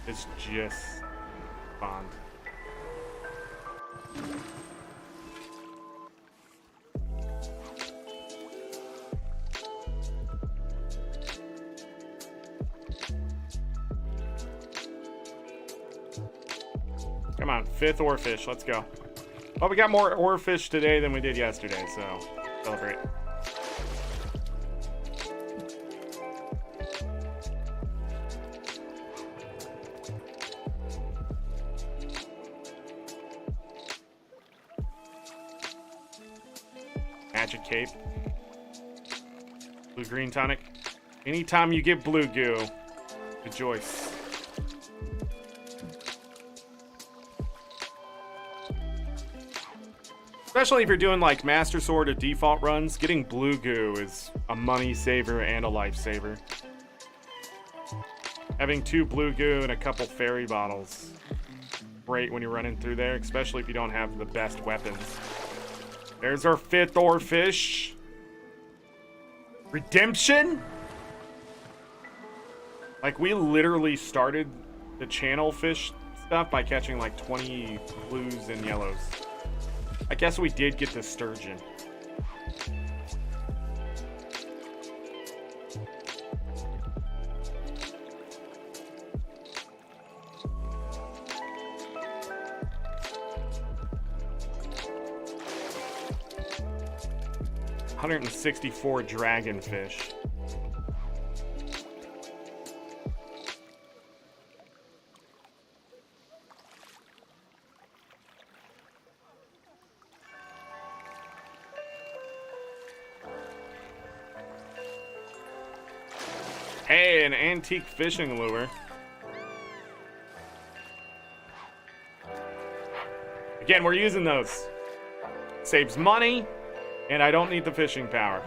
It's just spawned. Come on, 5th oarfish. Let's go. Well, we got more oarfish today than we did yesterday, so celebrate. Magic cape. Blue green tonic. Anytime you get blue goo, rejoice. Especially if you're doing like Master Sword or default runs, getting blue goo is a money saver and a lifesaver. Having 2 blue goo and a couple fairy bottles. Great when you're running through there, especially if you don't have the best weapons. There's our 5th oarfish. Redemption? Like, we literally started the channel fish stuff by catching like 20 blues and yellows. I guess we did get the sturgeon. $164 dragonfish. Hey, an antique fishing lure. Again, we're using those. Saves money, and I don't need the fishing power.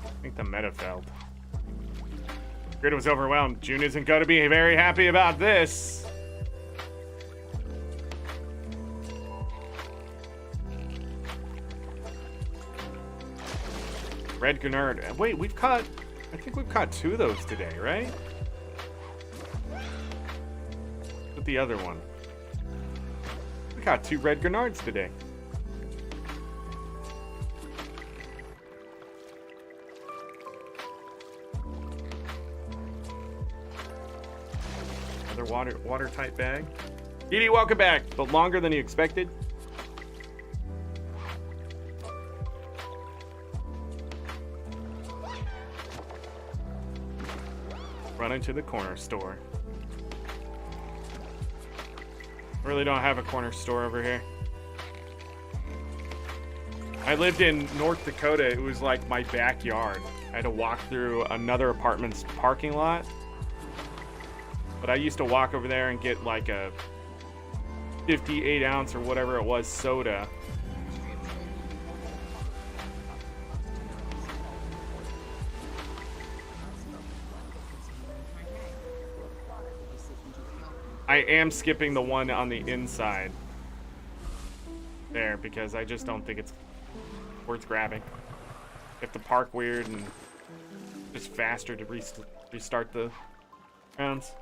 I think the meta failed. Grid was overwhelmed. June isn't going to be very happy about this. Red Gurnard. Wait, I think we've caught 2 of those today, right? What's the other one? We caught 2 Red Gurnards today. Watertight bag. Edie, welcome back, but longer than you expected. Run into the corner store. Really don't have a corner store over here. I lived in North Dakota. It was like my backyard. I had to walk through another apartment's parking lot. But I used to walk over there and get like a 58 ounce or whatever it was soda. I am skipping the one on the inside there because I just don't think it's worth grabbing. If the park weird and just faster to restart the rounds.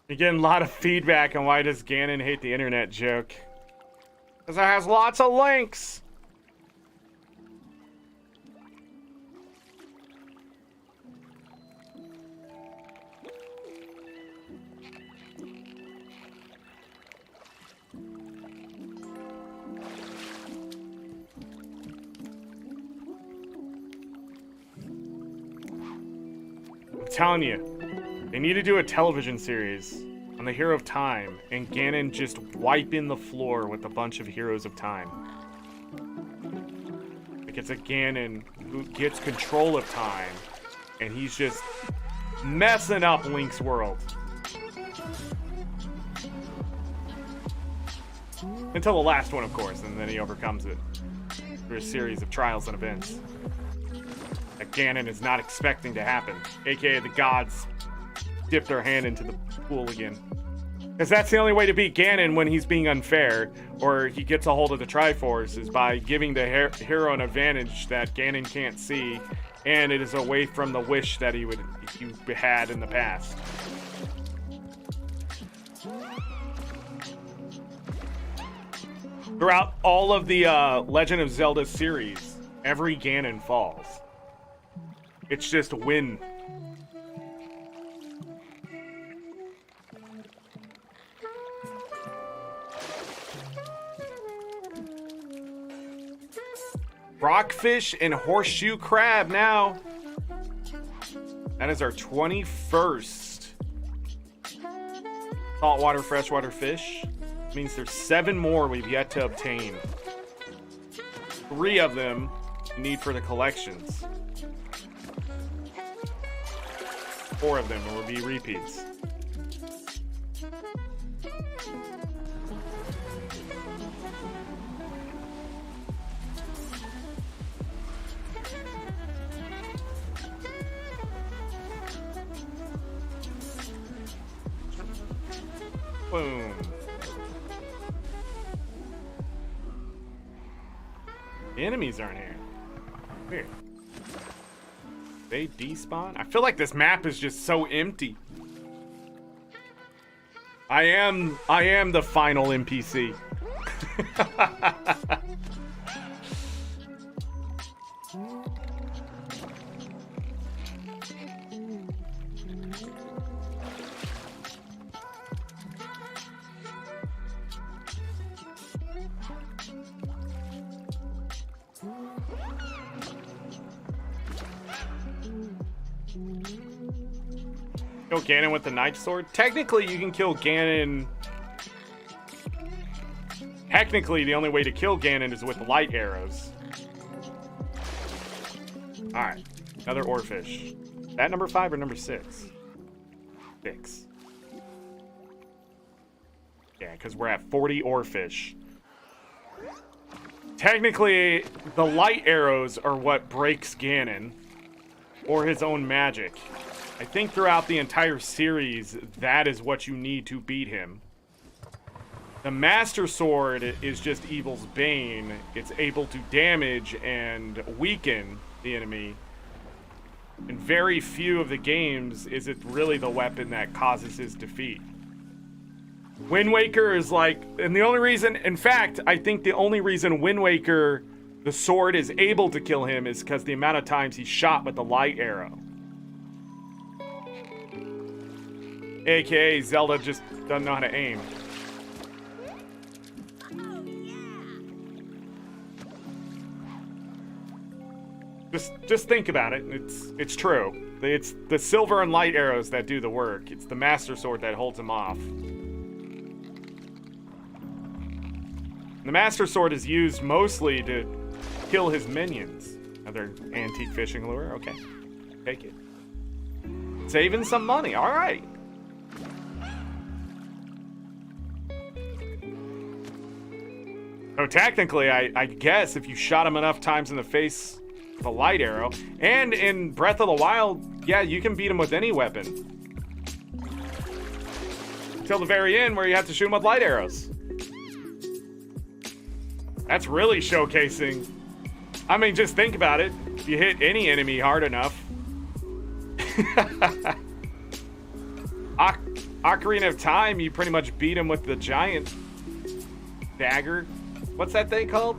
You're getting a lot of feedback on why does Ganon hate the internet joke. Because it has lots of links. I'm telling you. They need to do a television series on the Hero of Time and Ganon just wiping the floor with a bunch of Heroes of Time. Like it's a Ganon who gets control of time and he's just messing up Link's world. Until the last one, of course, and then he overcomes it. through a series of trials and events that Ganon is not expecting to happen, aka the gods dip their hand into the pool again. Because that's the only way to beat Ganon when he's being unfair, or he gets a hold of the Triforce, is by giving the hero an advantage that Ganon can't see, and it is away from the wish that he had in the past. Throughout all of the Legend of Zelda series, every Ganon falls. It's just win. Rockfish and horseshoe crab now. That is our 21st saltwater freshwater fish. Means there's 7 more we've yet to obtain. 3 of them we need for the collections. 4 of them will be repeats. Boom. The enemies aren't here. Weird. They despawn? I feel like this map is just so empty. I am the final NPC. Kill Ganon with the knife sword? Technically, you can kill Ganon. Technically, the only way to kill Ganon is with light arrows. Alright. Another oarfish. That number 5 or number 6? 6. Yeah, because we're at 40 oarfish. Technically, the light arrows are what breaks Ganon. Or his own magic. I think throughout the entire series, that is what you need to beat him. The Master Sword is just Evil's Bane. It's able to damage and weaken the enemy. In very few of the games is it really the weapon that causes his defeat. Wind Waker is like, and the only reason, in fact, I think the only reason Wind Waker, the sword, is able to kill him is because the amount of times he's shot with the light arrow. AKA Zelda just doesn't know how to aim. Just think about it. It's true. It's the silver and light arrows that do the work. It's the Master Sword that holds him off. The Master Sword is used mostly to kill his minions. Another antique fishing lure. Okay, take it. Saving some money. All right. So technically, I guess if you shot him enough times in the face with a light arrow, and in Breath of the Wild, yeah, you can beat him with any weapon. Until the very end where you have to shoot him with light arrows. That's really showcasing. I mean, just think about it. If you hit any enemy hard enough. Ocarina of Time, you pretty much beat him with the giant dagger. What's that thing called?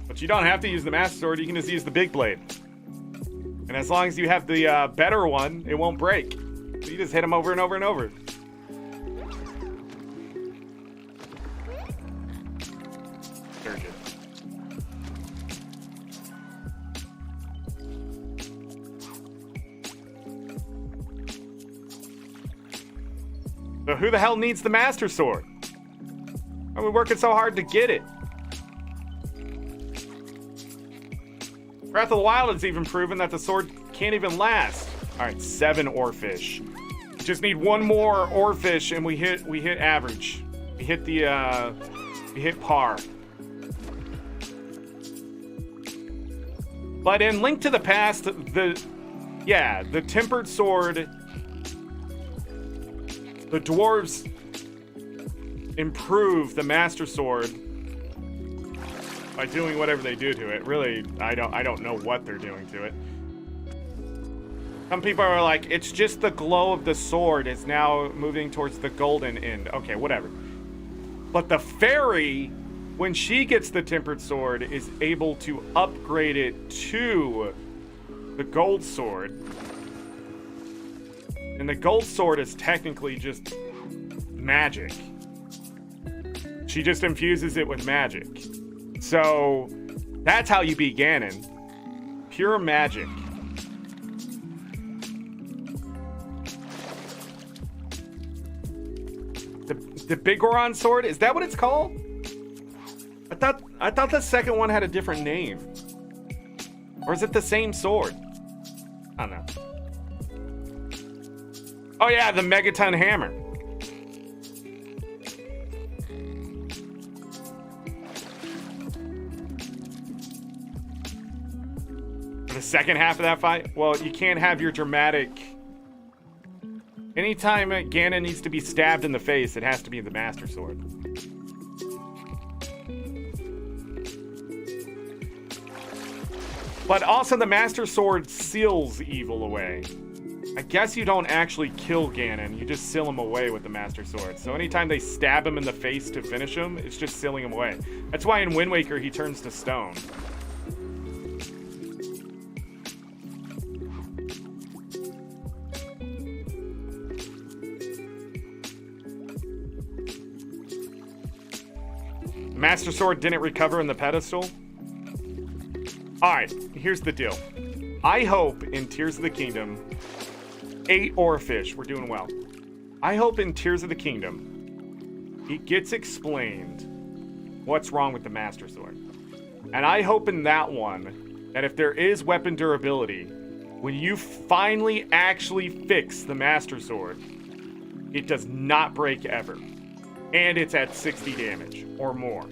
But you don't have to use the Master Sword, you can just use the big blade. And as long as you have the better one, it won't break. So you just hit him over and over and over. Sturgeon. So who the hell needs the Master Sword? Why are we working so hard to get it? Breath of the Wild has even proven that the sword can't even last. Alright, 7 oarfish. just need one more oarfish and we hit average. We hit par. But in Link to the Past, the tempered sword, the dwarves improve the Master Sword by doing whatever they do to it. Really, I don't know what they're doing to it. Some people are like, it's just the glow of the sword is now moving towards the golden end. Okay, whatever. But the fairy, when she gets the tempered sword, is able to upgrade it to the gold sword. And the gold sword is technically just magic. She just infuses it with magic. So that's how you beat Ganon. Pure magic. The Bigoron sword? Is that what it's called? I thought the second one had a different name. Or is it the same sword? I don't know. Oh yeah, the Megaton Hammer. For the second half of that fight? Well, you can't have your dramatic... Anytime Ganon needs to be stabbed in the face, it has to be the Master Sword. But also the Master Sword seals evil away. I guess you don't actually kill Ganon, you just seal him away with the Master Sword. So anytime they stab him in the face to finish him, it's just sealing him away. That's why in Wind Waker he turns to stone. Master Sword didn't recover in the pedestal. Alright, here's the deal. I hope in Tears of the Kingdom, 8 oarfish, we're doing well. I hope in Tears of the Kingdom, it gets explained what's wrong with the Master Sword. And I hope in that one, that if there is weapon durability, when you finally actually fix the Master Sword, it does not break ever. And it's at 60 damage or more.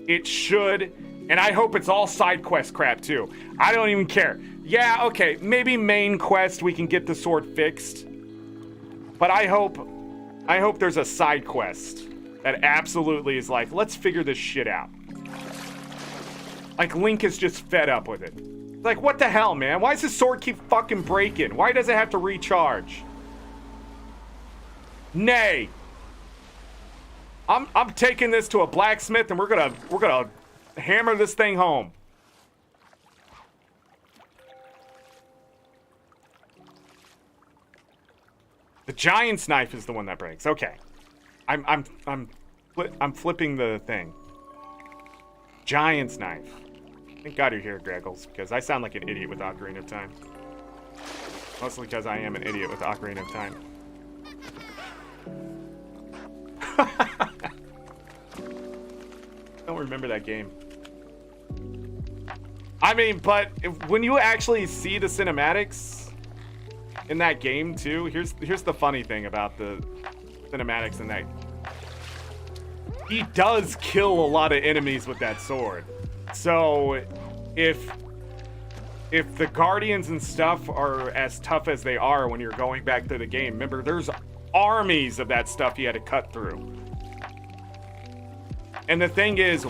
It should, and I hope it's all side quest crap too. I don't even care. Yeah, okay, maybe main quest we can get the sword fixed. But I hope there's a side quest that absolutely is like, let's figure this shit out. Like Link is just fed up with it. Like, what the hell, man? Why does this sword keep fucking breaking? Why does it have to recharge? Nay. I'm taking this to a blacksmith and we're gonna hammer this thing home. The giant's knife is the one that breaks. Okay. I'm flipping the thing. Giant's knife. Thank God you're here, Greggles, because I sound like an idiot with Ocarina of Time. Mostly because I am an idiot with Ocarina of Time. Don't remember that game. I mean, but when you actually see the cinematics in that game too, here's the funny thing about the cinematics in that. He does kill a lot of enemies with that sword. So if the guardians and stuff are as tough as they are when you're going back through the game, remember there's armies of that stuff you had to cut through. And the thing is,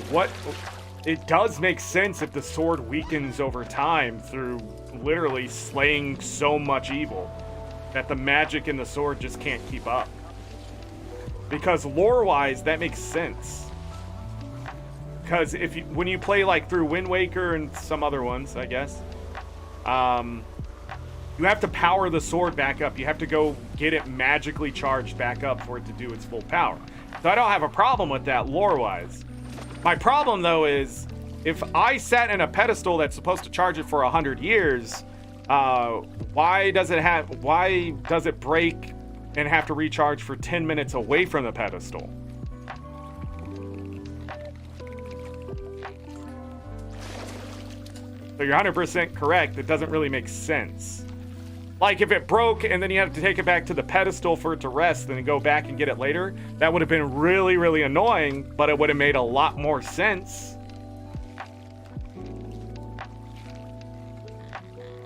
it does make sense if the sword weakens over time through literally slaying so much evil that the magic in the sword just can't keep up. Because lore-wise, that makes sense. Because when you play like through Wind Waker and some other ones, I guess, you have to power the sword back up. You have to go get it magically charged back up for it to do its full power. So I don't have a problem with that lore-wise. My problem, though, is if I sat in a pedestal that's supposed to charge it for 100 years, why does it break and have to recharge for 10 minutes away from the pedestal? So you're 100% correct. It doesn't really make sense. Like if it broke and then you have to take it back to the pedestal for it to rest, then go back and get it later, that would have been really, really annoying, but it would have made a lot more sense.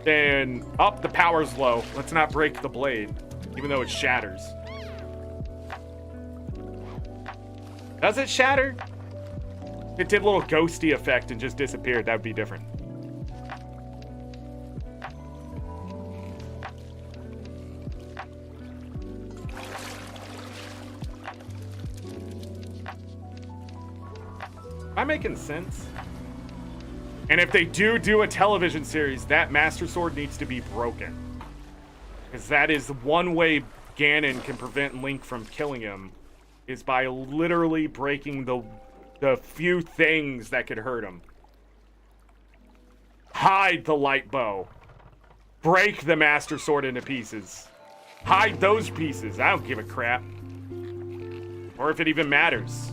Then, oh, the power's low. Let's not break the blade, even though it shatters. Does it shatter? It did a little ghosty effect and just disappeared. That would be different. Am I making sense? And if they do a television series, that Master Sword needs to be broken. Because that is one way Ganon can prevent Link from killing him, is by literally breaking the few things that could hurt him. Hide the light bow. Break the Master Sword into pieces. Hide those pieces. I don't give a crap. Or if it even matters.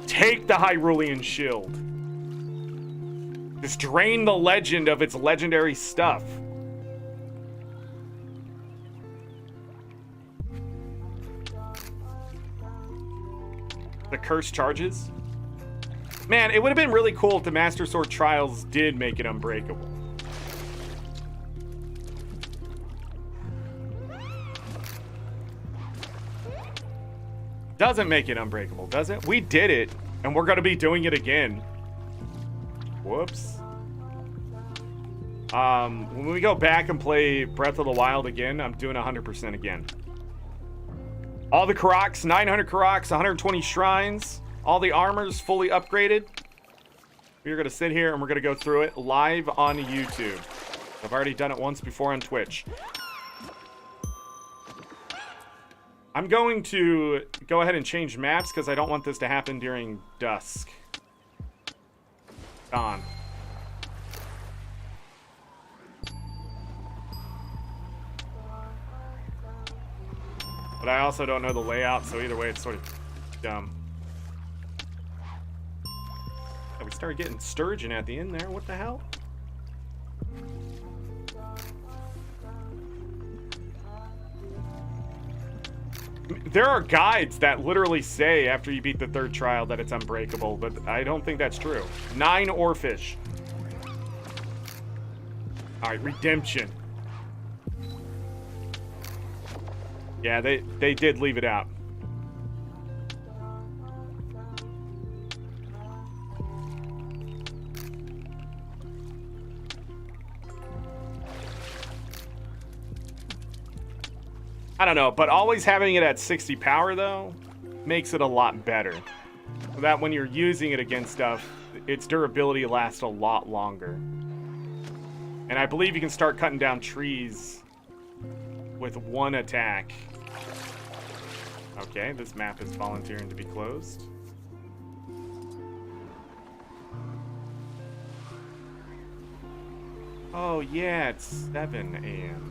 Take the Hyrulean shield. Just drain the legend of its legendary stuff. The curse charges? Man, it would have been really cool if the Master Sword Trials did make it unbreakable. Doesn't make it unbreakable, does it? We did it, and we're going to be doing it again. Whoops. When we go back and play Breath of the Wild again, I'm doing 100% again. All the Koroks, 900 Koroks, 120 shrines, all the armors fully upgraded. We're going to sit here and we're going to go through it live on YouTube. I've already done it once before on Twitch. I'm going to go ahead and change maps because I don't want this to happen during dusk. Dawn. But I also don't know the layout, so either way it's sort of dumb. Yeah, we started getting sturgeon at the end there. What the hell? There are guides that literally say after you beat the third trial that it's unbreakable, but I don't think that's true. 9 oarfish. Alright, redemption. Yeah, they did leave it out. I don't know, but always having it at 60 power, though, makes it a lot better. So that when you're using it against stuff, its durability lasts a lot longer. And I believe you can start cutting down trees with one attack. Okay, this map is volunteering to be closed. Oh, yeah, it's 7 a.m.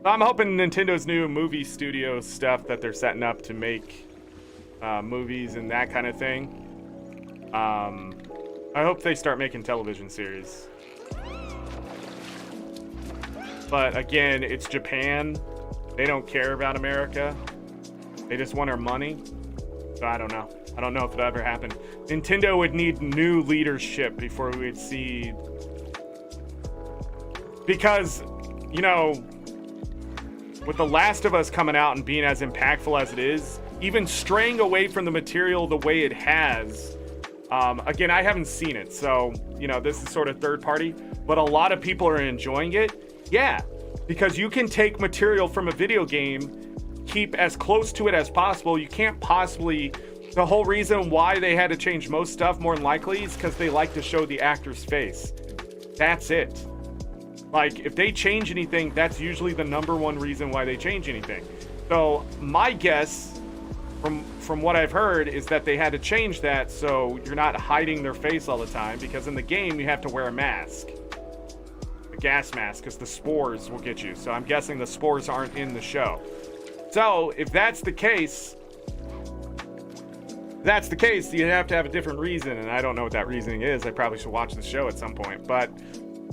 I'm hoping Nintendo's new movie studio stuff that they're setting up to make movies and that kind of thing. I hope they start making television series. But again, it's Japan. They don't care about America. They just want our money. So I don't know. I don't know if it'll ever happen. Nintendo would need new leadership before we would see... Because, you know, with The Last of Us coming out and being as impactful as it is, even straying away from the material the way it has... again, I haven't seen it, so, you know, this is sort of third party, but a lot of people are enjoying it. Yeah, because you can take material from a video game, keep as close to it as possible. You can't possibly... The whole reason why they had to change most stuff, more than likely, is because they like to show the actor's face. That's it. Like, if they change anything, that's usually the #1 reason why they change anything. So, my guess... From what I've heard is that they had to change that so you're not hiding their face all the time, because in the game you have to wear a mask, a gas mask, because the spores will get you. So I'm guessing the spores aren't in the show. So if that's the case, you have to have a different reason, and I don't know what that reasoning is. I probably should watch the show at some point. But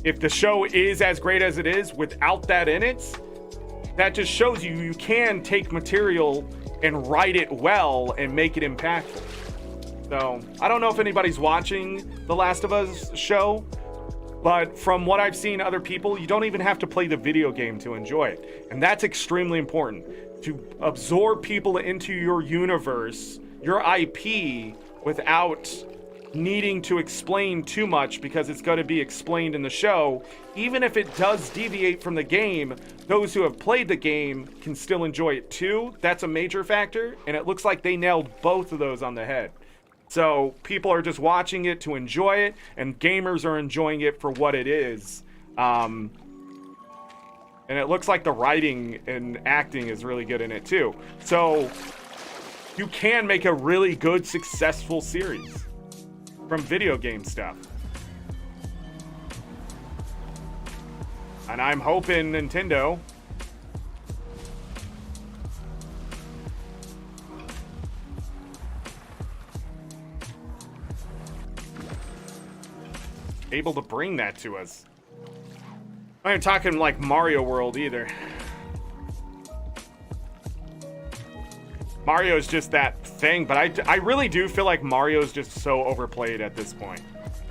if the show is as great as it is without that in it, that just shows you can take material and write it well and make it impactful. So I don't know if anybody's watching The Last of Us show, but from what I've seen other people, you don't even have to play the video game to enjoy it. And that's extremely important, to absorb people into your universe, your IP, without needing to explain too much, because it's going to be explained in the show. Even if it does deviate from the game, those who have played the game can still enjoy it too. That's a major factor, and it looks like they nailed both of those on the head. So people are just watching it to enjoy it, and gamers are enjoying it for what it is. And it looks like the writing and acting is really good in it too. So you can make a really good, successful series from video game stuff. And I'm hoping Nintendo able to bring that to us. I ain't talking like Mario World either. Mario's just that thing, but I really do feel like Mario's just so overplayed at this point.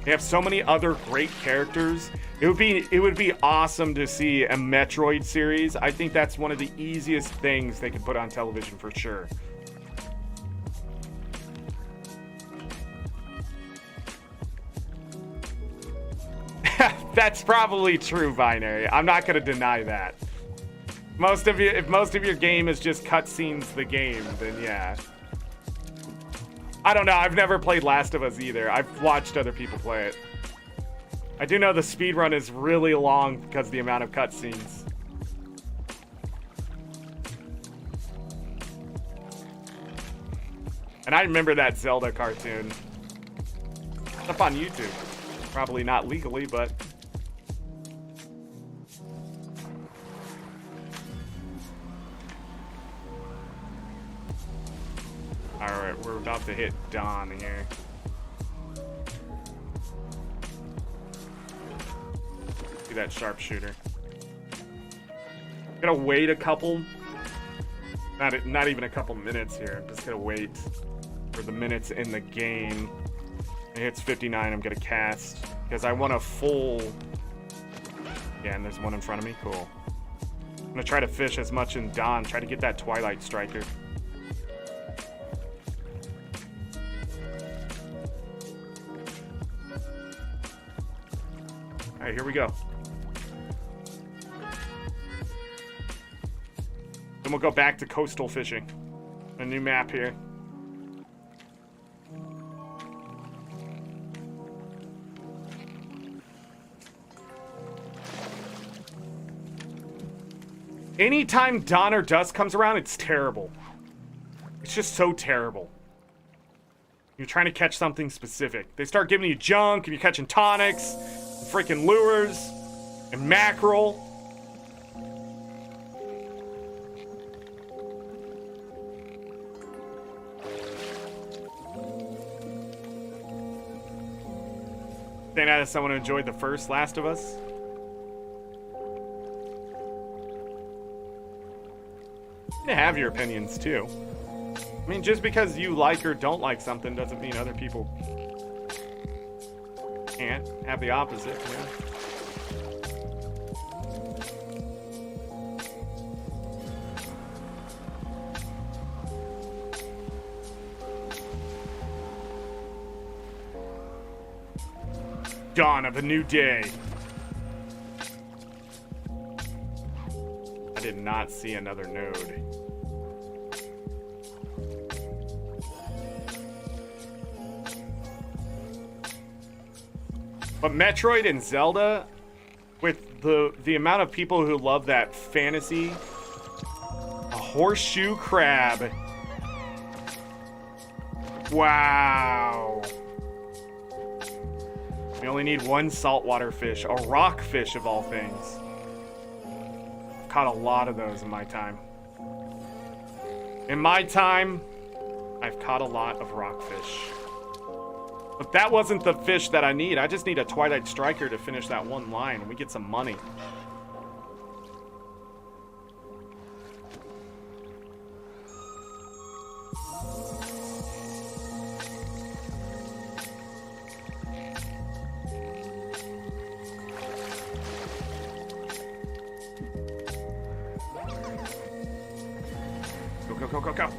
They have so many other great characters. It would be awesome to see a Metroid series. I think that's one of the easiest things they could put on television for sure. That's probably true, Binary. I'm not going to deny that. If most of your game is just cutscenes the game, then yeah. I don't know. I've never played Last of Us either. I've watched other people play it. I do know the speedrun is really long because of the amount of cutscenes. And I remember that Zelda cartoon. It's up on YouTube. Probably not legally, but... Alright, we're about to hit dawn here. See that sharpshooter. Gonna wait a couple... Not even a couple minutes here. I'm just gonna wait for the minutes in the game. It hits 59, I'm gonna cast. Because I want a full... Yeah, and there's one in front of me. Cool. I'm gonna try to fish as much in dawn. Try to get that Twilight Striker. Alright, here we go. Then we'll go back to coastal fishing. A new map here. Anytime dawn or dusk comes around, it's terrible. It's just so terrible. You're trying to catch something specific. They start giving you junk, and you're catching tonics, and freaking lures, and mackerel. Saying that as someone who enjoyed the first Last of Us. You can have your opinions too. I mean, just because you like or don't like something doesn't mean other people can't have the opposite. Yeah. Dawn of a new day. I did not see another node. But Metroid and Zelda, with the amount of people who love that fantasy, a horseshoe crab. Wow. We only need one saltwater fish, a rock fish of all things. I've caught a lot of those in my time. In my time, I've caught a lot of rockfish. But that wasn't the fish that I need. I just need a Twilight Striker to finish that one line and we get some money. Go, go, go, go, go.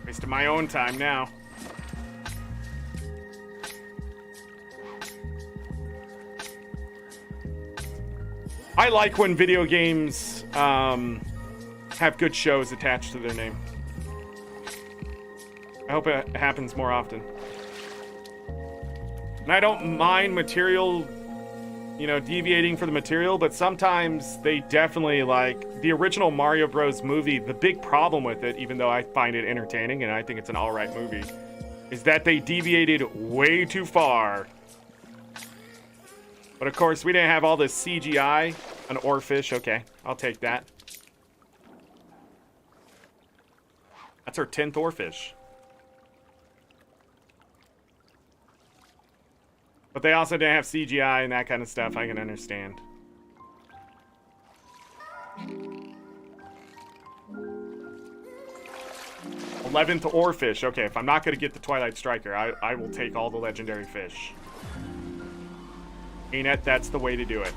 Wasting my own time now. I like when video games have good shows attached to their name. I hope it happens more often. And I don't mind material, you know, deviating for the material, but sometimes they definitely, like, the original Mario Bros. Movie, the big problem with it, even though I find it entertaining and I think it's an alright movie, is that they deviated way too far. But of course, we didn't have all this CGI. An oarfish, okay, I'll take that. That's our 10th oarfish. But they also didn't have CGI and that kind of stuff, I can understand. '11th oarfish. Okay, if I'm not going to get the Twilight Striker, I will take all the legendary fish. ArenaNet, that's the way to do it.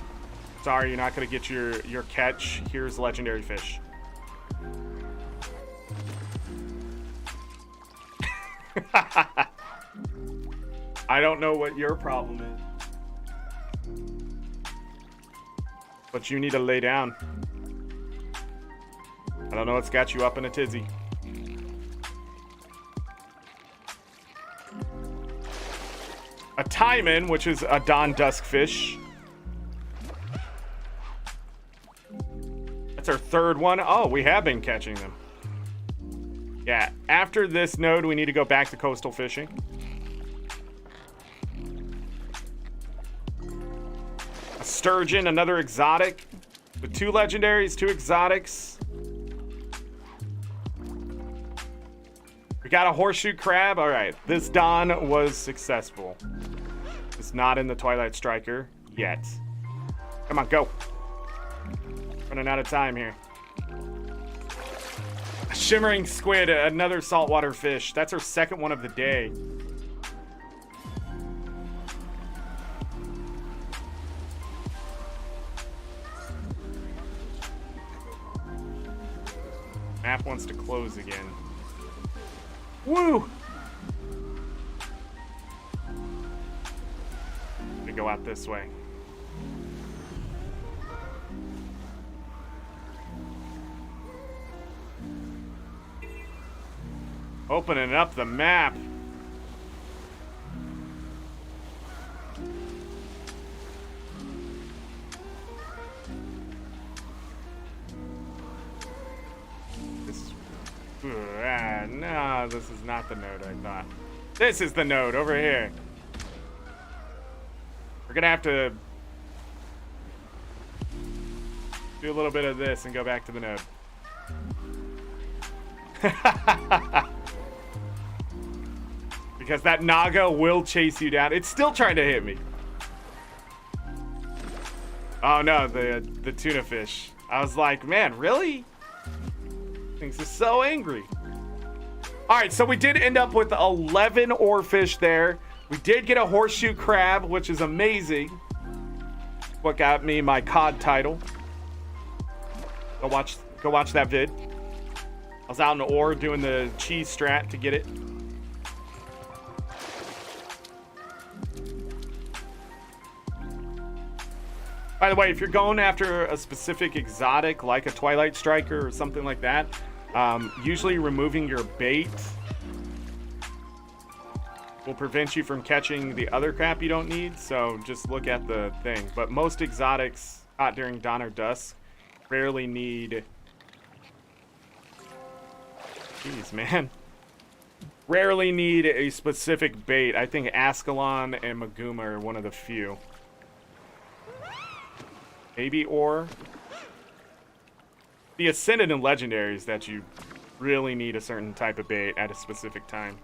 Sorry, you're not going to get your catch. Here's legendary fish. I don't know what your problem is, but you need to lay down. I don't know what's got you up in a tizzy. A tieman, which is a dawn dusk fish. That's our 3rd one. Oh, we have been catching them. Yeah, after this node, we need to go back to coastal fishing. A sturgeon, another exotic. With 2 legendaries, 2 exotics. We got a horseshoe crab. All right, this dawn was successful. It's not in the Twilight Striker yet. Come on, go. Running out of time here. A shimmering squid, another saltwater fish. That's our 2nd one of the day. Map wants to close again. Woo! We go out this way. Opening up the map. No, this is not the node I thought. This is the node over here. We're gonna have to do a little bit of this and go back to the node. Because that Naga will chase you down. It's still trying to hit me. Oh no, the tuna fish. I was like, man, really? Things are so angry. All right, so we did end up with 11 oarfish there. We did get a horseshoe crab, which is amazing. What got me my COD title. Go watch that vid. I was out in the ore doing the cheese strat to get it. By the way, if you're going after a specific exotic, like a Twilight Striker or something like that, usually removing your bait will prevent you from catching the other crap you don't need, so just look at the thing. But most exotics caught during dawn or dusk rarely need... Jeez, man. Rarely need a specific bait. I think Ascalon and Maguma are one of the few. Maybe ore. The Ascended and Legendaries that you really need a certain type of bait at a specific time.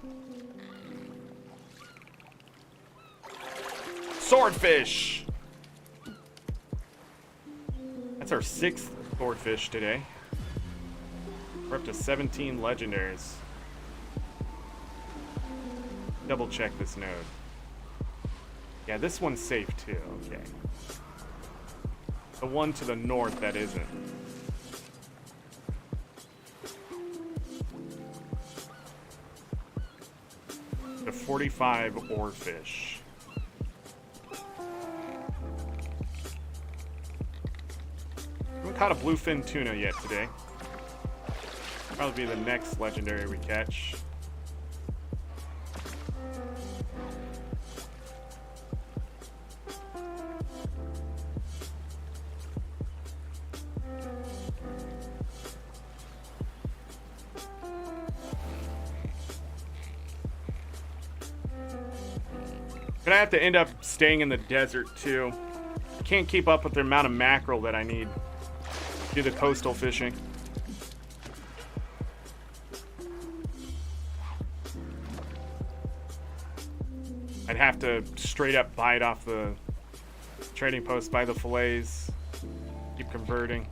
Swordfish! That's our 6th swordfish today. We're up to 17 legendaries. Double check this node. Yeah, this one's safe too. Okay. The one to the north that isn't. The 45 oarfish. Haven't caught a bluefin tuna yet today. Probably be the next legendary we catch. Gonna have to end up staying in the desert too. Can't keep up with the amount of mackerel that I need to do the coastal fishing. I'd have to straight up buy it off the trading post, buy the fillets, keep converting.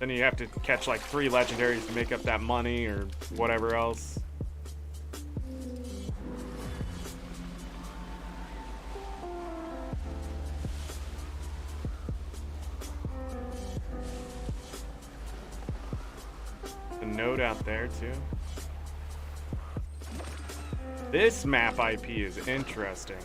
Then you have to catch like 3 legendaries to make up that money or whatever else. The node out there too. This map IP is interesting.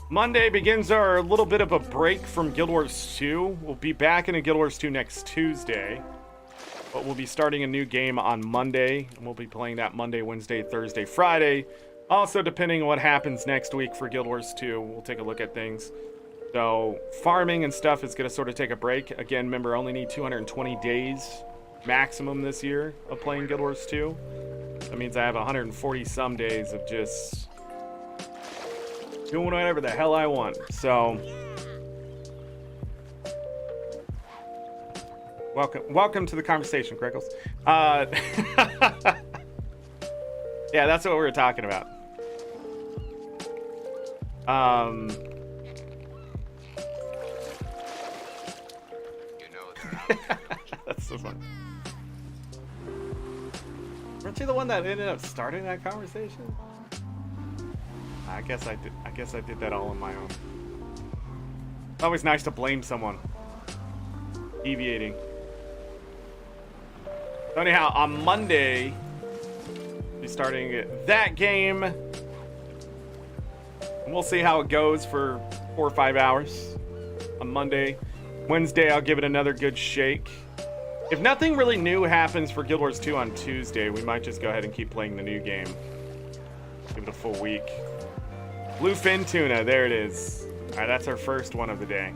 Monday begins our little bit of a break from Guild Wars 2. We'll be back into Guild Wars 2 next Tuesday. But we'll be starting a new game on Monday. And we'll be playing that Monday, Wednesday, Thursday, Friday. Also, depending on what happens next week for Guild Wars 2, we'll take a look at things. So, farming and stuff is going to sort of take a break. Again, remember, only need 220 days maximum this year of playing Guild Wars 2. That means I have 140 some days of just doing whatever the hell I want. So, welcome to the conversation, Crickles. Yeah, that's what we were talking about. That's so fun. Weren't you the one that ended up starting that conversation? I guess I did that all on my own. It's always nice to blame someone. Deviating. So anyhow, on Monday, we'll be starting that game. And we'll see how it goes for 4 or 5 hours on Monday. Wednesday, I'll give it another good shake. If nothing really new happens for Guild Wars 2 on Tuesday, we might just go ahead and keep playing the new game. Give it a full week. Bluefin tuna, there it is. All right, that's our first one of the day.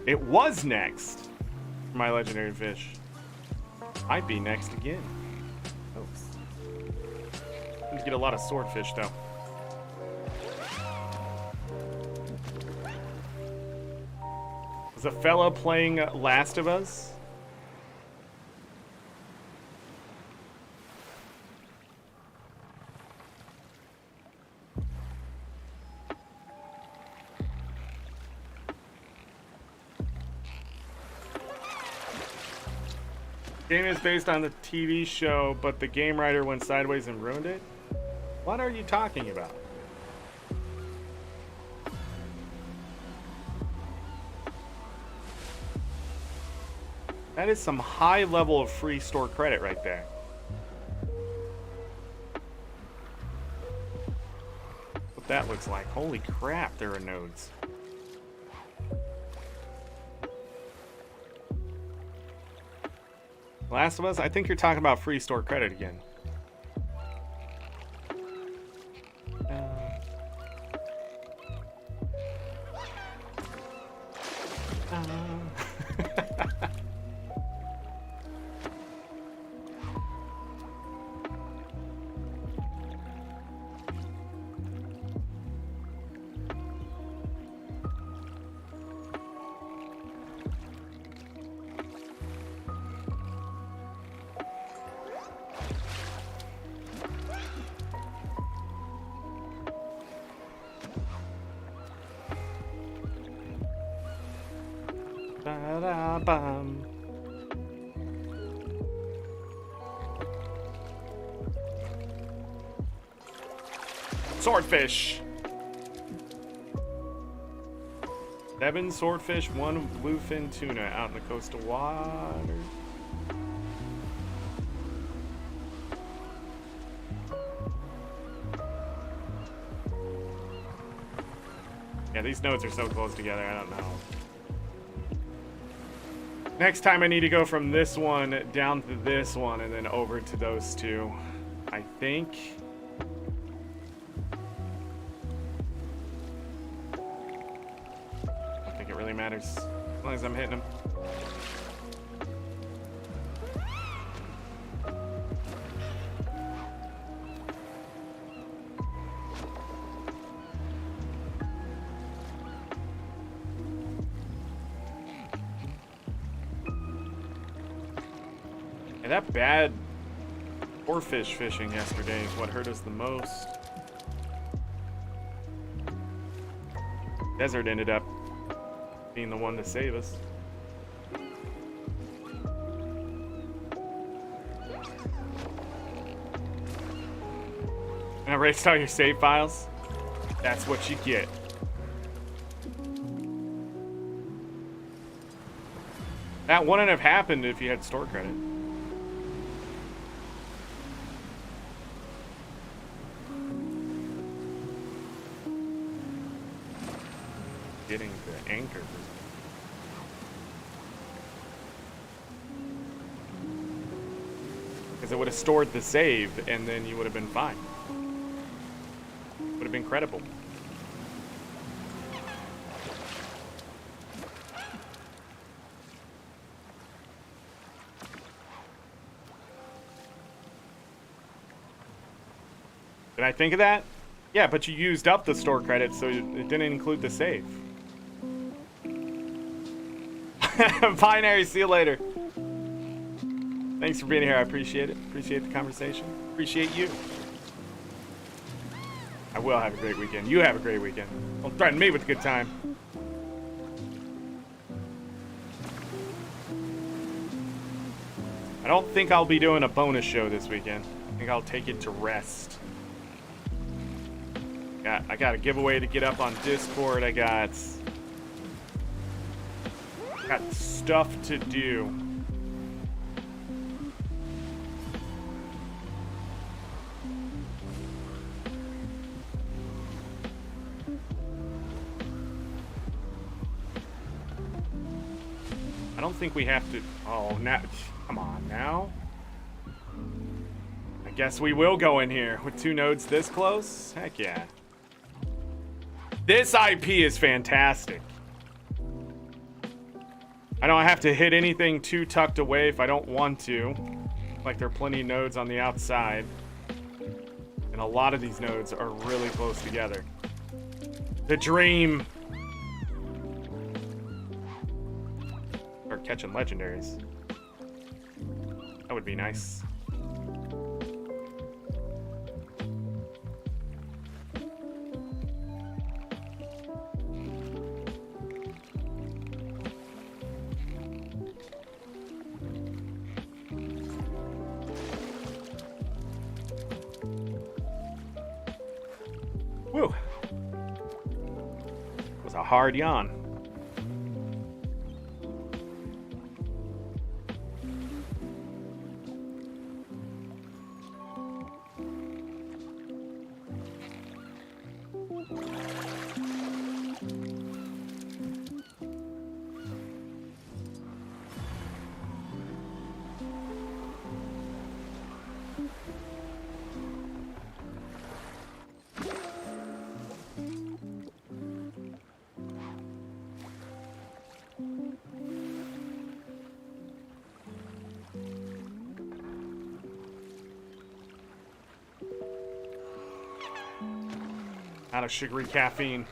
It was next for my legendary fish. Might be next again. Oops. Need to get a lot of swordfish though. Was a fella playing Last of Us? Game is based on the TV show, but the game writer went sideways and ruined it? What are you talking about? That is some high level of free store credit right there. What that looks like. Holy crap, there are nodes. Last of Us? I think you're talking about free store credit again. Ba-da-bum. Swordfish. 7 swordfish, 1 bluefin tuna out in the coastal water. Yeah, these nodes are so close together, I don't know. Next time I need to go from this one down to this one and then over to those two, I think. I don't think it really matters as long as I'm hitting them. And that bad oarfish fishing yesterday is what hurt us the most. Desert ended up being the one to save us. And I erased all your save files. That's what you get. That wouldn't have happened if you had store credit. Getting the anchor. Because it would have stored the save and then you would have been fine. Would have been credible. Did I think of that? Yeah, but you used up the store credit, so it didn't include the save. Binary, see you later. Thanks for being here. I appreciate it. Appreciate the conversation. Appreciate you. I will have a great weekend. You have a great weekend. Don't threaten me with a good time. I don't think I'll be doing a bonus show this weekend. I think I'll take it to rest. I got a giveaway to get up on Discord. I got stuff to do. I don't think we have to. Oh, now, come on now. I guess we will go in here with 2 nodes this close. Heck yeah. This IP is fantastic. I don't have to hit anything too tucked away if I don't want to. Like, there are plenty of nodes on the outside. And a lot of these nodes are really close together. The dream. Start catching legendaries. That would be nice. Woo! It was a hard yawn. Out of sugary caffeine.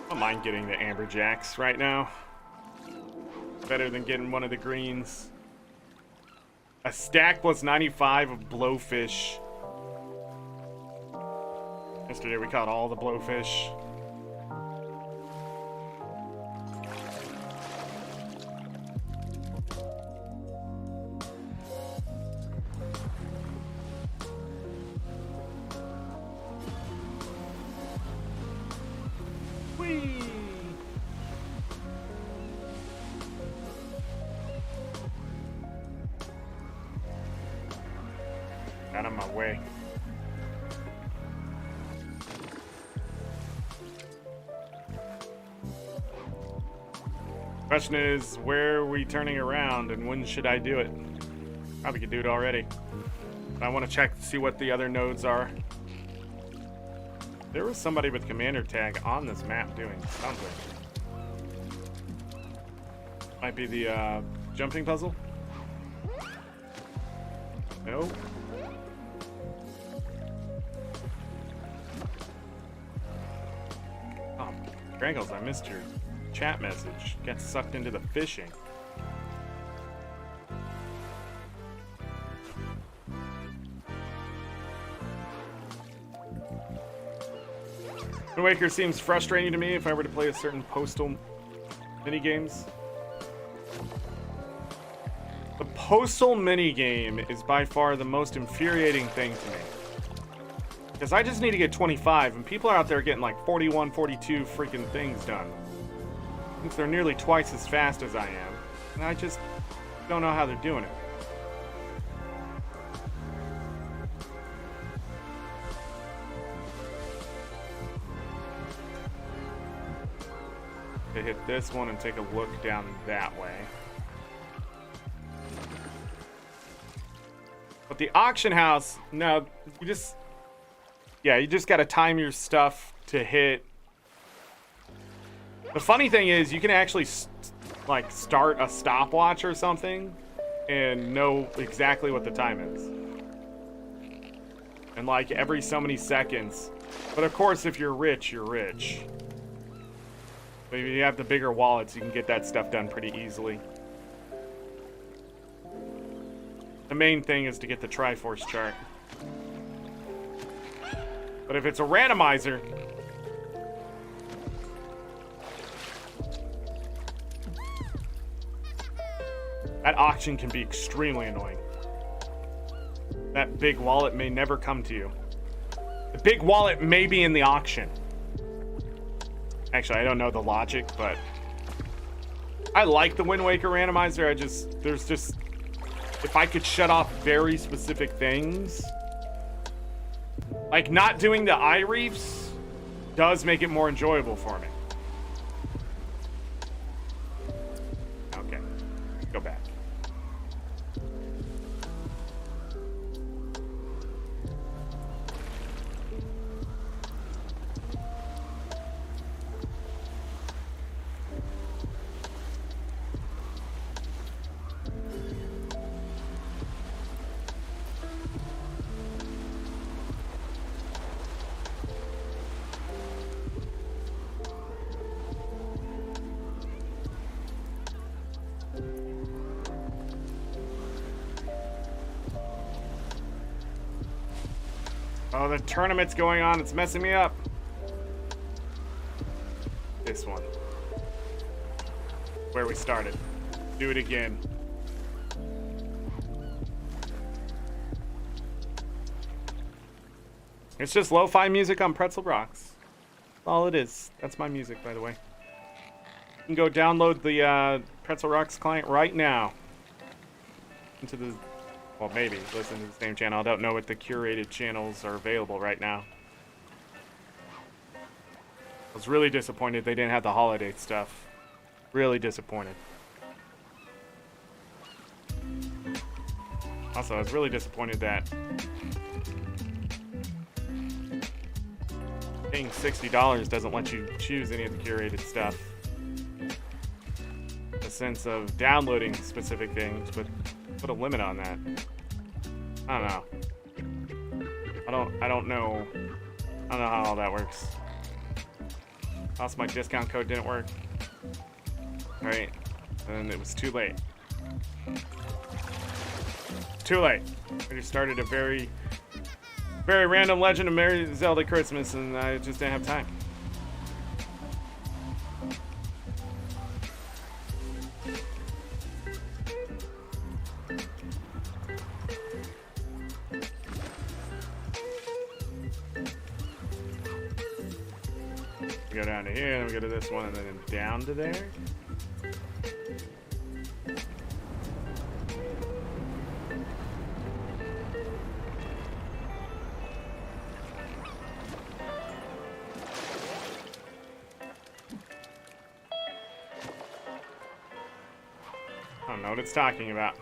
I don't mind getting the amberjacks right now. Better than getting one of the greens. A stack plus 95 of blowfish. Yesterday we caught all the blowfish. Whee! Out of my way. Question is, where are we turning around and when should I do it? Probably could do it already. But I want to check to see what the other nodes are. There was somebody with commander tag on this map doing something. Might be the jumping puzzle? No. Oh, Grangles, I missed your chat message. Get sucked into the fishing. Wind Waker seems frustrating to me if I were to play a certain postal minigames. The postal minigame is by far the most infuriating thing to me. Because I just need to get 25, and people are out there getting like 41, 42 freaking things done. Since they're nearly twice as fast as I am. And I just don't know how they're doing it. To hit this one and take a look down that way. But the auction house, no, you just gotta time your stuff to hit. The funny thing is, you can actually like start a stopwatch or something and know exactly what the time is. And like every so many seconds. But of course, if you're rich, you're rich. But if you have the bigger wallets, you can get that stuff done pretty easily. The main thing is to get the Triforce chart. But if it's a randomizer, that auction can be extremely annoying. That big wallet may never come to you. The big wallet may be in the auction. Actually, I don't know the logic, but I like the Wind Waker randomizer. If I could shut off very specific things, like not doing the eye reefs does make it more enjoyable for me. Okay, go back. Oh, the tournament's going on. It's messing me up. This one. Where we started. Do it again. It's just lo-fi music on Pretzel Rocks. That's all it is. That's my music, by the way. You can go download the Pretzel Rocks client right now. Into the... Well, maybe listen to the same channel. I don't know what the curated channels are available right now. Was really disappointed they didn't have the holiday stuff. Really disappointed. Also, I was really disappointed that paying $60 doesn't let you choose any of the curated stuff. A sense of downloading specific things, but put a limit on that. I don't know. I don't know how all that works. Also, my discount code didn't work. Alright. And it was too late. Too late. I just started a very random Legend of Mary Zelda Christmas, and I just didn't have time. We go down to here, and we go to this one, and then down to there. I don't know what it's talking about.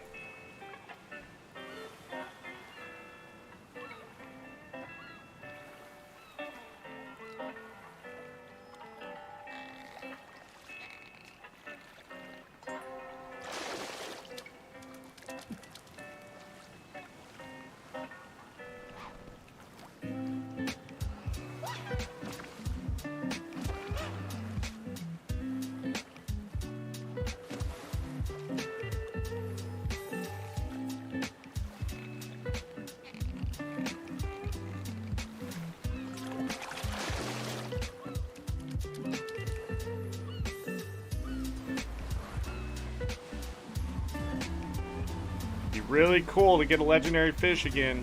Really cool to get a legendary fish again.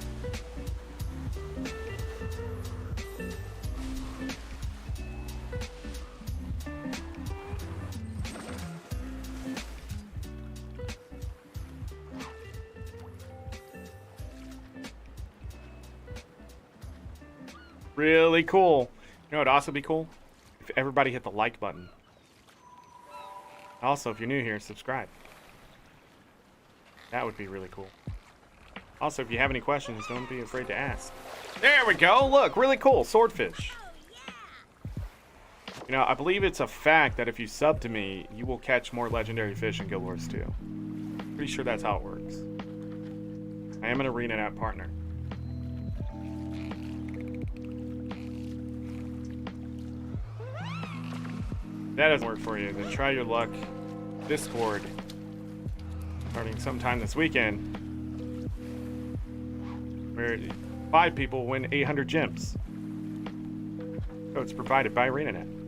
Really cool. You know what'd also be cool? If everybody hit the like button. Also, if you're new here, subscribe. That would be really cool. Also, if you have any questions, don't be afraid to ask. There we go. Look, really cool. Swordfish. You know, I believe it's a fact that if you sub to me, you will catch more legendary fish in Guild Wars 2. Pretty sure that's how it works. I am an ArenaNet partner. If that doesn't work for you, then try your luck. Discord. Starting sometime this weekend, where 5 people win 800 gems. Codes provided by ArenaNet.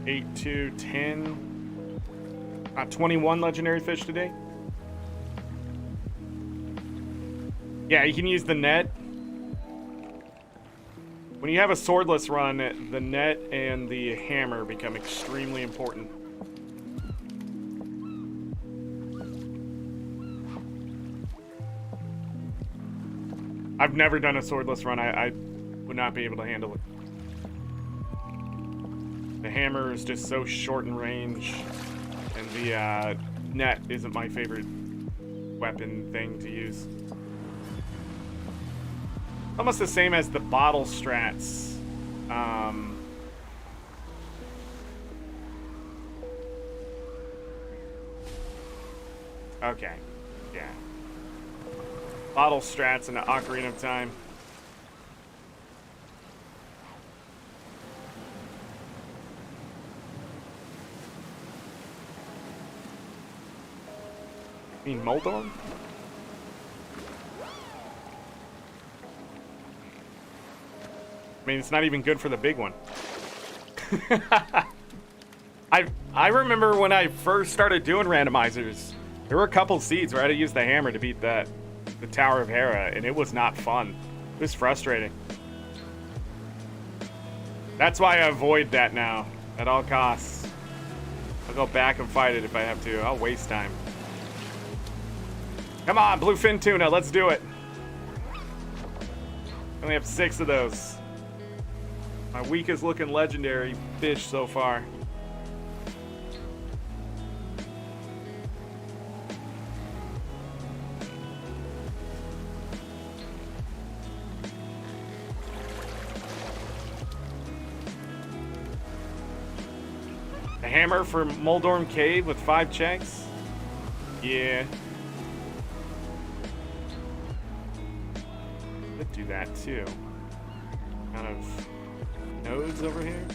Eight to 10. 21 legendary fish today. Yeah, you can use the net. When you have a swordless run, the net and the hammer become extremely important. I've never done a swordless run. I would not be able to handle it. The hammer is just so short in range, and the net isn't my favorite weapon thing to use. Almost the same as the bottle strats. Okay, yeah. Bottle strats in the Ocarina of Time. You mean Moldorm? I mean, it's not even good for the big one. I remember when I first started doing randomizers, there were a couple seeds where I had to use the hammer to beat the Tower of Hera, and it was not fun. It was frustrating. That's why I avoid that now at all costs. I'll go back and fight it if I have to. I'll waste time. Come on, bluefin tuna, let's do it. I only have 6 of those. My weakest looking legendary fish so far. A hammer for Moldorm Cave with 5 checks? Yeah. Could do that too. Kind of nodes over here.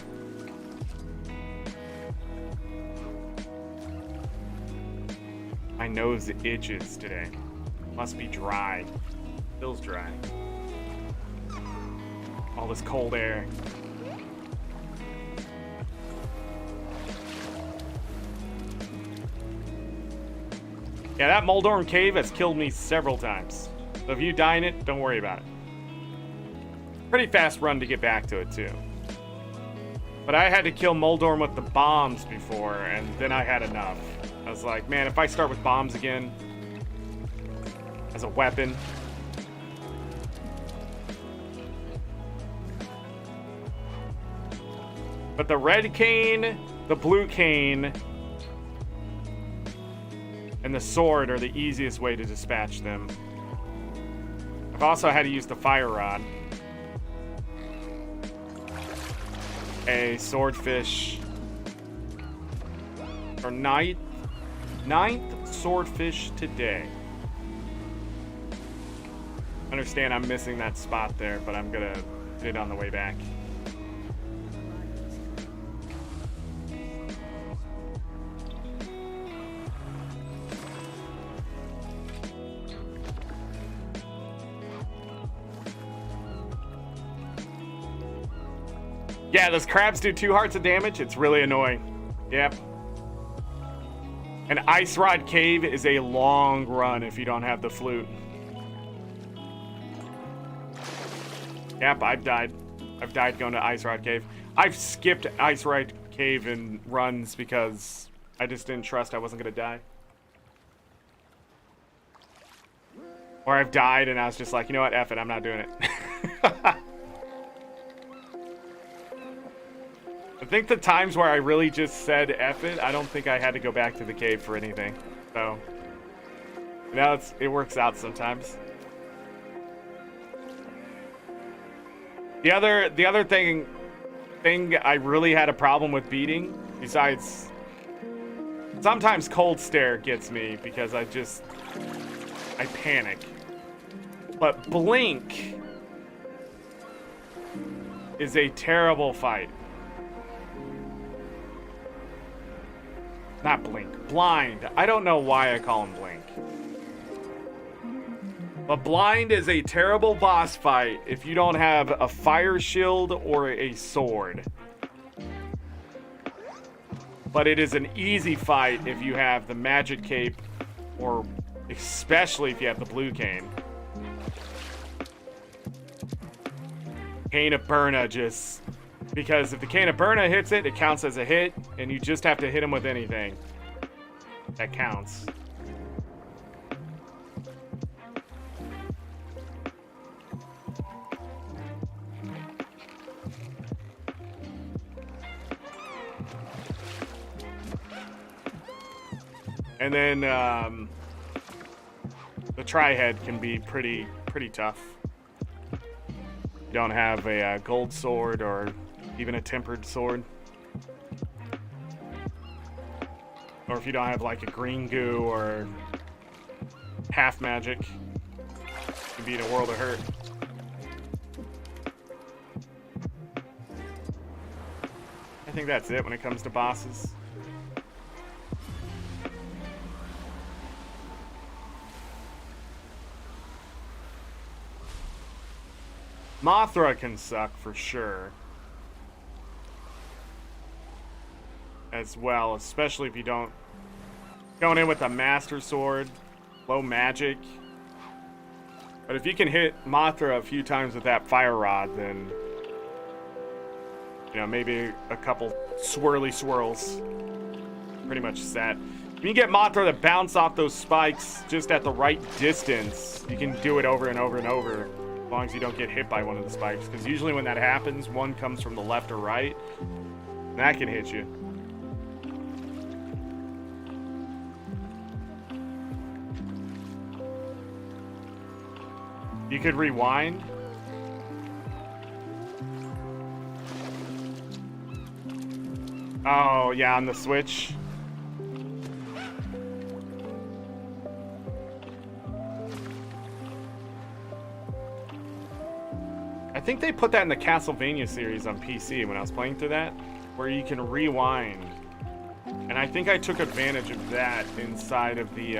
My nose itches today. Must be dry. Feels dry. All this cold air. Yeah, that Moldorm Cave has killed me several times. So if you die in it, don't worry about it. Pretty fast run to get back to it, too. But I had to kill Moldorm with the bombs before, and then I had enough. I was like, man, if I start with bombs again as a weapon. But the red cane, the blue cane, and the sword are the easiest way to dispatch them. I've also had to use the fire rod. A swordfish. Or ninth swordfish today. Understand I'm missing that spot there, but I'm gonna do it on the way back. Yeah, those crabs do 2 hearts of damage. It's really annoying. Yep. An Ice Rod Cave is a long run if you don't have the flute. Yep, I've died. I've died going to Ice Rod Cave. I've skipped Ice Rod Cave in runs because I just didn't trust I wasn't going to die. Or I've died and I was just like, you know what, F it, I'm not doing it. I think the times where I really just said F it, I don't think I had to go back to the cave for anything. So, you know, it works out sometimes. The other thing I really had a problem with beating, besides sometimes cold stare gets me because I panic. But blink is a terrible fight. Not blink, blind. I don't know why I call him blink. But blind is a terrible boss fight if you don't have a fire shield or a sword. But it is an easy fight if you have the magic cape, or especially if you have the blue cane. Cane of Burna just... Because if the Cane of Burna hits it, it counts as a hit, and you just have to hit him with anything that counts. And then the tri-head can be pretty tough. You don't have a gold sword or even a tempered sword. Or if you don't have like a green goo or half magic. You'd be in a world of hurt. I think that's it when it comes to bosses. Mothra can suck for sure. As well, especially if you don't going in with a master sword, low magic. But if you can hit Mothra a few times with that fire rod, then you know, maybe a couple swirly swirls. Pretty much set. If you get Mothra to bounce off those spikes just at the right distance, you can do it over and over and over. As long as you don't get hit by one of the spikes. Because usually when that happens, one comes from the left or right. And that can hit you. You could rewind. Oh, yeah, on the Switch. I think they put that in the Castlevania series on PC when I was playing through that, where you can rewind. And I think I took advantage of that inside of the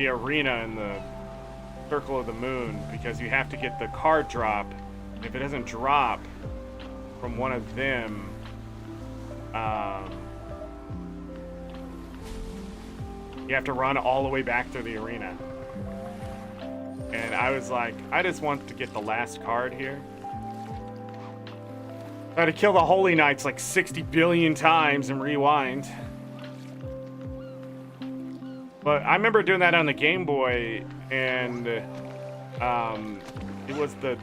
arena in the Circle of the Moon, because you have to get the card drop. If it doesn't drop from one of them, you have to run all the way back to the arena. And I was like, I just want to get the last card here. I had to kill the Holy Knights like 60 billion times and rewind. But I remember doing that on the Game Boy, and it was the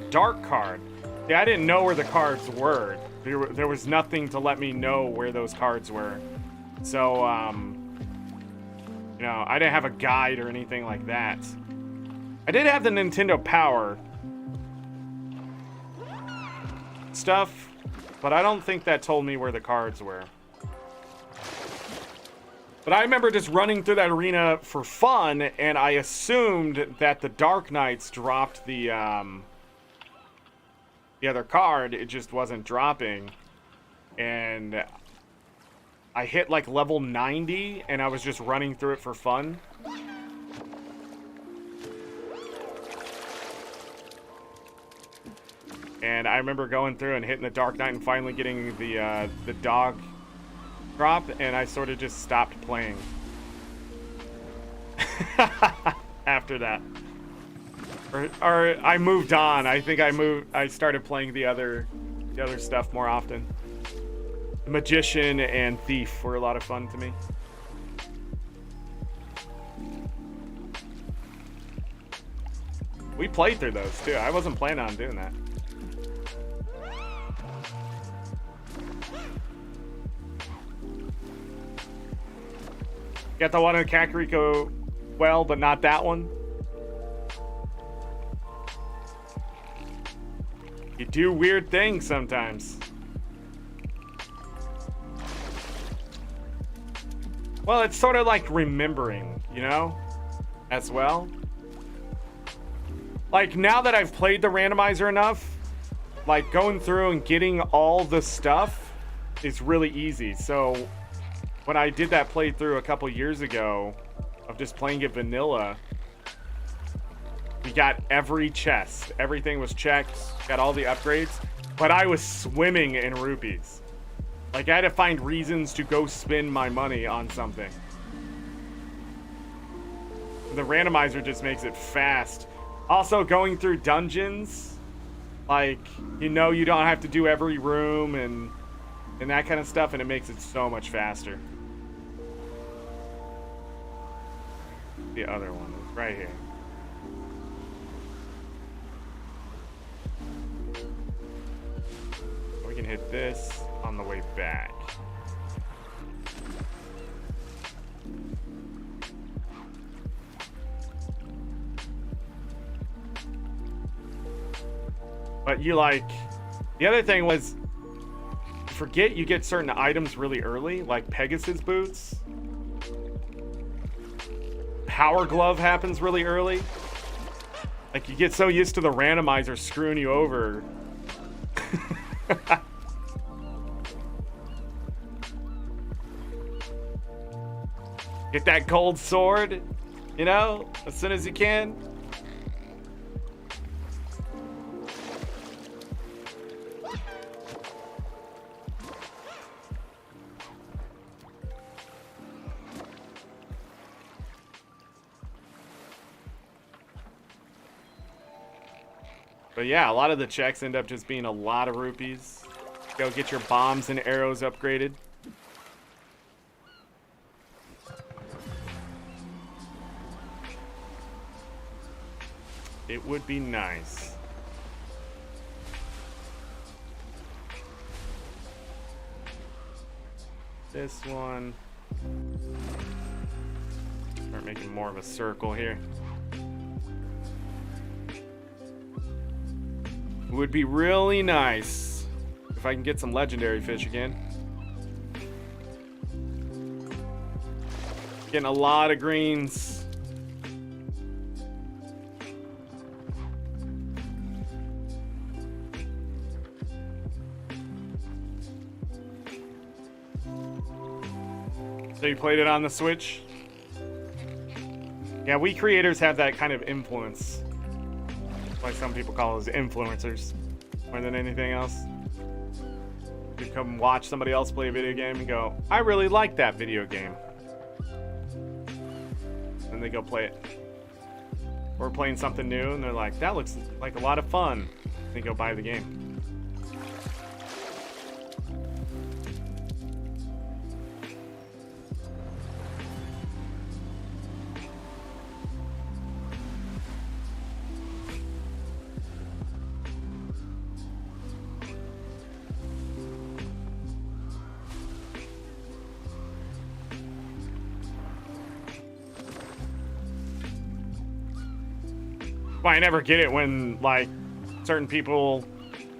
dark card. Yeah, I didn't know where the cards were. There was nothing to let me know where those cards were. So, you know, I didn't have a guide or anything like that. I did have the Nintendo Power stuff, but I don't think that told me where the cards were. But I remember just running through that arena for fun, and I assumed that the Dark Knights dropped the other card. It just wasn't dropping. And I hit like level 90, and I was just running through it for fun. And I remember going through and hitting the Dark Knight and finally getting the dog drop, and I sort of just stopped playing after that. Or I moved on. I think I started playing the other stuff more often. Magician and Thief were a lot of fun to me. We played through those too. I wasn't planning on doing that. Got the one in Kakariko well, but not that one. You do weird things sometimes. Well, it's sort of like remembering, you know, as well. Like, now that I've played the randomizer enough, like, going through and getting all the stuff is really easy. So when I did that playthrough a couple years ago of just playing it vanilla, we got every chest. Everything was checked, got all the upgrades, but I was swimming in rupees. Like, I had to find reasons to go spend my money on something. The randomizer just makes it fast. Also, going through dungeons, like, you know, you don't have to do every room and that kind of stuff, and it makes it so much faster. The other one is right here. We can hit this on the way back. But you like, the other thing was, forget you get certain items really early, like Pegasus boots. power glove happens really early. Like, you get so used to the randomizer screwing you over. Get that gold sword, you know, as soon as you can. But yeah, a lot of the checks end up just being a lot of rupees. Go get your bombs and arrows upgraded. It would be nice. This one. Start making more of a circle here. It would be really nice if I can get some legendary fish again. Getting a lot of greens. So you played it on the Switch? Yeah, we creators have that kind of influence. Like some people call us influencers more than anything else. You come watch somebody else play a video game and go, I really like that video game. And they go play it. Or playing something new and they're like, that looks like a lot of fun. They go buy the game. I never get it when, like, certain people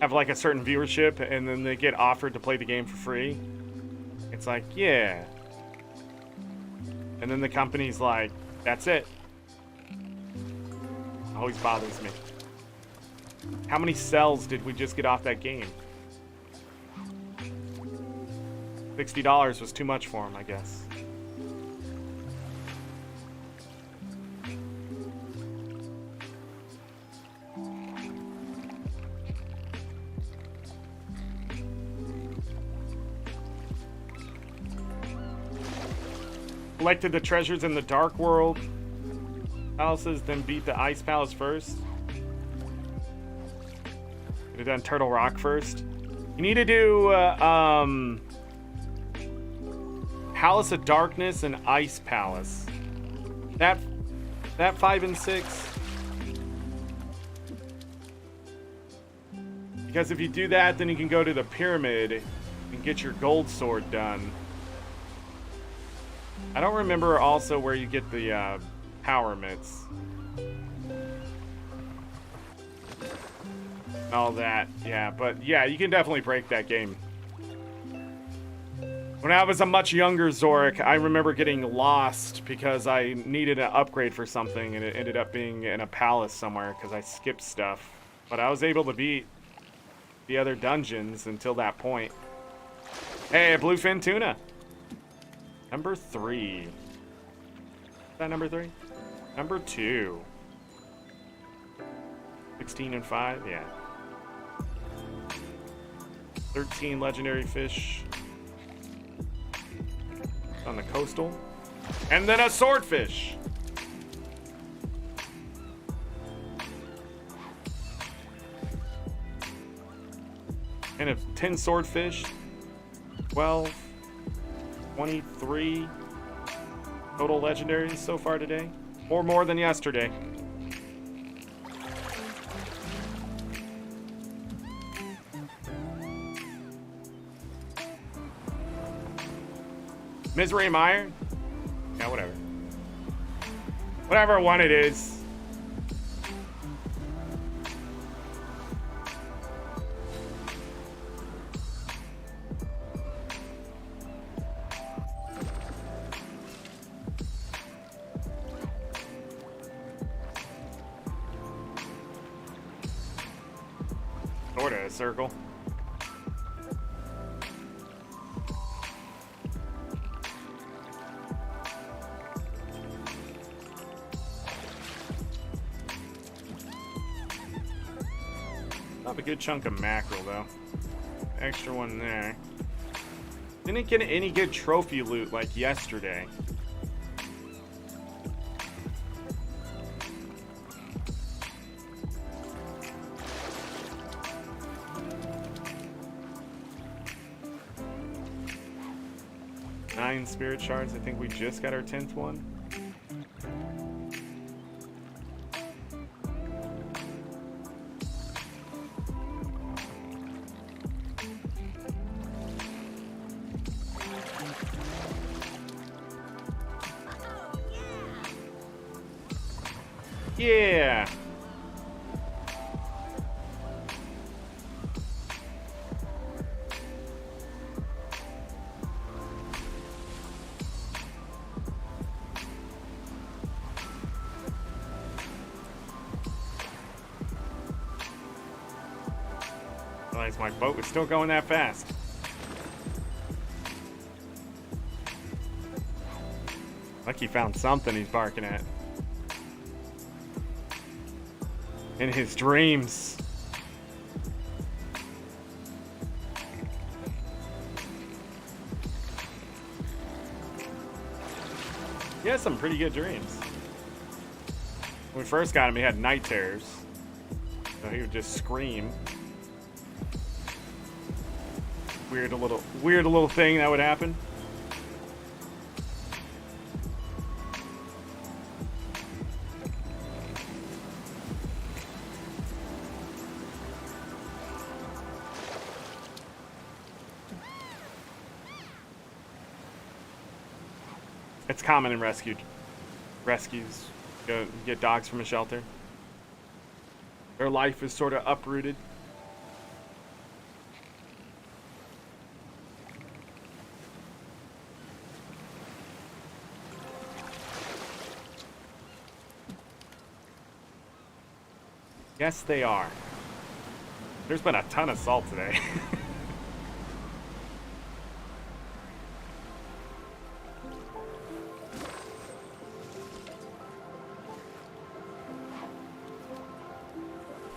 have, like, a certain viewership and then they get offered to play the game for free. It's like, yeah. And then the company's like, that's it. Always bothers me. How many cells did we just get off that game? $60 was too much for him, I guess. Collected the treasures in the Dark World palaces, then beat the Ice Palace first. Could have done Turtle Rock first. You need to do Palace of Darkness and Ice Palace. That 5 and 6. Because if you do that, then you can go to the pyramid and get your gold sword done. I don't remember also where you get the power mitts. All that, yeah, but yeah, you can definitely break that game. When I was a much younger Zorric, I remember getting lost because I needed an upgrade for something and it ended up being in a palace somewhere because I skipped stuff. But I was able to beat the other dungeons until that point. Hey, bluefin tuna. Number 3. Is that number 3? Number 2. 16 and 5, yeah. 13 legendary fish on the coastal. And then a swordfish. And 10 swordfish. 12. 23 total legendaries so far today. Or more than yesterday. Misery Mire? Yeah, whatever. Whatever one it is. sort of a circle. Not a good chunk of mackerel, though. Extra one there. Didn't get any good trophy loot like yesterday. Nine spirit shards. I think we just got our 10th one. Yeah. Realize my boat was still going that fast. Like he found something he's barking at. In his dreams. He has some pretty good dreams. When we first got him, he had night terrors. So he would just scream. Weird little thing that would happen. It's common in rescues. Go get dogs from a shelter. Their life is sort of uprooted. Yes, they are. There's been a ton of salt today.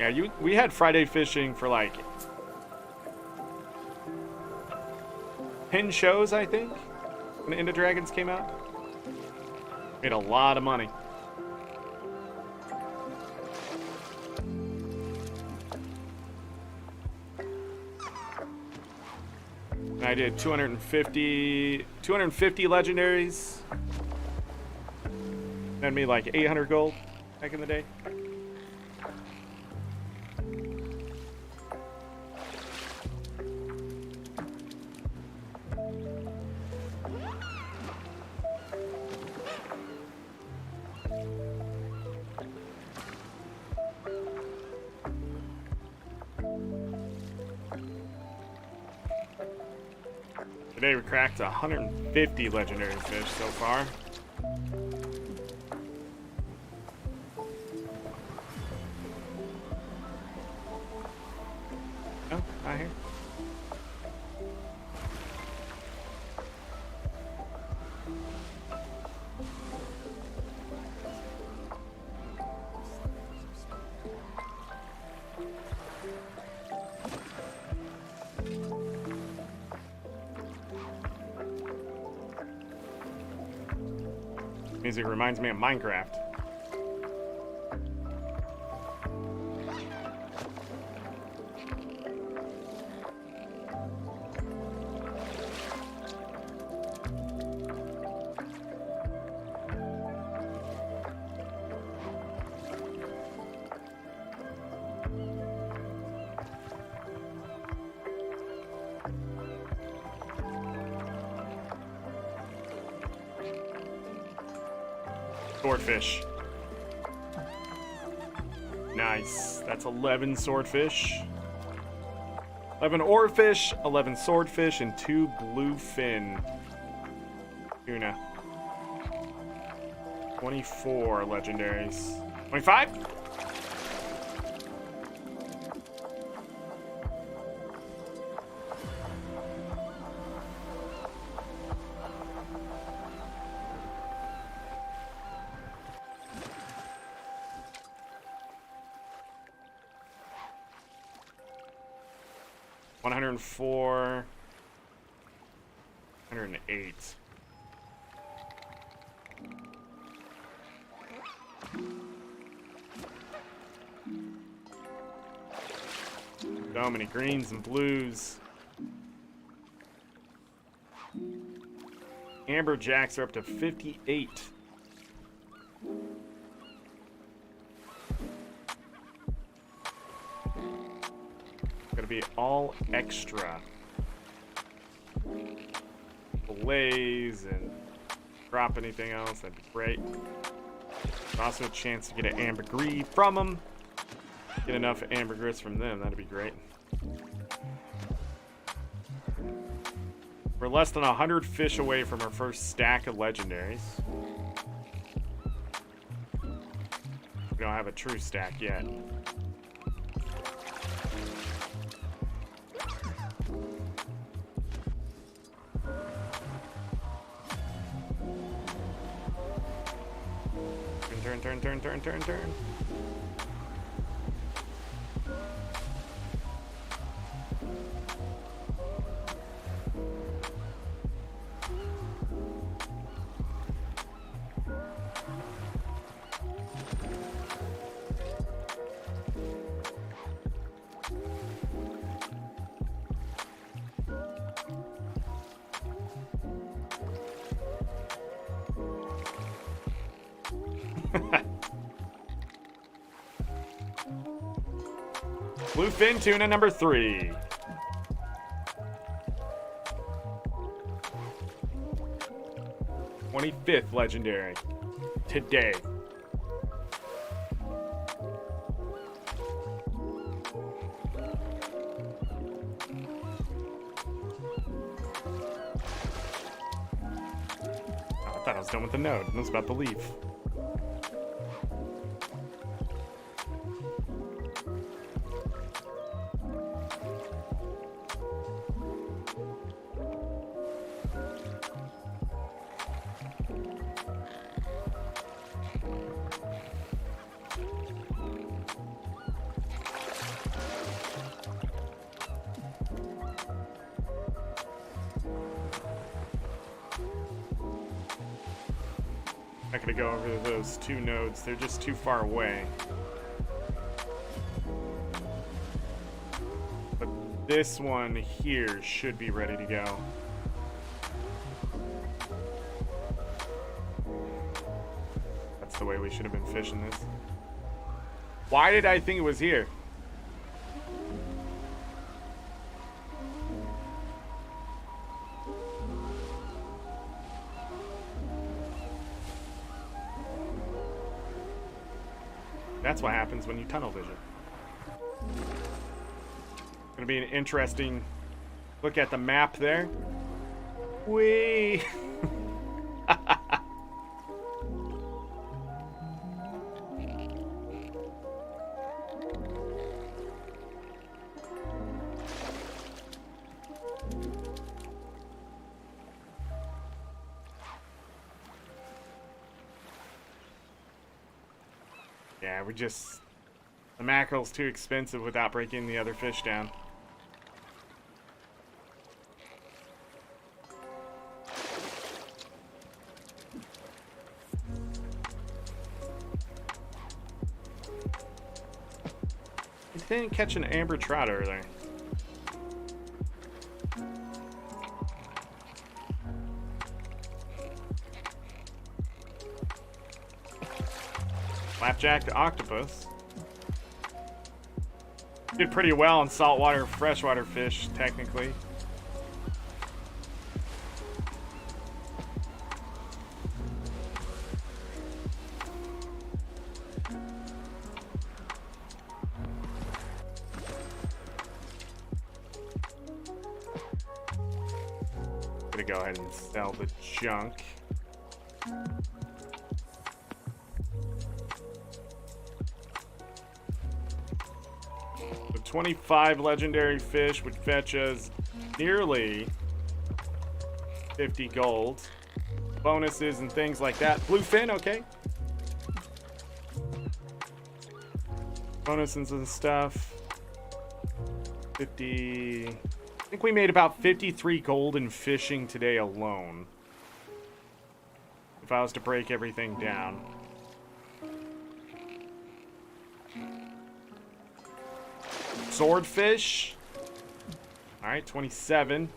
Yeah, we had Friday fishing for like 10 shows, I think, when End of Dragons came out. Made a lot of money. And I did 250 legendaries. That made like 800 gold back in the day. Today we cracked 150 legendary fish so far. Oh, not here. Music reminds me of Minecraft. Swordfish. Nice. That's 11 swordfish. 11 oarfish, 11 swordfish, and 2 bluefin tuna. 24 legendaries. 25? 104. 108. So many greens and blues. Amberjacks are up to 58. Gotta be all extra. Blaze and drop anything else, that'd be great. Also a chance to get an ambergris from them. Get enough ambergris from them, that'd be great. We're less than 100 fish away from our first stack of legendaries. We don't have a true stack yet. Turn. Bluefin tuna number 3. $25th legendary today. Oh, I thought I was done with the node. I was about to leave. Not gonna go over those 2 nodes, they're just too far away. But this one here should be ready to go. That's the way we should have been fishing this. Why did I think it was here? That's what happens when you tunnel vision. Gonna be an interesting look at the map there. Whee! Yeah, the mackerel's too expensive without breaking the other fish down. They didn't catch an amber trout earlier. Flapjack the octopus. Did pretty well on saltwater, freshwater fish, technically. Gonna go ahead and sell the junk. The 25 legendary fish would fetch us nearly 50 gold. Bonuses and things like that. Bluefin, okay. Bonuses and stuff. 50. think we made about 53 gold in fishing today alone. If I was to break everything down. Swordfish. Alright, 27.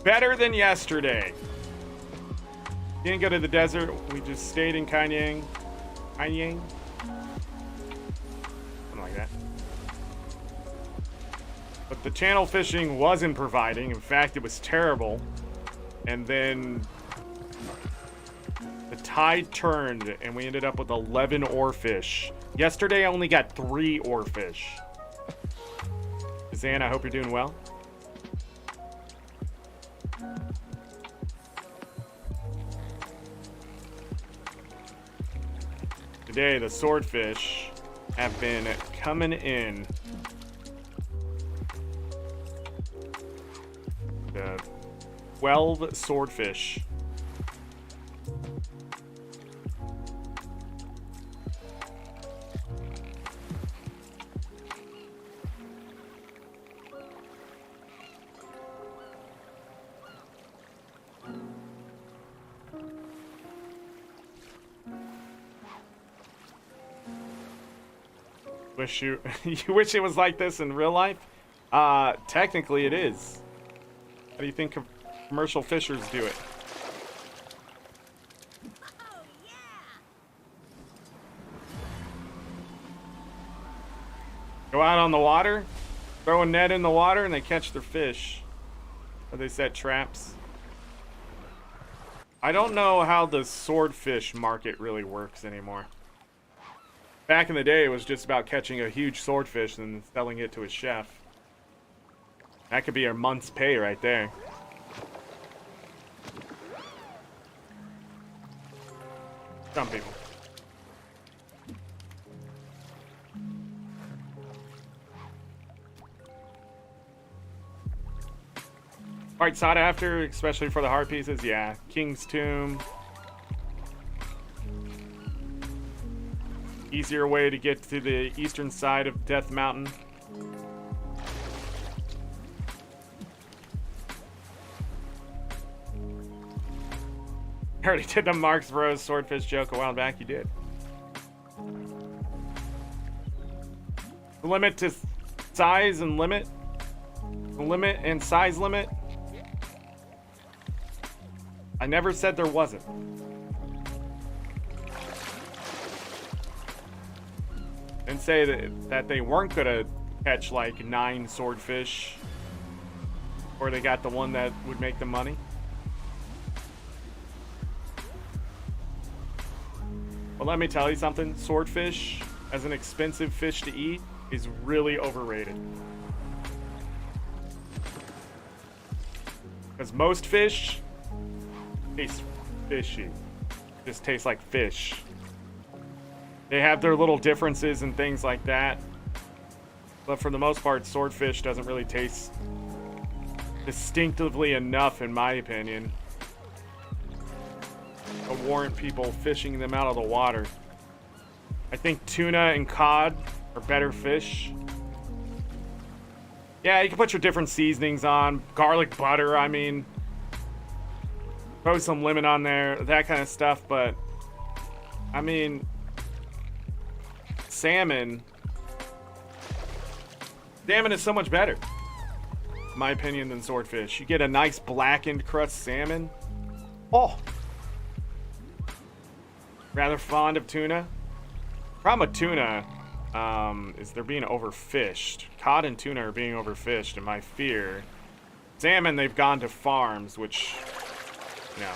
Better than yesterday. Didn't go to the desert. We just stayed in Kanyang. Something like that. But the channel fishing wasn't providing. In fact, it was terrible. And then the tide turned and we ended up with 11 oarfish. Yesterday, I only got 3 oarfish. Zan, I hope you're doing well. Today, the swordfish have been coming in. The 12 swordfish. Wish you wish it was like this in real life? Technically it is. How do you think commercial fishers do it? Go out on the water, throw a net in the water, and they catch their fish. Or they set traps. I don't know how the swordfish market really works anymore. Back in the day, it was just about catching a huge swordfish and selling it to a chef. That could be a month's pay right there. Some people. Quite sought after, especially for the heart pieces. Yeah, King's Tomb. Easier way to get to the eastern side of Death Mountain. I already did the Mark's Rose swordfish joke a while back. You did. The limit to size and limit. The limit and size limit. I never said there wasn't. And say that they weren't gonna catch like 9 swordfish, or they got the one that would make them money. But let me tell you something, swordfish as an expensive fish to eat is really overrated. Because most fish taste fishy. Just taste like fish. They have their little differences and things like that. But for the most part, swordfish doesn't really taste distinctively enough, in my opinion, to warrant people fishing them out of the water. I think tuna and cod are better fish. Yeah, you can put your different seasonings on. Garlic butter, I mean. Throw some lemon on there, that kind of stuff, but I mean, salmon is so much better, in my opinion, than swordfish. You get a nice blackened crust salmon. Oh, rather fond of tuna. Problem with tuna is they're being overfished. Cod and tuna are being overfished, and my fear. Salmon, they've gone to farms, which, you know,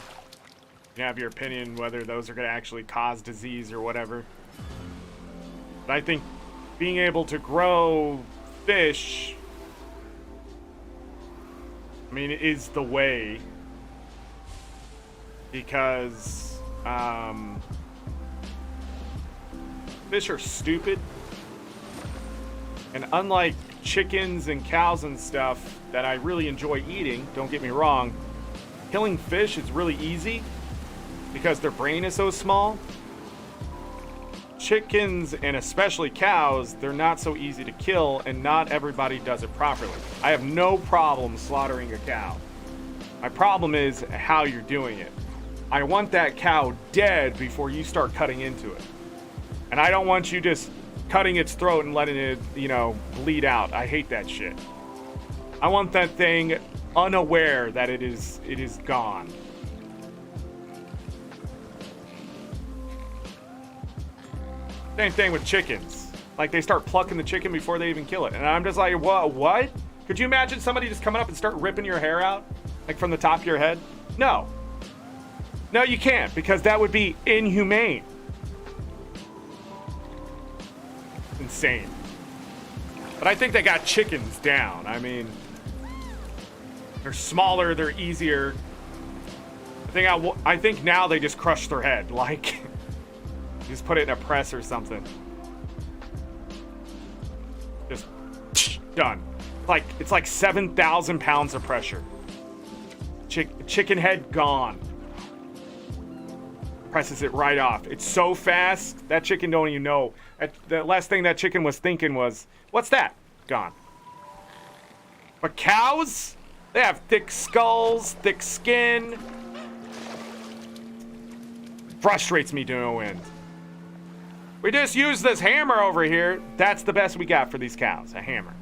you have your opinion whether those are going to actually cause disease or whatever. But I think being able to grow fish, I mean, is the way, because Fish are stupid. And unlike chickens and cows and stuff that I really enjoy eating, don't get me wrong, killing fish is really easy because their brain is so small. Chickens, and especially cows, they're not so easy to kill, and not everybody does it properly. I have no problem slaughtering a cow. My problem is how you're doing it. I want that cow dead before you start cutting into it. And I don't want you just cutting its throat and letting it, you know, bleed out. I hate that shit. I want that thing unaware that it is gone. Same thing with chickens. Like, they start plucking the chicken before they even kill it. And I'm just like, what? Could you imagine somebody just coming up and start ripping your hair out? Like, from the top of your head? No. No, you can't, because that would be inhumane. Insane. But I think they got chickens down. I mean, they're smaller, they're easier. I think now they just crush their head. Like... just put it in a press or something. Just done. It's like 7,000 pounds of pressure. Chicken head gone. Presses it right off. It's so fast that chicken don't even know. The last thing that chicken was thinking was, "What's that?" Gone. But cows, they have thick skulls, thick skin. Frustrates me to no end. We just use this hammer over here. That's the best we got for these cows, a hammer.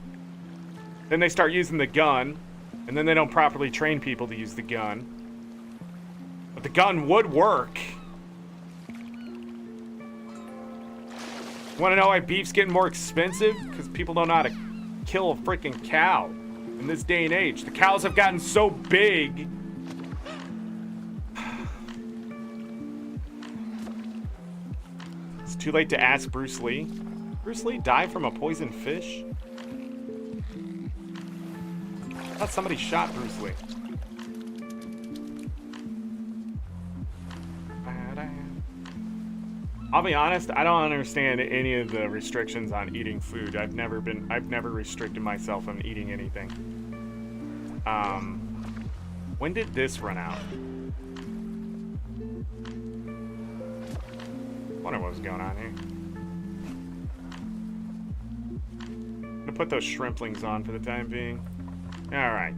Then they start using the gun, and then they don't properly train people to use the gun. But the gun would work. Want to know why beef's getting more expensive? Because people don't know how to kill a freaking cow in this day and age. The cows have gotten so big. Too late to ask Bruce Lee. Bruce Lee died from a poisoned fish? I thought somebody shot Bruce Lee. I'll be honest, I don't understand any of the restrictions on eating food. I've never restricted myself on eating anything. When did this run out? Wonder what was going on here. I'm gonna put those shrimplings on for the time being. All right.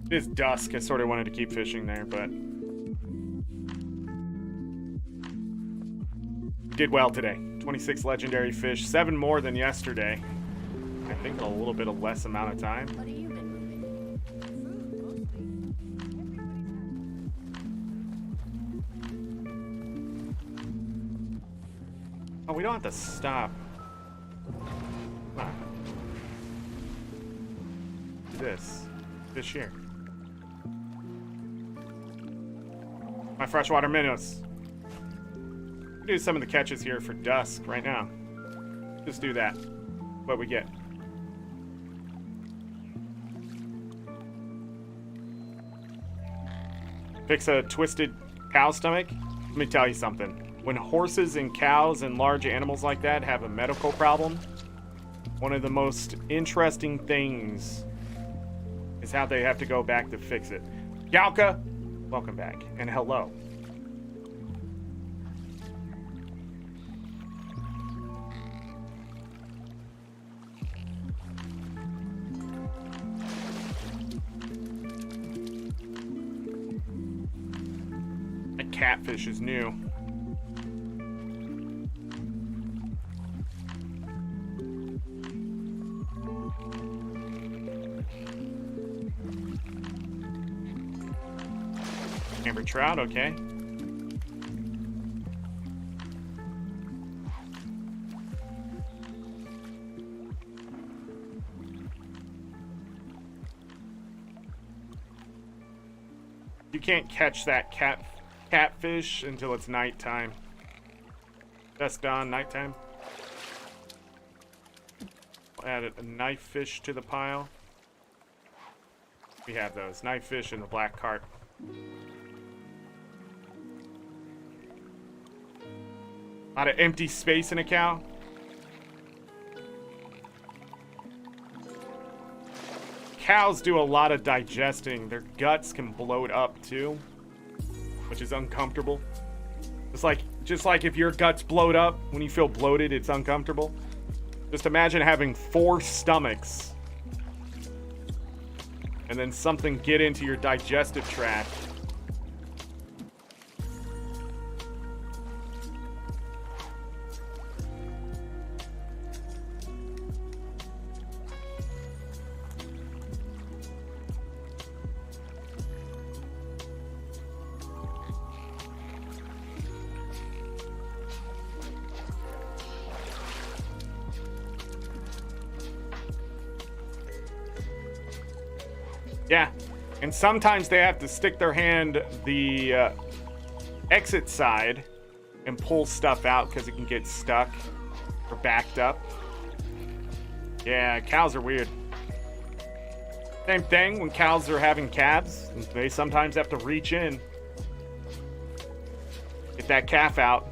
It is dusk. I sort of wanted to keep fishing there, but did well today. 26 legendary fish, 7 more than yesterday. I think a little bit of less amount of time. What have you been moving? Oh, we don't have to stop. Come on. This here. My freshwater minnows. Do some of the catches here for dusk right now. Just do that. What we get. Fix a twisted cow stomach. Let me tell you something. When horses and cows and large animals like that have a medical problem, one of the most interesting things is how they have to go back to fix it. Galka, welcome back, and hello. That catfish is new. Amber trout, okay. You can't catch that catfish until it's nighttime. That's done, nighttime. Add a knife fish to the pile. We have those, knife fish in the black cart. A lot of empty space in a cow. Cows do a lot of digesting. Their guts can bloat up too, which is uncomfortable. Just like if your guts bloat up, when you feel bloated, it's uncomfortable. Just imagine having 4 stomachs and then something get into your digestive tract. Yeah, and sometimes they have to stick their hand the exit side and pull stuff out because it can get stuck or backed up. Yeah, cows are weird. Same thing when cows are having calves. They sometimes have to reach in, get that calf out.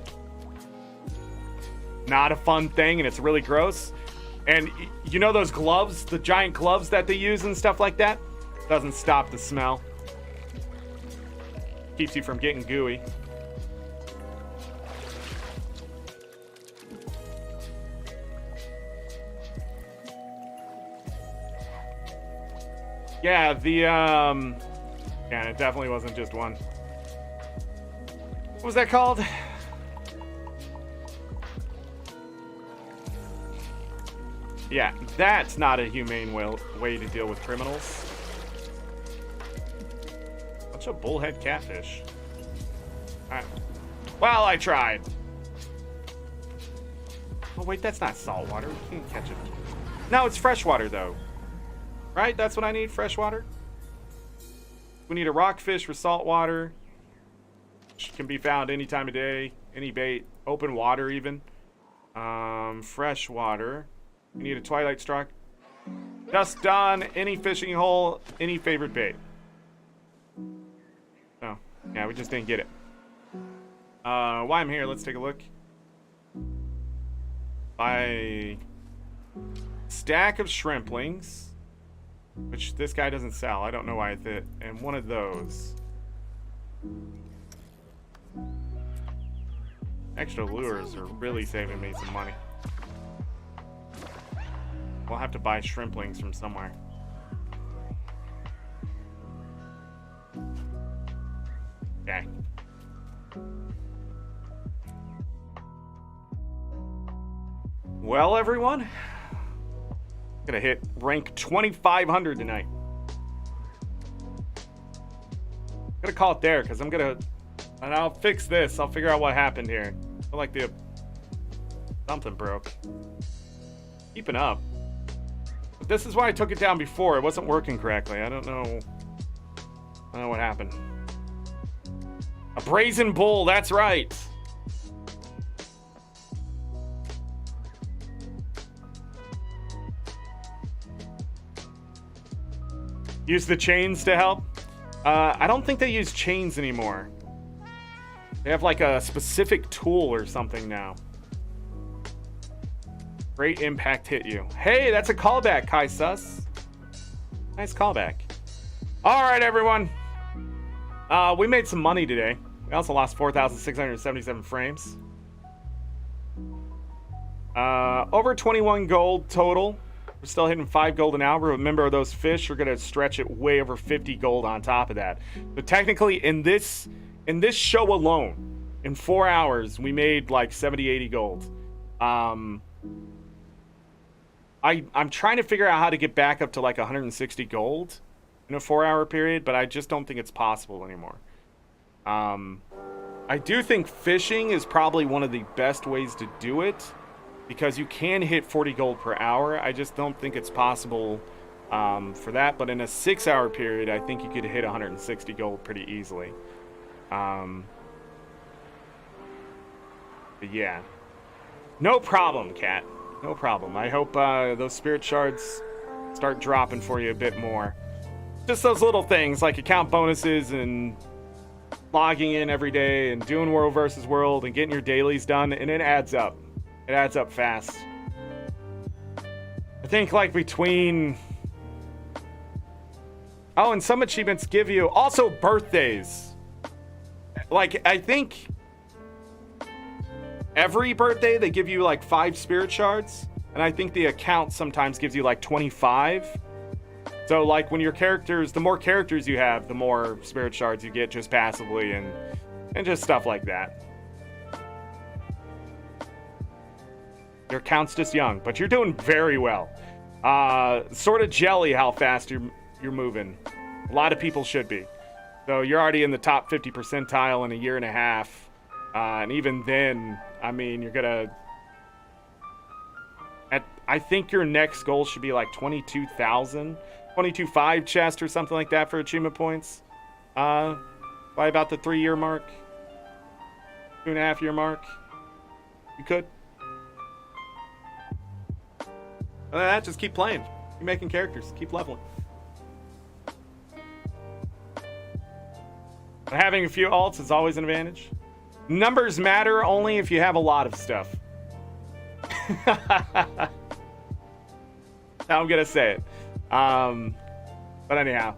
Not a fun thing, and it's really gross. And you know those gloves, the giant gloves that they use and stuff like that? Doesn't stop the smell. Keeps you from getting gooey. Yeah, yeah, it definitely wasn't just one. What was that called? Yeah, that's not a humane way to deal with criminals. Bunch of bullhead catfish. Alright. Well, I tried. Oh, wait, that's not salt water. You can't catch it. No, it's freshwater, though. Right? That's what I need, freshwater? We need a rockfish for salt water. Which can be found any time of day, any bait, open water even. Freshwater. We need a twilight struck. Just done. Any fishing hole, any favorite bait. Oh, yeah, we just didn't get it. Why I'm here, let's take a look. Buy stack of shrimplings, which this guy doesn't sell. I don't know why it. And one of those. Extra lures are really saving me some money. We'll have to buy shrimplings from somewhere. Okay. Well, everyone, gonna hit rank 2500 tonight. Gonna call it there because I'm gonna, and I'll fix this. I'll figure out what happened here. I feel like something broke. Keeping up. But this is why I took it down before. It wasn't working correctly. I don't know what happened. A brazen bull. That's right. Use the chains to help. I don't think they use chains anymore. They have like a specific tool or something now. Great impact hit you. Hey, that's a callback, Kai Sus. Nice callback. All right, everyone. We made some money today. We also lost 4,677 frames. Over 21 gold total. We're still hitting 5 gold an hour. Remember, those fish are going to stretch it way over 50 gold on top of that. But technically, in this show alone, in 4 hours, we made like 70, 80 gold. I'm trying to figure out how to get back up to like 160 gold in a 4-hour period, but I just don't think it's possible anymore. I do think fishing is probably one of the best ways to do it, because you can hit 40 gold per hour. I just don't think it's possible for that. But in a 6-hour period, I think you could hit 160 gold pretty easily. But yeah. No problem, Cat. No problem. I hope those spirit shards start dropping for you a bit more. Just those little things like account bonuses and logging in every day and doing world versus world and getting your dailies done, and it adds up. It adds up fast. I think like between... Oh, and some achievements give you also birthdays. Like, I think every birthday they give you like 5 spirit shards, and I think the account sometimes gives you like 25. So like when your characters, the more characters you have, the more spirit shards you get just passively and just stuff like that. Your account's just young, but you're doing very well. Sort of jelly how fast you're moving. A lot of people should be. So you're already in the top 50 percentile in a year and a half. And even then, I mean, you're gonna... I think your next goal should be like 22,000. 22.5 chest or something like that for achievement points. By about the 3-year mark. 2.5-year mark. You could. Other than that, just keep playing. Keep making characters. Keep leveling. But having a few alts is always an advantage. Numbers matter only if you have a lot of stuff. Now I'm gonna say it. But anyhow,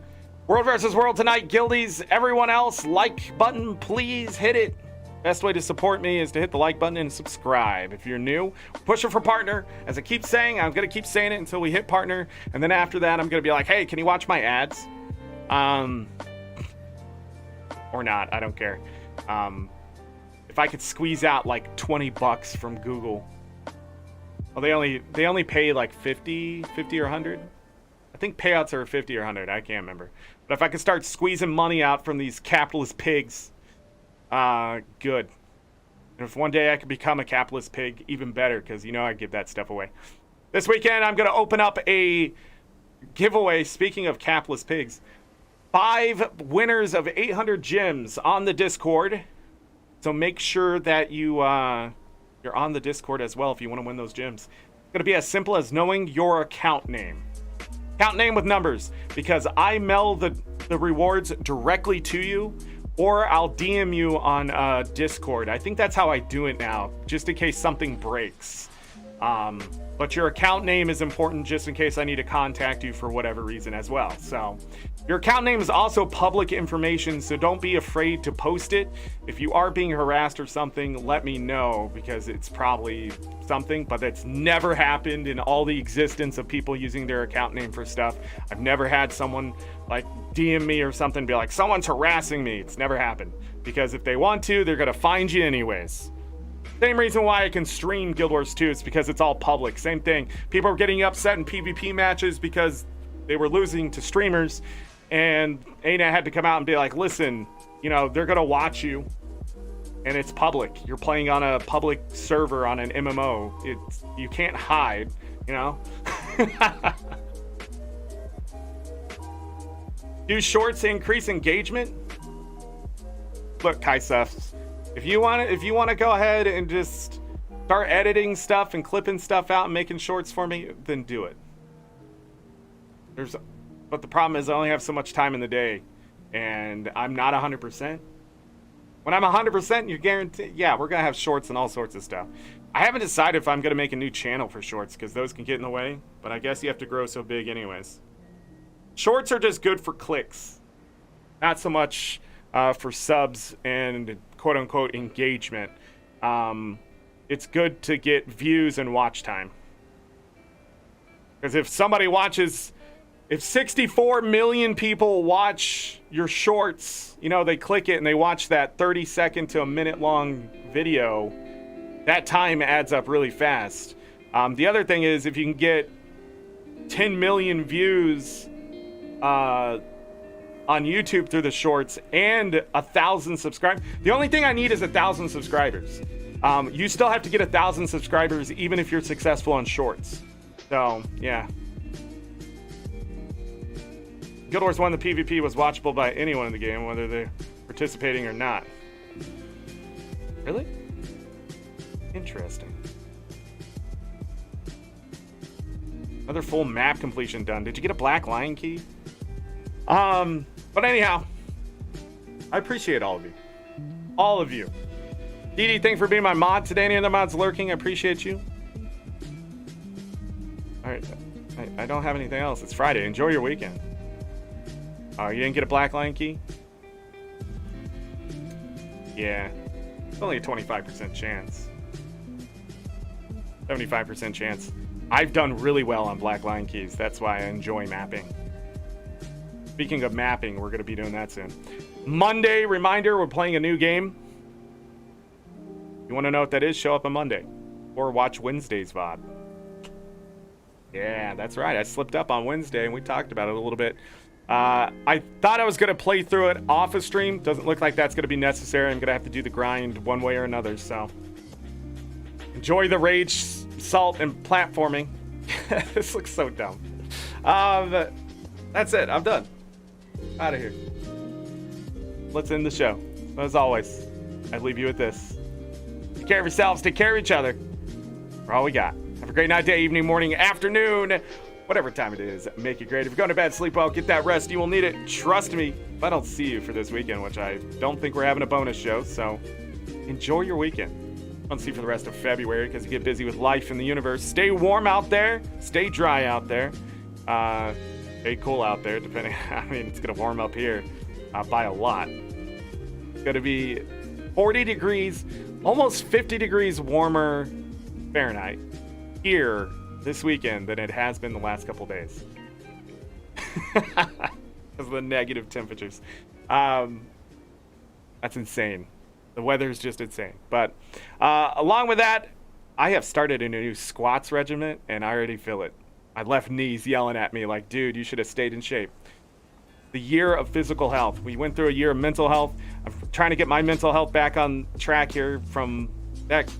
World versus World tonight, guildies. Everyone else, like button, please hit it. Best way to support me is to hit the like button and subscribe. If you're new, push it for partner. As I keep saying, I'm gonna keep saying it until we hit partner, and then after that, I'm gonna be like, hey, can you watch my ads? Or not, I don't care. If I could squeeze out like $20 from Google. Well, they only pay like 50 or 100. I think payouts are 50 or 100. I can't remember. But if I could start squeezing money out from these capitalist pigs, good. And if one day I could become a capitalist pig, even better, because you know I give that stuff away. This weekend I'm gonna open up a giveaway. Speaking of capitalist pigs, 5 winners of 800 gems on the Discord. So make sure that you're on the Discord as well if you want to win those gems. It's going to be as simple as knowing your account name. Account name with numbers, because I mail the rewards directly to you, or I'll DM you on Discord. I think that's how I do it now, just in case something breaks. But your account name is important just in case I need to contact you for whatever reason as well. So your account name is also public information, so don't be afraid to post it. If you are being harassed or something, let me know, because it's probably something, but that's never happened in all the existence of people using their account name for stuff. I've never had someone like DM me or something, be like, someone's harassing me. It's never happened, because if they want to, they're gonna find you anyways. Same reason why I can stream Guild Wars 2, it's because it's all public. Same thing. People are getting upset in PvP matches because they were losing to streamers, and ArenaNet had to come out and be like, listen, you know, they're gonna watch you, and it's public. You're playing on a public server on an MMO. You can't hide, you know? Do shorts increase engagement? Look, Kaisef, if you want to go ahead and just start editing stuff and clipping stuff out and making shorts for me, then do it. But the problem is I only have so much time in the day, and I'm not 100%. When I'm 100%, you're guaranteed, yeah, we're going to have shorts and all sorts of stuff. I haven't decided if I'm going to make a new channel for shorts, because those can get in the way, but I guess you have to grow so big anyways. Shorts are just good for clicks, not so much for subs and quote-unquote engagement. It's good to get views and watch time. Because if somebody watches, if 64 million people watch your shorts, you know, they click it and they watch that 30-second to a minute-long video, that time adds up really fast. The other thing is, if you can get 10 million views on YouTube through the shorts and 1,000 subscribers. The only thing I need is 1,000 subscribers. You still have to get 1,000 subscribers even if you're successful on shorts. So, yeah. Guild Wars 1, the PvP was watchable by anyone in the game, whether they're participating or not. Really? Interesting. Another full map completion done. Did you get a black lion key? But anyhow, I appreciate all of you. All of you. Dee Dee, thanks for being my mod today. Any other mods lurking? I appreciate you. All right. I don't have anything else. It's Friday. Enjoy your weekend. Oh, you didn't get a black line key? Yeah. It's only a 25% chance. 75% chance. I've done really well on black line keys. That's why I enjoy mapping. Speaking of mapping, we're going to be doing that soon. Monday, reminder, we're playing a new game. You want to know what that is? Show up on Monday. Or watch Wednesday's VOD. Yeah, that's right. I slipped up on Wednesday, and we talked about it a little bit. I thought I was going to play through it off a stream. Doesn't look like that's going to be necessary. I'm going to have to do the grind one way or another, so. Enjoy the rage, salt, and platforming. This looks so dumb. That's it. I'm done. Out of here. Let's end the show. As always, I leave you with this. Take care of yourselves. Take care of each other. For all we got. Have a great night, day, evening, morning, afternoon. Whatever time it is, make it great. If you're going to bed, sleep well, get that rest. You will need it. Trust me, if I don't see you for this weekend, which I don't think we're having a bonus show, so enjoy your weekend. I'll see you for the rest of February because you get busy with life in the universe. Stay warm out there. Stay dry out there. Stay cool out there, depending. I mean, it's going to warm up here by a lot. It's going to be 40 degrees, almost 50 degrees warmer Fahrenheit here this weekend than it has been the last couple days. Because of the negative temperatures. That's insane. The weather is just insane. But along with that, I have started a new squats regimen, and I already feel it. My left knee's yelling at me like, dude, you should have stayed in shape. The year of physical health. We went through a year of mental health. I'm trying to get my mental health back on track here from that,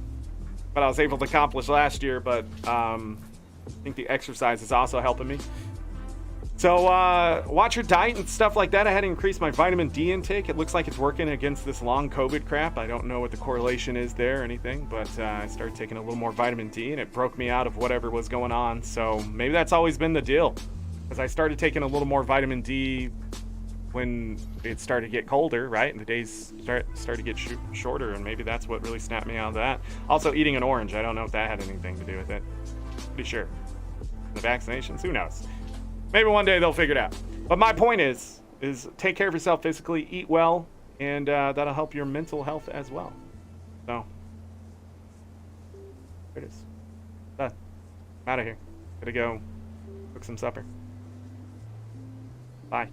what I was able to accomplish last year, but I think the exercise is also helping me. So watch your diet and stuff like that. I had to increase my vitamin D intake. It looks like it's working against this long COVID crap. I don't know what the correlation is there or anything, but I started taking a little more vitamin D and it broke me out of whatever was going on. So maybe that's always been the deal, because I started taking a little more vitamin D when it started to get colder, right? And the days started to get shorter, and maybe that's what really snapped me out of that. Also, eating an orange. I don't know if that had anything to do with it. Pretty sure. The vaccinations, who knows? Maybe one day they'll figure it out. But my point is take care of yourself physically, eat well, and that'll help your mental health as well. So, there it is. Done. I'm out of here. Gotta go cook some supper. Bye.